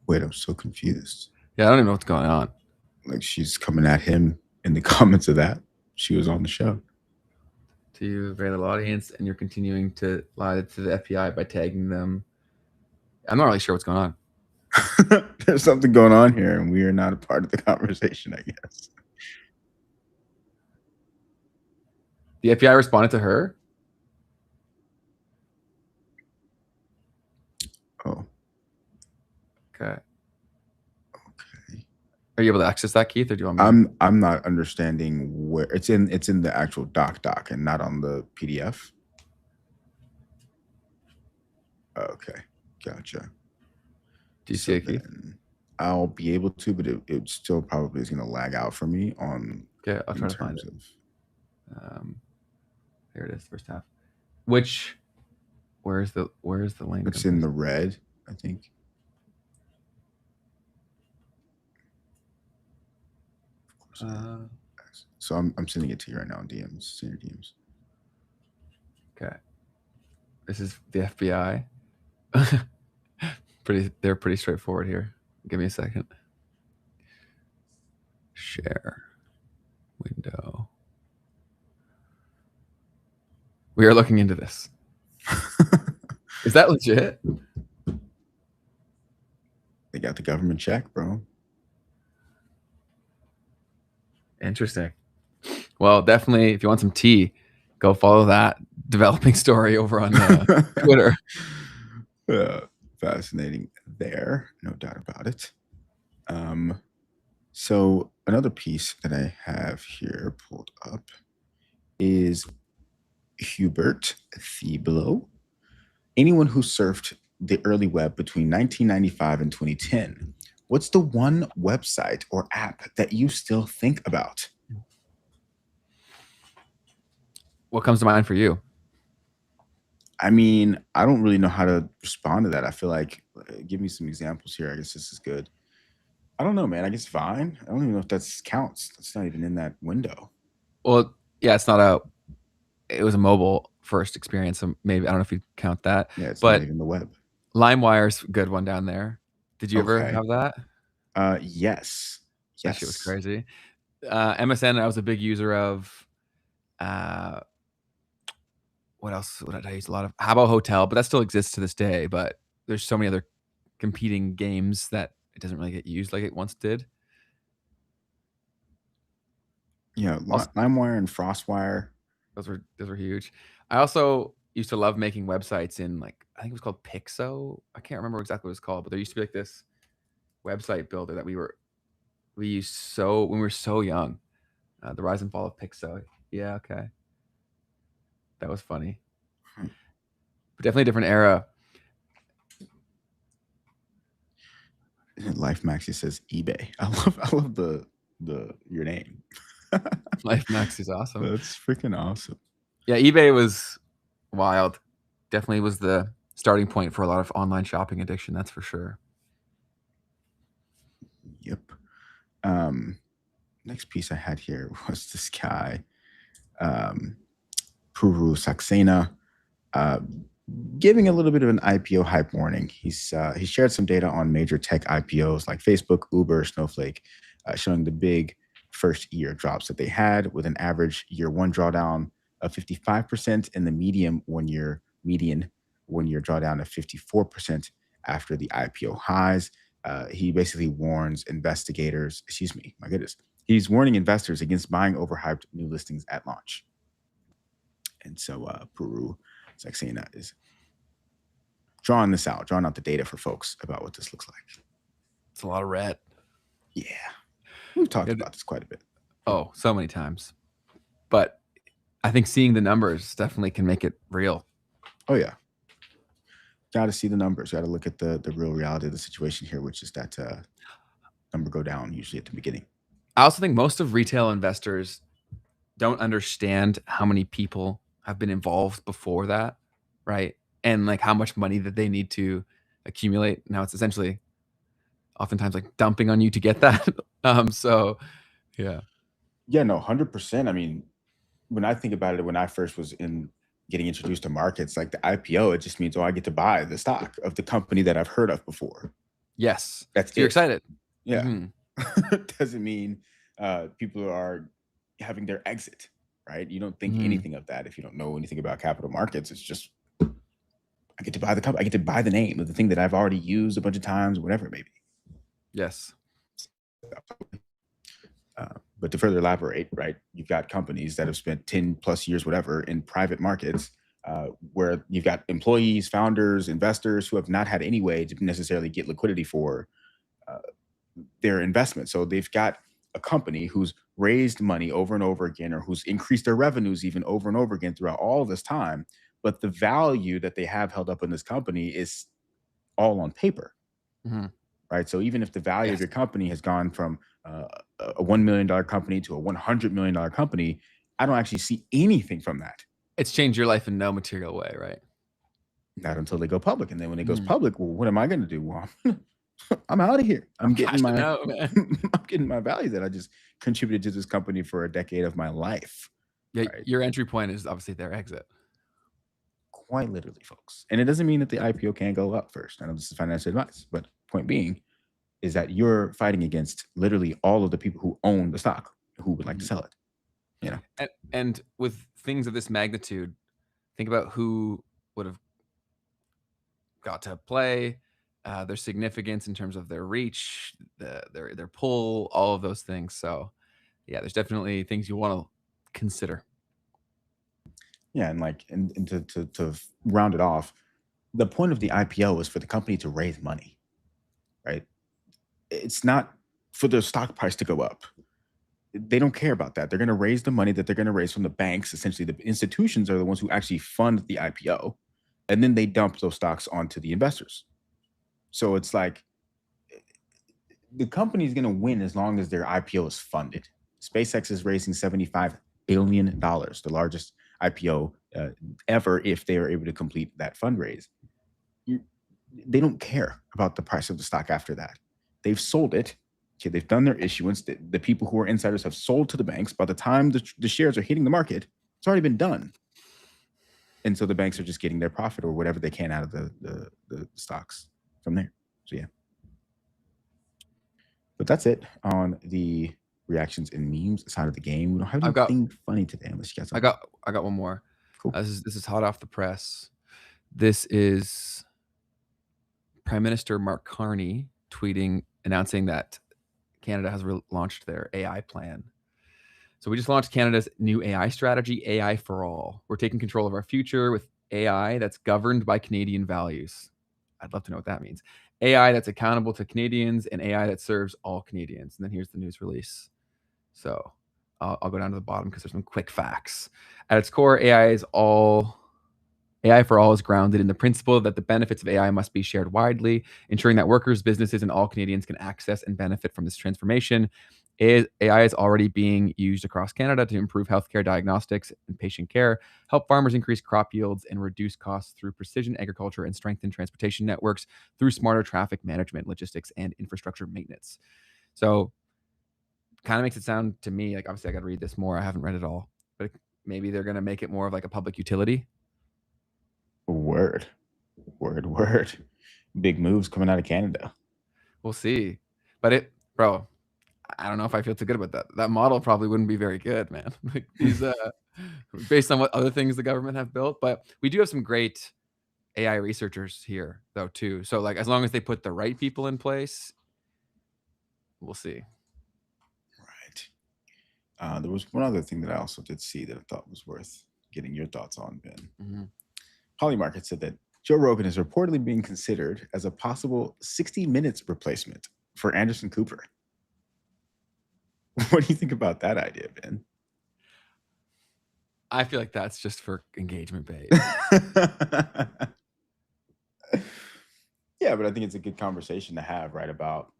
Wait, I'm so confused. Yeah, I don't even know what's going on. Like, she's coming at him in the comments of that. She was on the show. To you, very little audience, and you're continuing to lie to the FBI by tagging them. I'm not really sure what's going on. There's something going on here, and we are not a part of the conversation, I guess. The FBI responded to her? Oh. Okay. Are you able to access that, Keith, or do you want me? I'm not understanding where it's in the actual doc and not on the PDF. Okay, gotcha. Do you see it, Keith? I'll be able to, but it still probably is going to lag out for me on. Okay, I'll try to find it. There it is, first half. Where's the link? It's in the red, I think. So I'm sending it to you right now in DMs, senior DMs. Okay. This is the FBI. They're pretty straightforward here. Give me a second. Share window. We are looking into this. Is that legit? They got the government check, bro. Interesting. Well, definitely, if you want some tea, go follow that developing story over on Twitter. Fascinating there, no doubt about it. So another piece that I have here pulled up is Hubert Thieblo. Anyone who surfed the early web between 1995 and 2010, what's the one website or app that you still think about? What comes to mind for you? I mean, I don't really know how to respond to that. I feel like, give me some examples here. I guess this is good. I don't know, man. I guess Vine. I don't even know if that counts. That's not even in that window. Well, yeah, it was a mobile first experience. So maybe, I don't know if you count that. Yeah, it's but not even the web. LimeWire's a good one down there. Did you ever have that? Yes. That shit was crazy. MSN, I was a big user of. What else would I use a lot of? How about Hotel? But that still exists to this day. But there's so many other competing games that it doesn't really get used like it once did. Yeah, LimeWire and FrostWire. Those were huge. I also used to love making websites in like, I think it was called Pixo. I can't remember exactly what it was called, but there used to be like this website builder that we used when we were so young. The rise and fall of Pixo. Yeah, okay. That was funny. But definitely a different era. Life Maxi says eBay. I love the your name. Life Max is awesome. That's freaking awesome. Yeah, eBay was wild. Definitely was the starting point for a lot of online shopping addiction. That's for sure. Yep. Next piece I had here was this guy, Puru Saxena, giving a little bit of an IPO hype warning. He shared some data on major tech IPOs like Facebook, Uber, Snowflake, showing the big first year drops that they had, with an average year one drawdown of 55% and the median one year drawdown of 54% after the IPO highs. He basically warns he's warning investors against buying overhyped new listings at launch. And so Puru Saxena is drawing out the data for folks about what this looks like. It's a lot of red. Yeah. We've talked about this quite a bit. Oh, so many times. But I think seeing the numbers definitely can make it real. Oh, yeah. Got to see the numbers. Got to look at the real reality of the situation here, which is that number go down usually at the beginning. I also think most of retail investors don't understand how many people have been involved before that, right? And like how much money that they need to accumulate. Now it's essentially oftentimes like dumping on you to get that. So yeah. Yeah, no, 100%. I mean, when I think about it, when I first was getting introduced to markets, like the IPO, it just means, I get to buy the stock of the company that I've heard of before. Yes. That's so you're excited. Yeah. Mm-hmm. Doesn't mean people are having their exit, right? You don't think anything of that if you don't know anything about capital markets. It's just, I get to buy the company. I get to buy the name of the thing that I've already used a bunch of times, whatever it may be. Yes. But to further elaborate, right, you've got companies that have spent 10 plus years, whatever, in private markets, where you've got employees, founders, investors who have not had any way to necessarily get liquidity for their investment. So they've got a company who's raised money over and over again, or who's increased their revenues even over and over again throughout all this time. But the value that they have held up in this company is all on paper, right? So even if the value of your company has gone from a $1 million company to a $100 million company, I don't actually see anything from that. It's changed your life in no material way, right? Not until they go public. And then when it goes public, well, what am I going to do? Well, I'm out of here. I'm getting my value that I just contributed to this company for a decade of my life. Yeah, right? Your entry point is obviously their exit. Quite literally, folks. And it doesn't mean that the IPO can't go up first. I know this is financial advice, but point being is that you're fighting against literally all of the people who own the stock who would like to sell it. You know, and with things of this magnitude, think about who would have got to play, their significance in terms of their reach, their pull, all of those things. So yeah, there's definitely things you want to consider. Yeah, and to round it off, the point of the IPO is for the company to raise money, right? It's not for the stock price to go up. They don't care about that. They're going to raise the money that they're going to raise from the banks. Essentially, the institutions are the ones who actually fund the IPO, and then they dump those stocks onto the investors. So it's like the company is going to win as long as their IPO is funded. SpaceX is raising $75 billion, the largest IPO ever, if they are able to complete that fundraise. They don't care about the price of the stock after that. They've sold it. Okay, they've done their issuance. The people who are insiders have sold to the banks. By the time the shares are hitting the market, it's already been done. And so the banks are just getting their profit or whatever they can out of the stocks from there. So yeah. But that's it on the reactions and memes side of the game. We don't have anything funny today unless you guys. I got one more. Cool. This is hot off the press. This is Prime Minister Mark Carney announcing that Canada has launched their AI plan. So we just launched Canada's new AI strategy, AI for All. We're taking control of our future with AI that's governed by Canadian values. I'd love to know what that means. AI that's accountable to Canadians and AI that serves all Canadians. And then here's the news release. So I'll go down to the bottom because there's some quick facts. At its core, AI for all is grounded in the principle that the benefits of AI must be shared widely, ensuring that workers, businesses, and all Canadians can access and benefit from this transformation. AI is already being used across Canada to improve healthcare diagnostics and patient care, help farmers increase crop yields, and reduce costs through precision agriculture, and strengthen transportation networks through smarter traffic management, logistics, and infrastructure maintenance. So kind of makes it sound to me like, obviously I got to read this more. I haven't read it all, but maybe they're going to make it more of like a public utility. Word. Big moves coming out of Canada. We'll see. But bro, I don't know if I feel too good about that. That model probably wouldn't be very good, man. Like these, based on what other things the government have built. But we do have some great AI researchers here, though, too. So, like, as long as they put the right people in place, we'll see. Right. There was one other thing that I also did see that I thought was worth getting your thoughts on, Ben. Mm-hmm. Polymarket said that Joe Rogan is reportedly being considered as a possible 60 Minutes replacement for Anderson Cooper. What do you think about that idea, Ben? I feel like that's just for engagement bait. Yeah, but I think it's a good conversation to have, right? About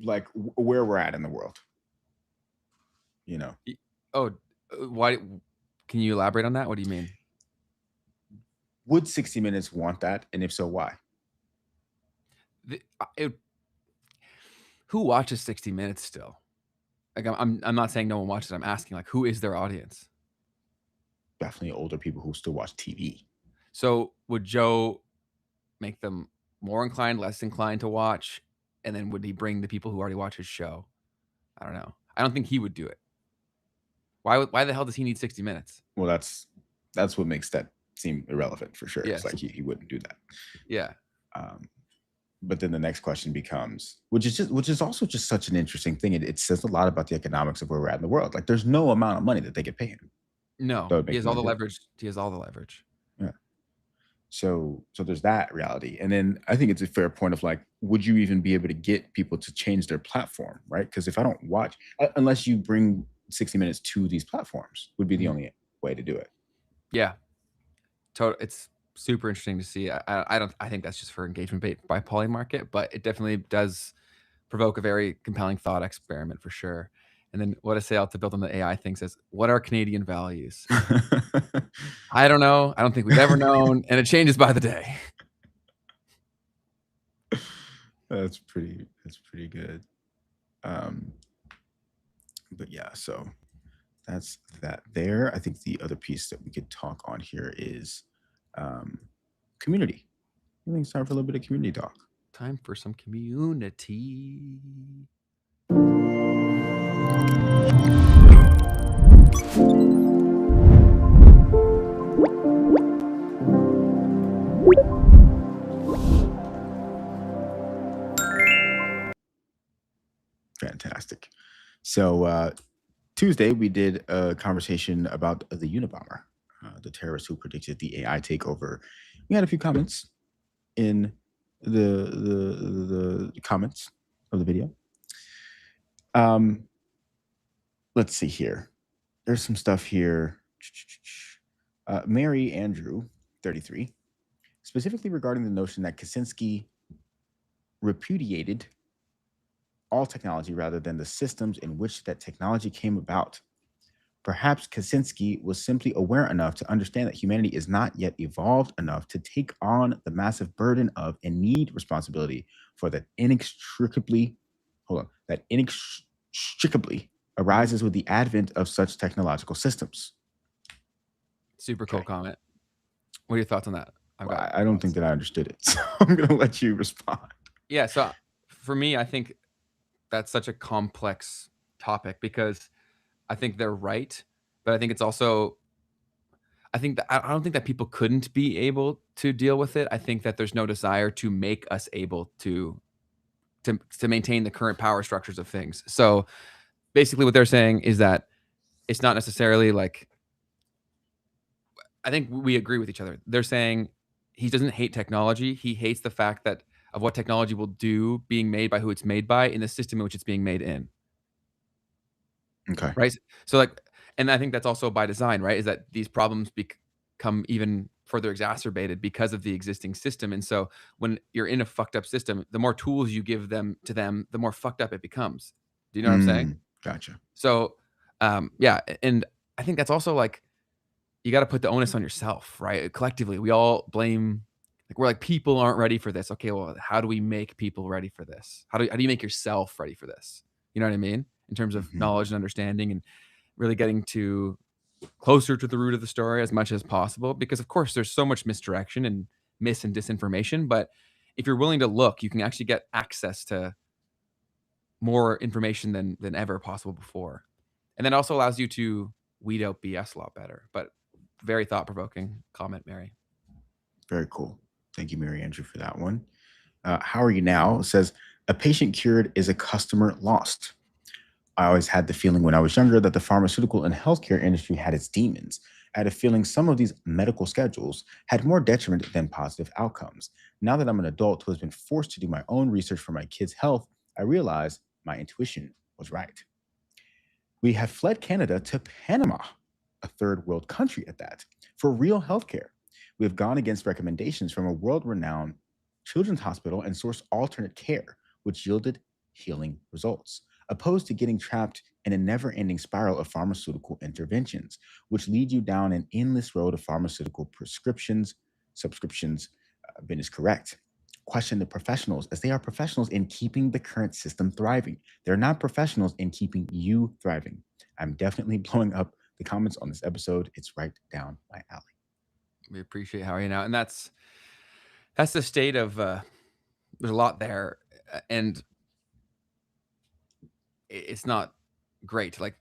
like where we're at in the world. You know. Oh, why? Can you elaborate on that? What do you mean? Would 60 Minutes want that? And if so, why? Who watches 60 Minutes still? Like, I'm not saying no one watches. I'm asking, like, who is their audience? Definitely older people who still watch TV. So would Joe make them more inclined, less inclined to watch? And then would he bring the people who already watch his show? I don't know. I don't think he would do it. Why the hell does he need 60 Minutes? Well, that's what makes that seem irrelevant for sure. Yes. It's like he wouldn't do that. Yeah. But then the next question becomes, which is also just such an interesting thing. It says a lot about the economics of where we're at in the world. Like, there's no amount of money that they could pay him. No, So he has all the leverage. He has all the leverage. Yeah. So there's that reality. And then I think it's a fair point of like, would you even be able to get people to change their platform, right? Because if I don't watch, unless you bring 60 Minutes to these platforms, would be the only way to do it. Yeah. It's super interesting to see. I think that's just for engagement bait by Polymarket, but it definitely does provoke a very compelling thought experiment for sure. And then what I say out to build on the AI thing says, what are Canadian values? I don't know. I don't think we've ever known, and it changes by the day. That's pretty good. But yeah, so that's that there. I think the other piece that we could talk on here is community. I think it's time for a little bit of community talk. Time for some community. Fantastic. So Tuesday, we did a conversation about the Unabomber, the terrorist who predicted the AI takeover. We had a few comments in the comments of the video. Let's see here. There's some stuff here. Mary Andrew, 33, specifically regarding the notion that Kaczynski repudiated all technology rather than the systems in which that technology came about. Perhaps Kaczynski was simply aware enough to understand that humanity is not yet evolved enough to take on the massive burden of and need responsibility for that inextricably arises with the advent of such technological systems. Super cool comment. What are your thoughts on that? I don't think that I understood it, so I'm going to let you respond. Yeah, so for me, I think that's such a complex topic because I think they're right, but I think it's also, I don't think that people couldn't be able to deal with it. I think that there's no desire to make us able to maintain the current power structures of things. So basically what they're saying is that it's not necessarily like, I think we agree with each other. They're saying he doesn't hate technology. He hates the fact that of what technology will do being made by who it's made by in the system in which it's being made in. Okay. Right. So like, and I think that's also by design, right? Is that these problems become even further exacerbated because of the existing system. And so when you're in a fucked up system, the more tools you give them, the more fucked up it becomes. Do you know what I'm saying? Gotcha. So, yeah. And I think that's also like, you got to put the onus on yourself, right? Collectively, we all blame, like, we're like, people aren't ready for this. Okay, well, how do we make people ready for this? How do you make yourself ready for this? You know what I mean? In terms of knowledge and understanding, and really getting to closer to the root of the story as much as possible. Because of course there's so much misdirection and mis and disinformation, but if you're willing to look, you can actually get access to more information than ever possible before. And then also allows you to weed out BS a lot better. But very thought-provoking comment, Mary. Very cool. Thank you, Mary Andrew, for that one. How are you now? It says, a patient cured is a customer lost. I always had the feeling when I was younger that the pharmaceutical and healthcare industry had its demons. I had a feeling some of these medical schedules had more detriment than positive outcomes. Now that I'm an adult who has been forced to do my own research for my kids' health, I realize my intuition was right. We have fled Canada to Panama, a third world country at that, for real healthcare. We have gone against recommendations from a world-renowned children's hospital and sourced alternate care, which yielded healing results, opposed to getting trapped in a never-ending spiral of pharmaceutical interventions, which lead you down an endless road of pharmaceutical prescriptions, subscriptions. Ben is correct. Question the professionals, as they are professionals in keeping the current system thriving. They're not professionals in keeping you thriving. I'm definitely blowing up the comments on this episode. It's right down my alley. We appreciate how you're now. And that's the state of, there's a lot there. And it's not great. Like,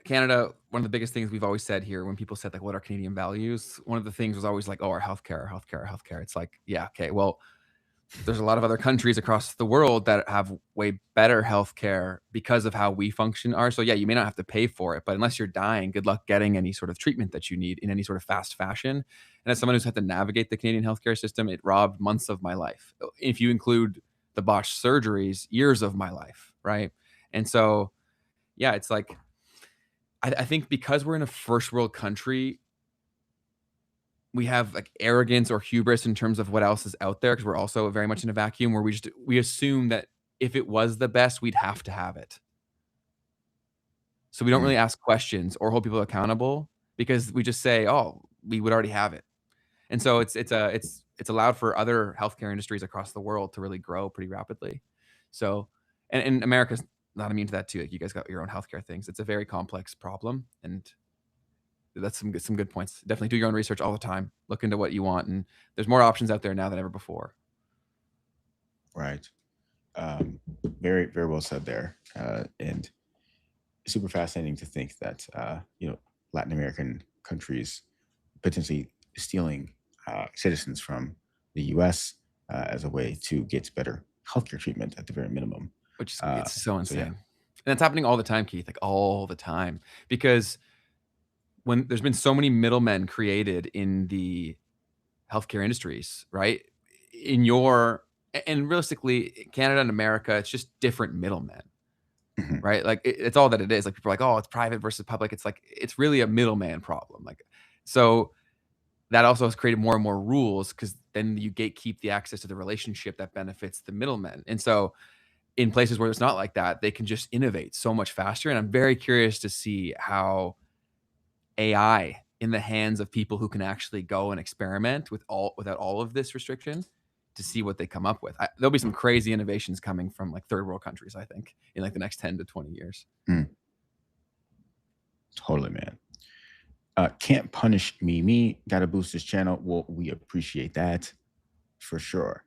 Canada, one of the biggest things we've always said here when people said, like, what are Canadian values? One of the things was always like, oh, our healthcare, our healthcare, our healthcare. It's like, yeah, okay, well, there's a lot of other countries across the world that have way better healthcare because of how we function are. So yeah, you may not have to pay for it, but unless you're dying, good luck getting any sort of treatment that you need in any sort of fast fashion. And as someone who's had to navigate the Canadian healthcare system, it robbed months of my life. If you include the botched surgeries, years of my life, right? And so, yeah, it's like, I think because we're in a first world country, we have like arrogance or hubris in terms of what else is out there, because we're also very much in a vacuum where we assume that if it was the best, we'd have to have it. So we don't really ask questions or hold people accountable, because we just say, oh, we would already have it. And so it's allowed for other healthcare industries across the world to really grow pretty rapidly. So, and America's not immune to that too. Like, you guys got your own healthcare things. It's a very complex problem, and that's some good points. Definitely do your own research all the time. Look into what you want, and there's more options out there now than ever before. Right. Very, very well said there. And super fascinating to think that, Latin American countries potentially stealing citizens from the U.S. As a way to get better healthcare treatment at the very minimum. Which is it's so insane. And it's happening all the time, Keith, like all the time. Because when there's been so many middlemen created in the healthcare industries, right? And realistically, Canada and America, it's just different middlemen, right? Like, it's all that it is. Like, people are like, oh, it's private versus public. It's like, it's really a middleman problem. Like, so that also has created more and more rules, because then you gatekeep the access to the relationship that benefits the middlemen. And so in places where it's not like that, they can just innovate so much faster. And I'm very curious to see how AI in the hands of people who can actually go and experiment without all of this restriction, to see what they come up with. There'll be some crazy innovations coming from like third world countries, I think, in like the next 10 to 20 years. Totally, man. Can't punish me. Gotta boost this channel. Well, we appreciate that for sure.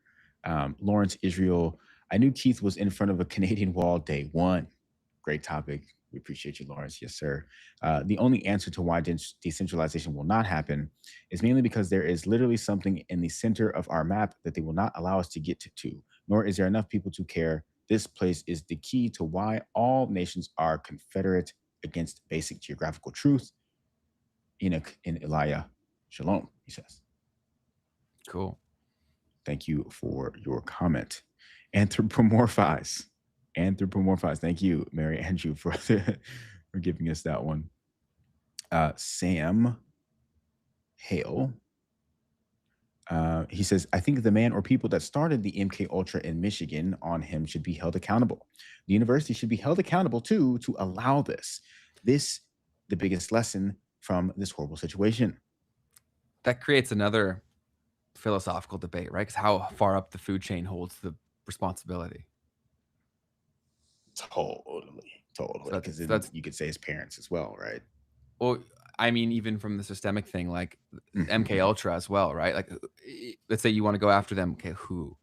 Lawrence Israel, I knew Keith was in front of a Canadian wall day one. Great topic. We appreciate you, Lawrence. Yes, sir. The only answer to why decentralization will not happen is mainly because there is literally something in the center of our map that they will not allow us to get to, nor is there enough people to care. This place is the key to why all nations are confederate against basic geographical truth. Enoch and Elijah. Shalom, he says. Cool. Thank you for your comment. Anthropomorphize. Thank you, Mary Andrew, for giving us that one. Sam Hale. He says, I think the man or people that started the MK Ultra in Michigan on him should be held accountable. The university should be held accountable too to allow this. This, the biggest lesson from this horrible situation. That creates another philosophical debate, right? Because how far up the food chain holds the responsibility? Totally. Because you could say his parents as well, right? Well, I mean, even from the systemic thing, like MK Ultra as well, right? Like, let's say you want to go after them. Okay, who?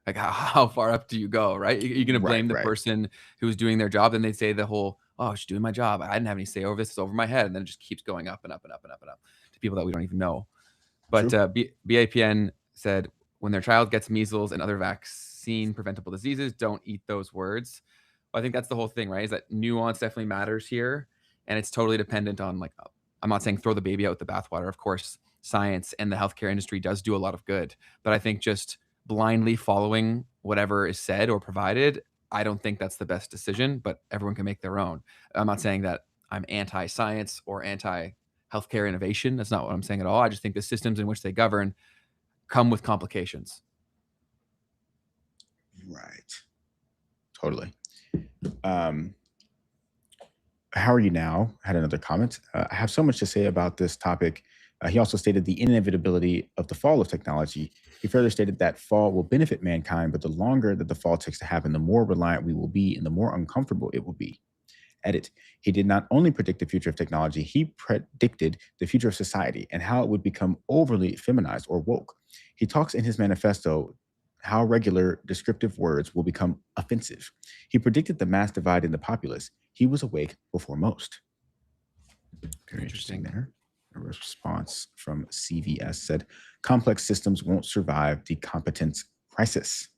Like, how far up do you go, right? You're going to blame the person who's doing their job. Then they say the whole, oh, she's doing my job. I didn't have any say over this. It's over my head. And then it just keeps going up and up and up and up and up to people that we don't even know. But BAPN said, when their child gets measles and other vaccine preventable diseases, don't eat those words. Well, I think that's the whole thing, right? Is that nuance definitely matters here. And it's totally dependent on, like, I'm not saying throw the baby out with the bathwater. Of course, science and the healthcare industry does do a lot of good. But I think just blindly following whatever is said or provided, I don't think that's the best decision, but everyone can make their own. I'm not saying that I'm anti-science or anti-healthcare innovation. That's not what I'm saying at all. I just think the systems in which they govern come with complications. Right. Totally. How are you now? Had another comment. I have so much to say about this topic. He also stated the inevitability of the fall of technology. He further stated that fall will benefit mankind, but the longer that the fall takes to happen, the more reliant we will be and the more uncomfortable it will be. Edit. He did not only predict the future of technology, he predicted the future of society and how it would become overly feminized or woke. He talks in his manifesto how regular descriptive words will become offensive. He predicted the mass divide in the populace. He was awake before most. Very interesting there. A response from CVS said, complex systems won't survive the competence crisis.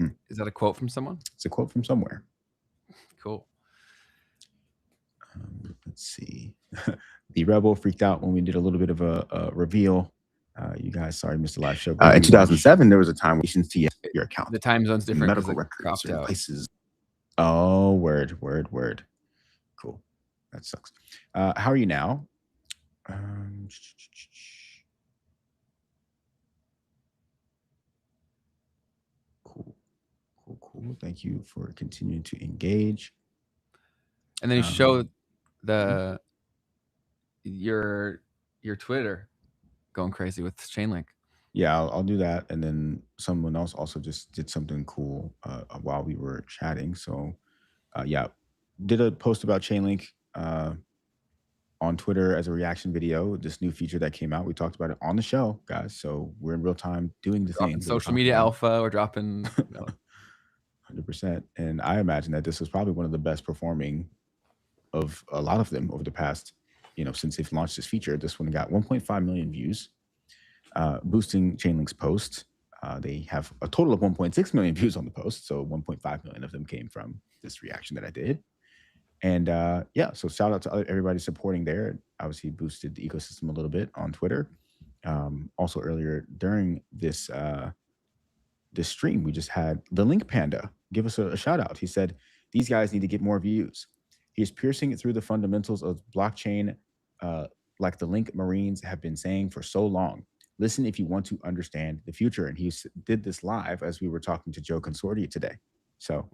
Is that a quote from someone? It's a quote from somewhere. Cool. Let's see. The Rebel freaked out when we did a little bit of a reveal. You guys, sorry, missed the live show. In 2007, there was a time we shouldn't see your account. The time zone's different. Medical records or places. Oh, word. Cool. That sucks. How are you now? Cool. Thank you for continuing to engage. And then you show your Twitter going crazy with Chainlink. Yeah, I'll do that. And then someone else also just did something cool while we were chatting. So did a post about Chainlink on Twitter as a reaction video, this new feature that came out. We talked about it on the show, guys. So we're in real time doing the thing. Social media alpha, we're dropping 100%. And I imagine that this was probably one of the best performing of a lot of them over the past, since they've launched this feature. This one got 1.5 million views, boosting Chainlink's post. They have a total of 1.6 million views on the post. So 1.5 million of them came from this reaction that I did. And so shout out to everybody supporting there. It obviously boosted the ecosystem a little bit on Twitter. Also earlier during this this stream, we just had the Link Panda give us a shout out. He said, these guys need to get more views. He's piercing through the fundamentals of blockchain like the Link Marines have been saying for so long. Listen if you want to understand the future. And he did this live as we were talking to Joe Consorti today. So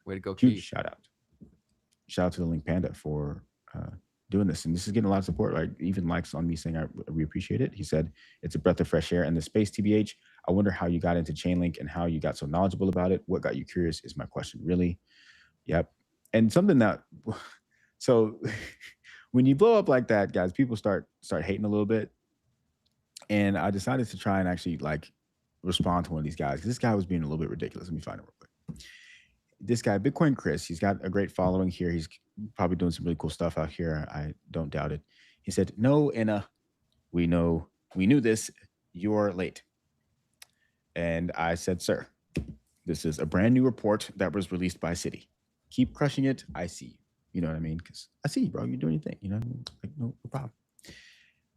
way to go, huge shout out. Shout out to the Link Panda for doing this. And this is getting a lot of support, like even likes on me saying we appreciate it. He said, it's a breath of fresh air in the space, TBH. I wonder how you got into Chainlink and how you got so knowledgeable about it. What got you curious is my question, really. Yep. And something that, so when you blow up like that, guys, people start hating a little bit. And I decided to try and actually respond to one of these guys, because this guy was being a little bit ridiculous. Let me find it real quick. This guy, Bitcoin Chris, he's got a great following here. He's probably doing some really cool stuff out here. I don't doubt it. He said, no, Anna, we knew this. You're late. And I said, sir, this is a brand new report that was released by Citi. Keep crushing it. I see you. You know what I mean? Because I see you, bro. You're doing your thing. You know what I mean? No problem.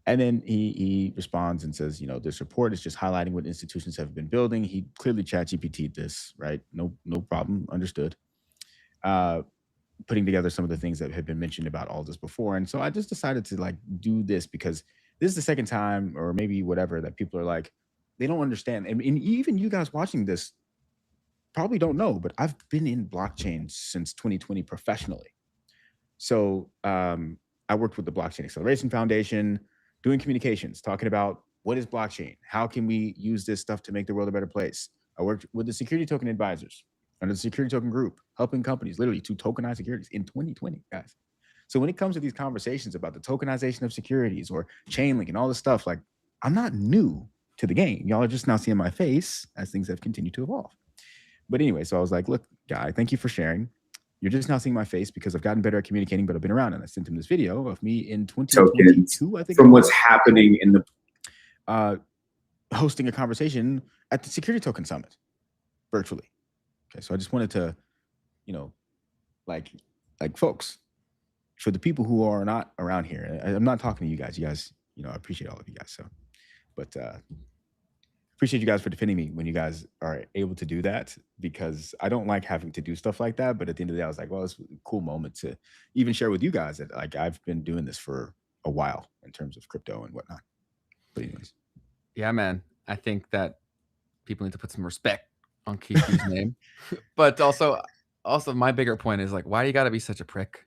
And then he responds and says, this report is just highlighting what institutions have been building. He clearly ChatGPT'd this, right? No problem, understood. Putting together some of the things that had been mentioned about all this before. And so I just decided to like do this because this is the second time, or maybe whatever, that people are like, they don't understand. And even you guys watching this probably don't know, but I've been in blockchain since 2020 professionally. So I worked with the Blockchain Acceleration Foundation, doing communications, talking about what is blockchain? How can we use this stuff to make the world a better place? I worked with the security token advisors under the security token group, helping companies literally to tokenize securities in 2020, guys. So when it comes to these conversations about the tokenization of securities or Chainlink and all this stuff, like, I'm not new to the game. Y'all are just now seeing my face as things have continued to evolve. But anyway, so I was like, look, guy, thank you for sharing. You're just now seeing my face because I've gotten better at communicating, but I've been around. And I sent him this video of me in 2022, I think. From what's happening in the hosting a conversation at the Security Token Summit virtually. Okay, so I just wanted to, like folks, for the people who are not around here, I'm not talking to you guys. You guys, I appreciate all of you guys. So, but appreciate you guys for defending me when you guys are able to do that, because I don't like having to do stuff like that. But at the end of the day, I was like, well, it's a cool moment to even share with you guys that like I've been doing this for a while in terms of crypto and whatnot. But anyways. Yeah, man. I think that people need to put some respect on Keith's name. But also my bigger point is like, why do you gotta be such a prick?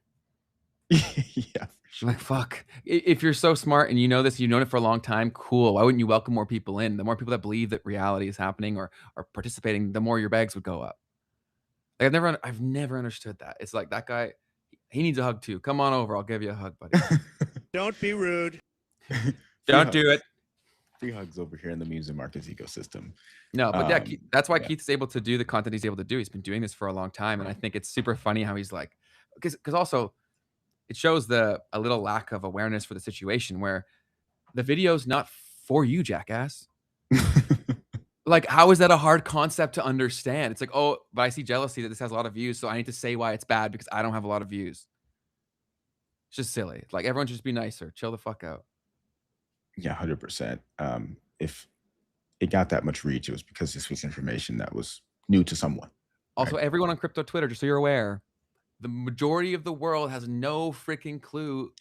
Yeah. Sure. Like, fuck. If you're so smart and you know this, you've known it for a long time, cool. Why wouldn't you welcome more people in? The more people that believe that reality is happening or are participating, the more your bags would go up. Like, I've never understood that. It's like, that guy, he needs a hug too. Come on over, I'll give you a hug, buddy. Don't be rude. Don't do it. Free hugs over here in the memes and markets ecosystem. No, but yeah, that's why Keith's able to do the content he's able to do. He's been doing this for a long time, and I think it's super funny how he's like, because also it shows a little lack of awareness for the situation where the video's not for you, jackass. Like, how is that a hard concept to understand? It's like, oh, but I see jealousy that this has a lot of views, so I need to say why it's bad because I don't have a lot of views. It's just silly. Like, everyone should just be nicer. Chill the fuck out. Yeah, 100%. If it got that much reach, it was because this was information that was new to someone. Also, right? Everyone on crypto Twitter, just so you're aware, the majority of the world has no freaking clue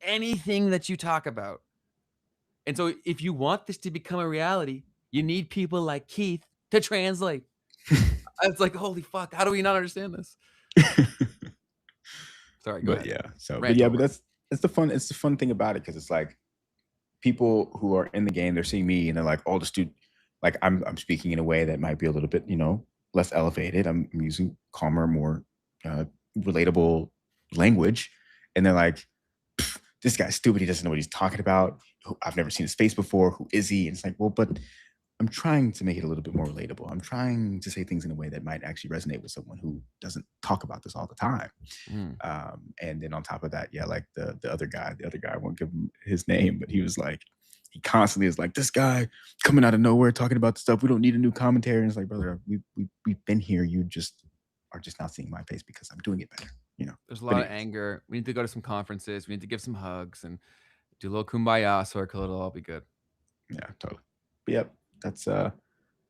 anything that you talk about. And so if you want this to become a reality, you need people like Keith to translate. It's like, holy fuck, how do we not understand this? Sorry, go ahead. Yeah. So, but that's the fun thing about it, because it's like people who are in the game, they're seeing me and they're like, oh, the student, like I'm speaking in a way that might be a little bit, less elevated. I'm using calmer, more relatable language, and they're like, this guy's stupid. He doesn't know what he's talking about. I've never seen his face before. Who is he? And it's like, well, but I'm trying to make it a little bit more relatable. I'm trying to say things in a way that might actually resonate with someone who doesn't talk about this all the time. And then on top of that, yeah, like the other guy, I won't give him his name, but he was like, he constantly is like, this guy coming out of nowhere talking about the stuff. We don't need a new commentary. And it's like, brother, we've been here. You just are just not seeing my face because I'm doing it better. There's a lot of anger. We need to go to some conferences. We need to give some hugs and do a little kumbaya circle. It'll all be good. Yeah, totally. But yep, that's some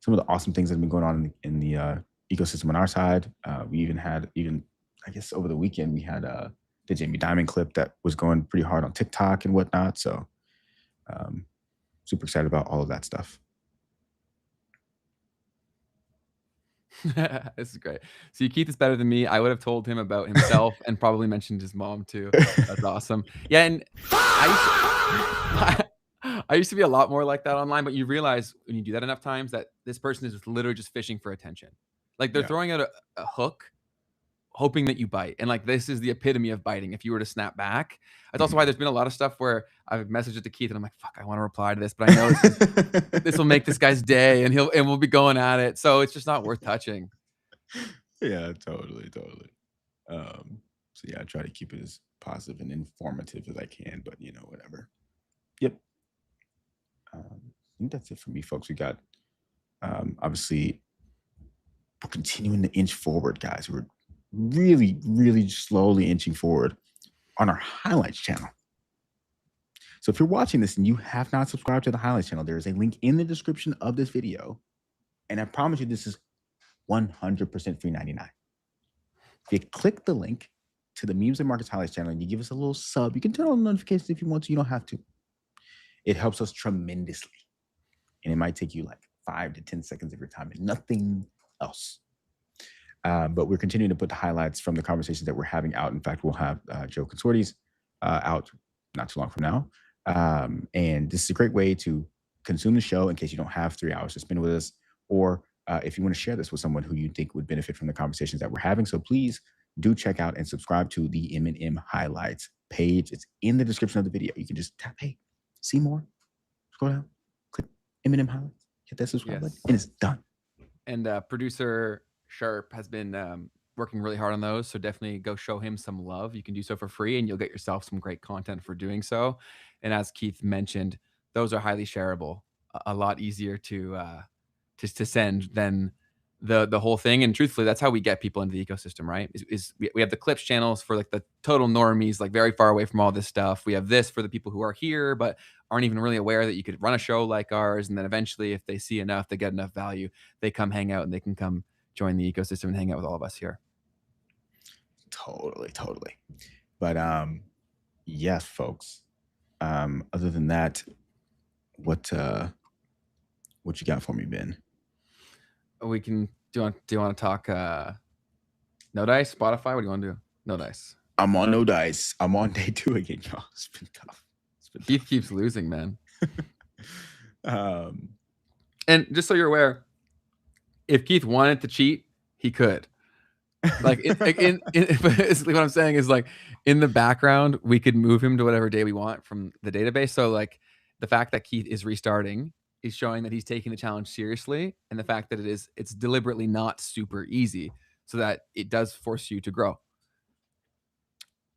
of the awesome things that have been going on in the ecosystem on our side. We even had, I guess over the weekend, we had the Jamie Dimon clip that was going pretty hard on TikTok and whatnot. So super excited about all of that stuff. This is great. See, Keith is better than me. I would have told him about himself and probably mentioned his mom too. That's awesome. Yeah, and I used to be a lot more like that online, but you realize when you do that enough times that this person is literally just fishing for attention. Like, they're throwing out a hook, hoping that you bite. And like, this is the epitome of biting if you were to snap back. That's also why there's been a lot of stuff where I've messaged it to Keith and I'm like, fuck, I want to reply to this, but I know this will make this guy's day and we'll be going at it. So it's just not worth touching. Yeah, totally. So yeah, I try to keep it as positive and informative as I can, but whatever. Yep. I think that's it for me, folks. We got, obviously, we're continuing to inch forward, guys. We're really, really slowly inching forward on our highlights channel. So if you're watching this and you have not subscribed to the Highlights channel, there is a link in the description of this video. And I promise you, this is 100% free 99. If you click the link to the Memes and Markets Highlights channel and you give us a little sub, you can turn on notifications if you want to. You don't have to. It helps us tremendously. And it might take you like 5 to 10 seconds of your time and nothing else. But we're continuing to put the highlights from the conversations that we're having out. In fact, we'll have Joe Consorti's out not too long from now. And this is a great way to consume the show in case you don't have 3 hours to spend with us, or if you want to share this with someone who you think would benefit from the conversations that we're having. So please do check out and subscribe to the M&M Highlights page. It's in the description of the video. You can just tap, hey, see more, scroll down, click M&M Highlights, hit that subscribe button, and it's done. And producer Sharp has been working really hard on those, so definitely go show him some love. You can do so for free, and you'll get yourself some great content for doing so. And as Keith mentioned, those are highly shareable, a lot easier to send than the whole thing. And truthfully, that's how we get people into the ecosystem, right? We have the clips channels for like the total normies, like very far away from all this stuff. We have this for the people who are here but aren't even really aware that you could run a show like ours. And then eventually, if they see enough, they get enough value, they come hang out and they can come join the ecosystem and hang out with all of us here. Totally. But yes, folks. Other than that, what you got for me, Ben? We can do you want to talk No Dice, Spotify? What do you want to do? No Dice. I'm on No Dice. I'm on day 2 again, y'all. It's been tough. Keith keeps losing, man. And just so you're aware, if Keith wanted to cheat, he could. Like what I'm saying is, like, in the background, we could move him to whatever day we want from the database. So like the fact that Keith is restarting is showing that he's taking the challenge seriously, and the fact that it's deliberately not super easy, so that it does force you to grow.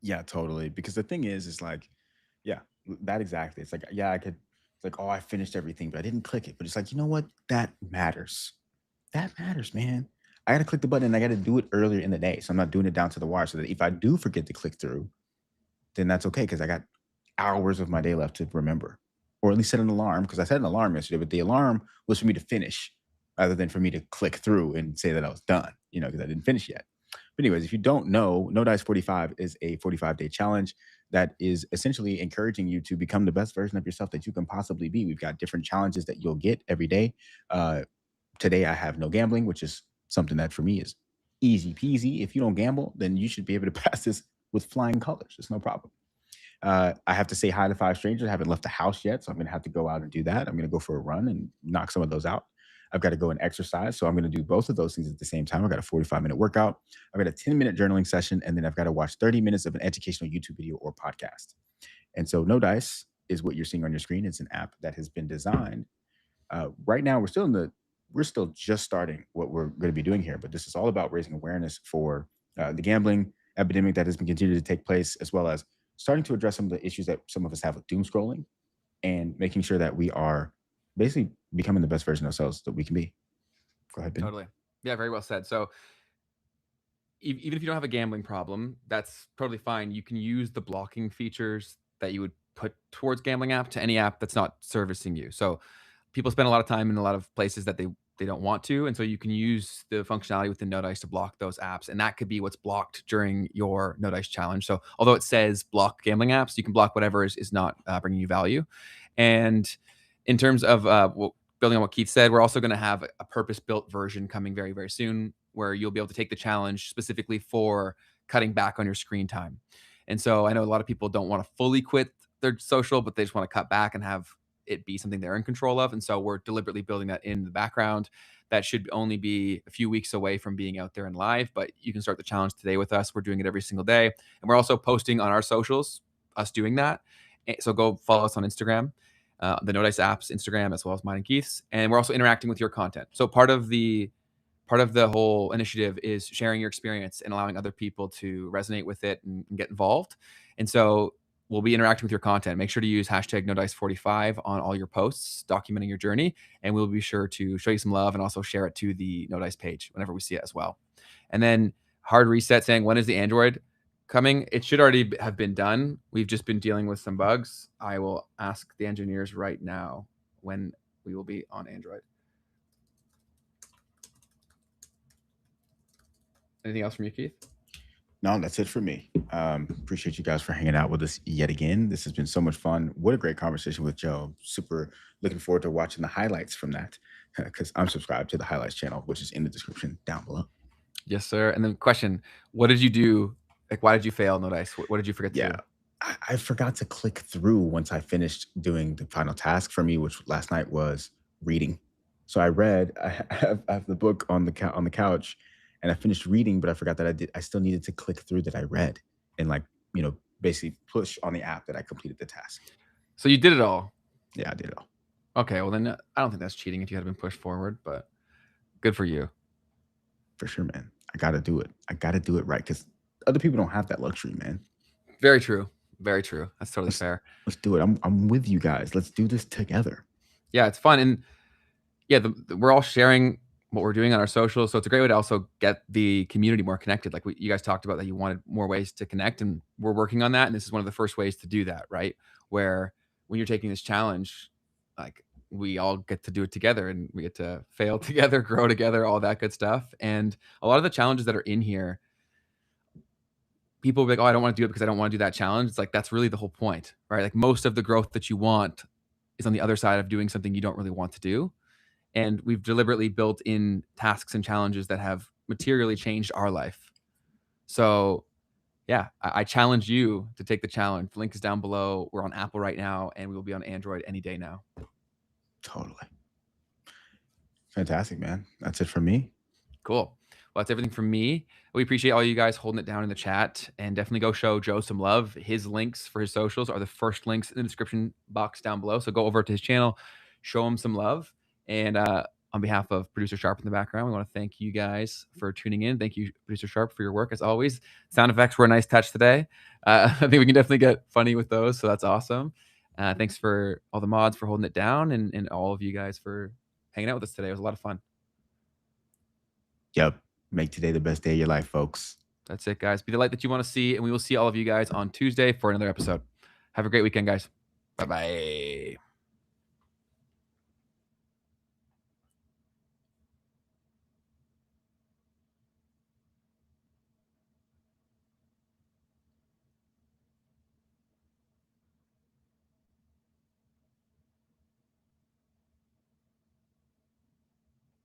Yeah, totally. Because the thing is like, yeah, that exactly. It's like, yeah, it's like, oh, I finished everything, but I didn't click it. But it's like, you know what? That matters. That matters, man. I got to click the button and I got to do it earlier in the day. So I'm not doing it down to the wire, so that if I do forget to click through, then that's okay, because I got hours of my day left to remember, or at least set an alarm, because I set an alarm yesterday, but the alarm was for me to finish rather than for me to click through and say that I was done, because I didn't finish yet. But anyways, if you don't know, No Dice 45 is a 45-day challenge that is essentially encouraging you to become the best version of yourself that you can possibly be. We've got different challenges that you'll get every day. Today I have no gambling, which is something that for me is easy peasy. If you don't gamble, then you should be able to pass this with flying colors. It's no problem. I have to say hi to 5 strangers. I haven't left the house yet, so I'm going to have to go out and do that. I'm going to go for a run and knock some of those out. I've got to go and exercise, so I'm going to do both of those things at the same time. I've got a 45-minute workout. I've got a 10-minute journaling session, and then I've got to watch 30 minutes of an educational YouTube video or podcast. And so No Dice is what you're seeing on your screen. It's an app that has been designed. Right now, we're still just starting what we're going to be doing here, but this is all about raising awareness for the gambling epidemic that has been continuing to take place, as well as starting to address some of the issues that some of us have with doom scrolling, and making sure that we are basically becoming the best version of ourselves that we can be. Go ahead, Ben. Totally. Yeah, very well said. So even if you don't have a gambling problem, that's totally fine. You can use the blocking features that you would put towards gambling app to any app that's not servicing you. So people spend a lot of time in a lot of places that they don't want to. And so you can use the functionality within No Dice to block those apps. And that could be what's blocked during your No Dice challenge. So although it says block gambling apps, you can block whatever is not bringing you value. And in terms of building on what Keith said, we're also going to have a purpose-built version coming very, very soon, where you'll be able to take the challenge specifically for cutting back on your screen time. And so I know a lot of people don't want to fully quit their social, but they just want to cut back and have it be something they're in control of. And so we're deliberately building that in the background. That should only be a few weeks away from being out there and live, but you can start the challenge today with us. We're doing it every single day. And we're also posting on our socials, us doing that. So go follow us on Instagram, the No Dice app's Instagram, as well as mine and Keith's. And we're also interacting with your content. So part of the whole initiative is sharing your experience and allowing other people to resonate with it and get involved. And so we'll be interacting with your content. Make sure to use hashtag NoDice45 on all your posts, documenting your journey, and we'll be sure to show you some love and also share it to the No Dice page whenever we see it as well. And then hard reset saying, when is the Android coming. It should already have been done. We've just been dealing with some bugs. I will ask the engineers right now when we will be on Android. Anything else from you, Keith? No, that's it for me. Appreciate you guys for hanging out with us yet again. This has been so much fun. What a great conversation with Joe. Super looking forward to watching the highlights from that because I'm subscribed to the highlights channel, which is in the description down below. Yes, sir. And then question, what did you do? Like, why did you fail, No Dice? What did you forget to do? I forgot to click through once I finished doing the final task for me, which last night was reading. So I read, I have the book on the couch, and I finished reading, but I forgot that I still needed to click through that I read and like, you know, basically push on the app that I completed the task. So you did it all? Yeah, I did it all. Okay, well then I don't think that's cheating if you had been pushed forward, but good for you. For sure, man. I got to do it. I got to do it right because other people don't have that luxury, man. Very true. Very true. That's totally fair. Let's do it. I'm with you guys. Let's do this together. Yeah, it's fun. And yeah, we're all sharing what we're doing on our socials. So it's a great way to also get the community more connected. Like you guys talked about that you wanted more ways to connect, and we're working on that. And this is one of the first ways to do that, right? Where when you're taking this challenge, like we all get to do it together and we get to fail together, grow together, all that good stuff. And a lot of the challenges that are in here, people will be like, oh, I don't want to do it because I don't want to do that challenge. It's like, that's really the whole point, right? Like most of the growth that you want is on the other side of doing something you don't really want to do. And we've deliberately built in tasks and challenges that have materially changed our life. So yeah, I challenge you to take the challenge. The link is down below. We're on Apple right now, and we will be on Android any day now. Totally. Fantastic, man. That's it for me. Cool. Well, that's everything from me. We appreciate all you guys holding it down in the chat, and definitely go show Joe some love. His links for his socials are the first links in the description box down below. So go over to his channel, show him some love. And on behalf of Producer Sharp in the background, we want to thank you guys for tuning in. Thank you, Producer Sharp, for your work as always. Sound effects were a nice touch today. I think we can definitely get funny with those, so that's awesome. Thanks for all the mods for holding it down, and all of you guys for hanging out with us today. It was a lot of fun. Yep. Make today the best day of your life, folks. That's it, guys. Be the light that you want to see, and we will see all of you guys on Tuesday for another episode. Have a great weekend, guys. Bye-bye.